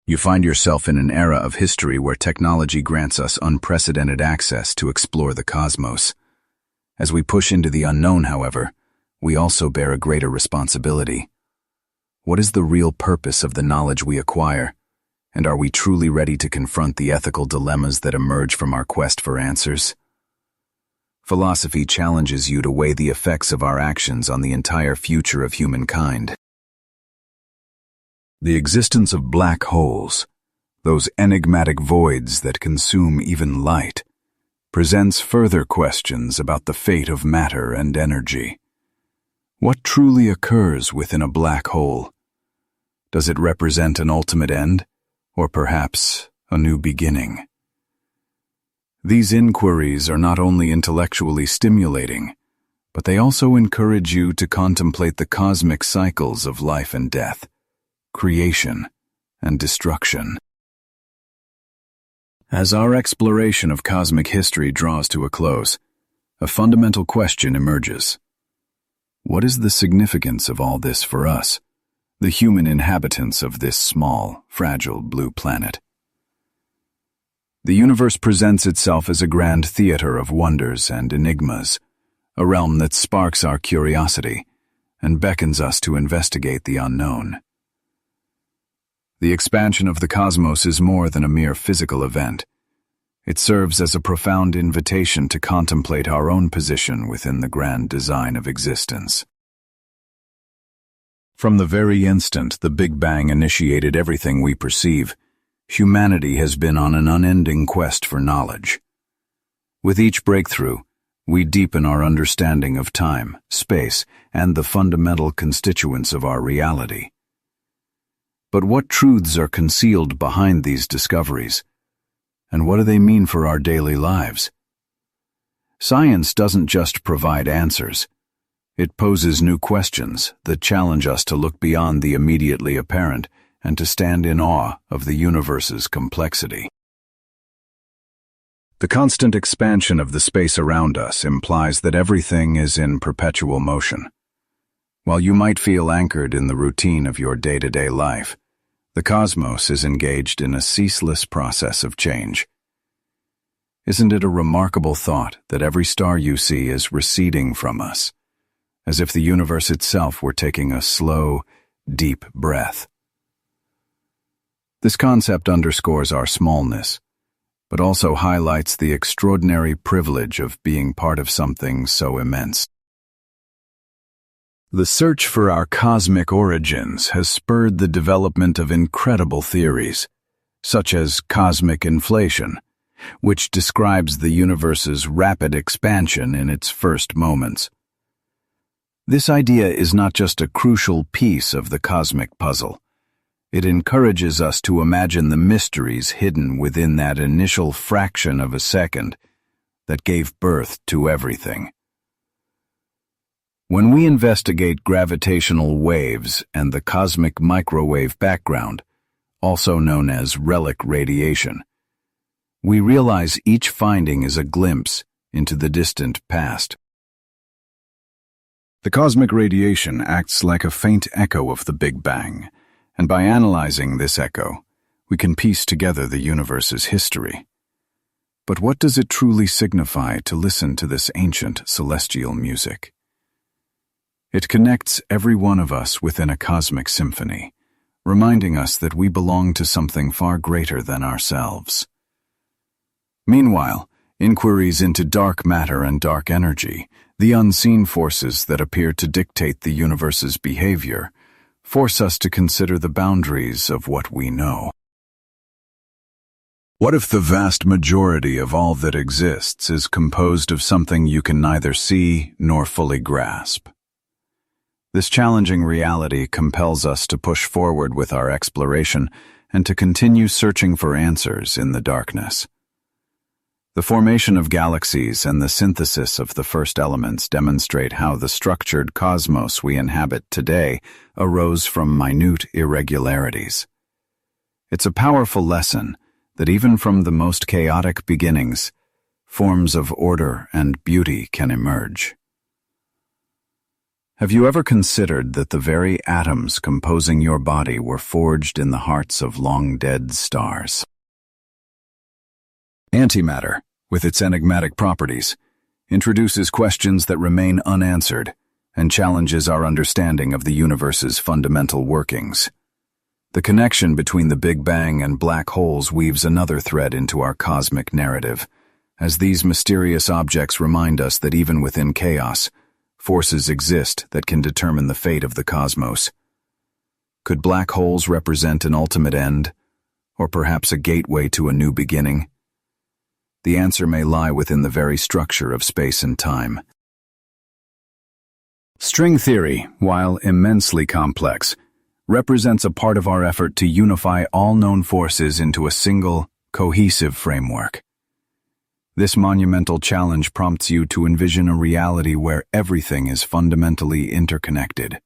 You find yourself in an era of history where technology grants us unprecedented access to explore the cosmos. As we push into the unknown, however, we also bear a greater responsibility. What is the real purpose of the knowledge we acquire, And are we truly ready to confront the ethical dilemmas that emerge from our quest for answers? Philosophy challenges you to weigh the effects of our actions on the entire future of humankind. The existence of black holes, those enigmatic voids that consume even light, presents further questions about the fate of matter and energy. What truly occurs within a black hole? Does it represent an ultimate end, or perhaps a new beginning? These inquiries are not only intellectually stimulating, but they also encourage you to contemplate the cosmic cycles of life and death, creation and destruction. As our exploration of cosmic history draws to a close, a fundamental question emerges. What is the significance of all this for us, the human inhabitants of this small, fragile blue planet? The universe presents itself as a grand theater of wonders and enigmas, a realm that sparks our curiosity and beckons us to investigate the unknown. The expansion of the cosmos is more than a mere physical event. It serves as a profound invitation to contemplate our own position within the grand design of existence. From the very instant the Big Bang initiated everything we perceive, humanity has been on an unending quest for knowledge. With each breakthrough, we deepen our understanding of time, space, and the fundamental constituents of our reality. But what truths are concealed behind these discoveries? And what do they mean for our daily lives? Science doesn't just provide answers. It poses new questions that challenge us to look beyond the immediately apparent and to stand in awe of the universe's complexity. The constant expansion of the space around us implies that everything is in perpetual motion. While you might feel anchored in the routine of your day-to-day life, the cosmos is engaged in a ceaseless process of change. Isn't it a remarkable thought that every star you see is receding from us, as if the universe itself were taking a slow, deep breath? This concept underscores our smallness, but also highlights the extraordinary privilege of being part of something so immense. The search for our cosmic origins has spurred the development of incredible theories, such as cosmic inflation, which describes the universe's rapid expansion in its first moments. This idea is not just a crucial piece of the cosmic puzzle. It encourages us to imagine the mysteries hidden within that initial fraction of a second that gave birth to everything. When we investigate gravitational waves and the cosmic microwave background, also known as relic radiation, we realize each finding is a glimpse into the distant past. The cosmic radiation acts like a faint echo of the Big Bang, and by analyzing this echo, we can piece together the universe's history. But what does it truly signify to listen to this ancient celestial music? It connects every one of us within a cosmic symphony, reminding us that we belong to something far greater than ourselves. Meanwhile, inquiries into dark matter and dark energy, the unseen forces that appear to dictate the universe's behavior, force us to consider the boundaries of what we know. What if the vast majority of all that exists is composed of something you can neither see nor fully grasp? This challenging reality compels us to push forward with our exploration and to continue searching for answers in the darkness. The formation of galaxies and the synthesis of the first elements demonstrate how the structured cosmos we inhabit today arose from minute irregularities. It's a powerful lesson that even from the most chaotic beginnings, forms of order and beauty can emerge. Have you ever considered that the very atoms composing your body were forged in the hearts of long-dead stars? Antimatter, with its enigmatic properties, introduces questions that remain unanswered and challenges our understanding of the universe's fundamental workings. The connection between the Big Bang and black holes weaves another thread into our cosmic narrative, as these mysterious objects remind us that even within chaos, forces exist that can determine the fate of the cosmos. Could black holes represent an ultimate end, or perhaps a gateway to a new beginning? The answer may lie within the very structure of space and time. String theory, while immensely complex, represents a part of our effort to unify all known forces into a single, cohesive framework. This monumental challenge prompts you to envision a reality where everything is fundamentally interconnected.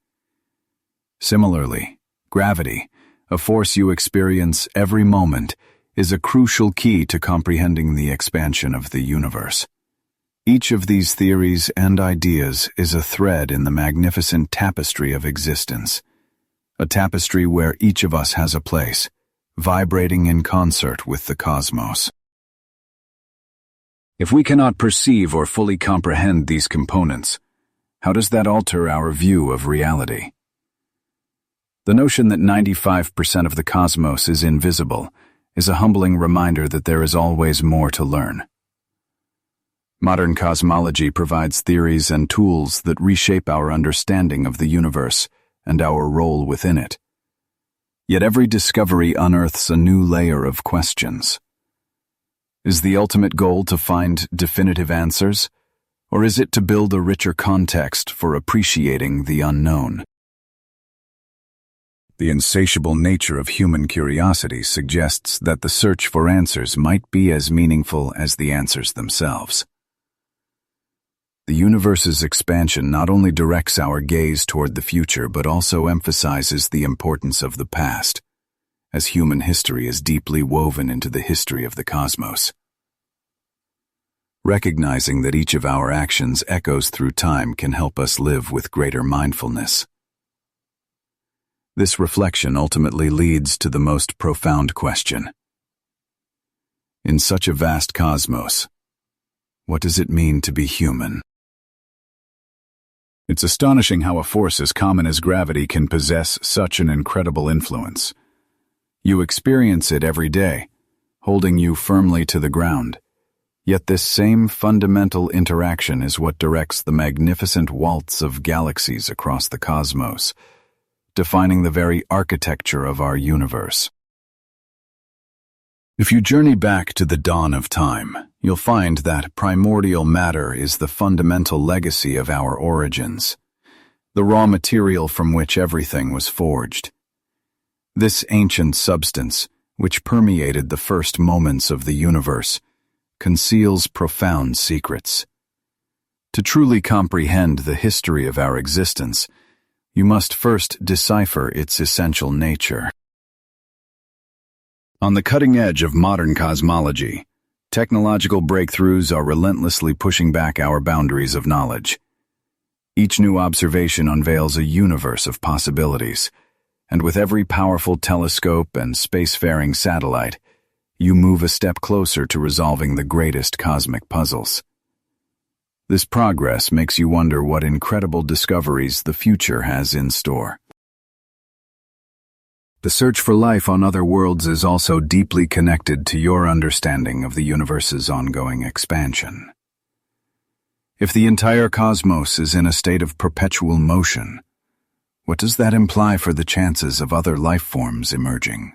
Similarly, gravity, a force you experience every moment, is a crucial key to comprehending the expansion of the universe. Each of these theories and ideas is a thread in the magnificent tapestry of existence, a tapestry where each of us has a place, vibrating in concert with the cosmos. If we cannot perceive or fully comprehend these components, how does that alter our view of reality? The notion that 95% of the cosmos is invisible is a humbling reminder that there is always more to learn. Modern cosmology provides theories and tools that reshape our understanding of the universe and our role within it. Yet every discovery unearths a new layer of questions. Is the ultimate goal to find definitive answers, or is it to build a richer context for appreciating the unknown? The insatiable nature of human curiosity suggests that the search for answers might be as meaningful as the answers themselves. The universe's expansion not only directs our gaze toward the future but also emphasizes the importance of the past, as human history is deeply woven into the history of the cosmos. Recognizing that each of our actions echoes through time can help us live with greater mindfulness. This reflection ultimately leads to the most profound question. In such a vast cosmos, what does it mean to be human? It's astonishing how a force as common as gravity can possess such an incredible influence. You experience it every day, holding you firmly to the ground. Yet this same fundamental interaction is what directs the magnificent waltz of galaxies across the cosmos, defining the very architecture of our universe. If you journey back to the dawn of time, you'll find that primordial matter is the fundamental legacy of our origins, the raw material from which everything was forged. This ancient substance, which permeated the first moments of the universe, conceals profound secrets. To truly comprehend the history of our existence, you must first decipher its essential nature. On the cutting edge of modern cosmology, technological breakthroughs are relentlessly pushing back our boundaries of knowledge. Each new observation unveils a universe of possibilities, and with every powerful telescope and spacefaring satellite, you move a step closer to resolving the greatest cosmic puzzles. This progress makes you wonder what incredible discoveries the future has in store. The search for life on other worlds is also deeply connected to your understanding of the universe's ongoing expansion. If the entire cosmos is in a state of perpetual motion, what does that imply for the chances of other life forms emerging?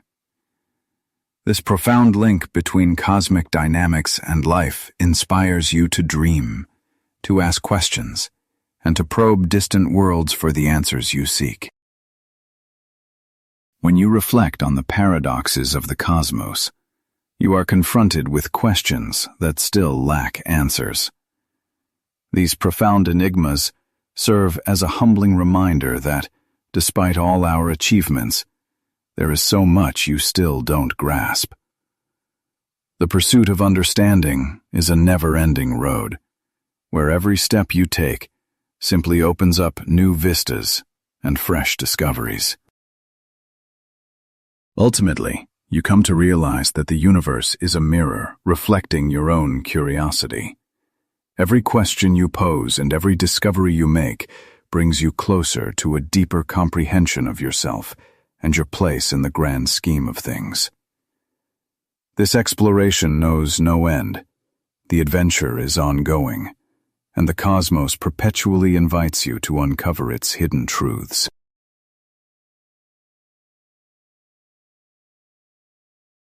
This profound link between cosmic dynamics and life inspires you to dream, to ask questions, and to probe distant worlds for the answers you seek. When you reflect on the paradoxes of the cosmos, you are confronted with questions that still lack answers. These profound enigmas serve as a humbling reminder that, despite all our achievements, there is so much you still don't grasp. The pursuit of understanding is a never-ending road, where every step you take simply opens up new vistas and fresh discoveries. Ultimately, you come to realize that the universe is a mirror reflecting your own curiosity. Every question you pose and every discovery you make brings you closer to a deeper comprehension of yourself and your place in the grand scheme of things. This exploration knows no end. The adventure is ongoing, and the cosmos perpetually invites you to uncover its hidden truths.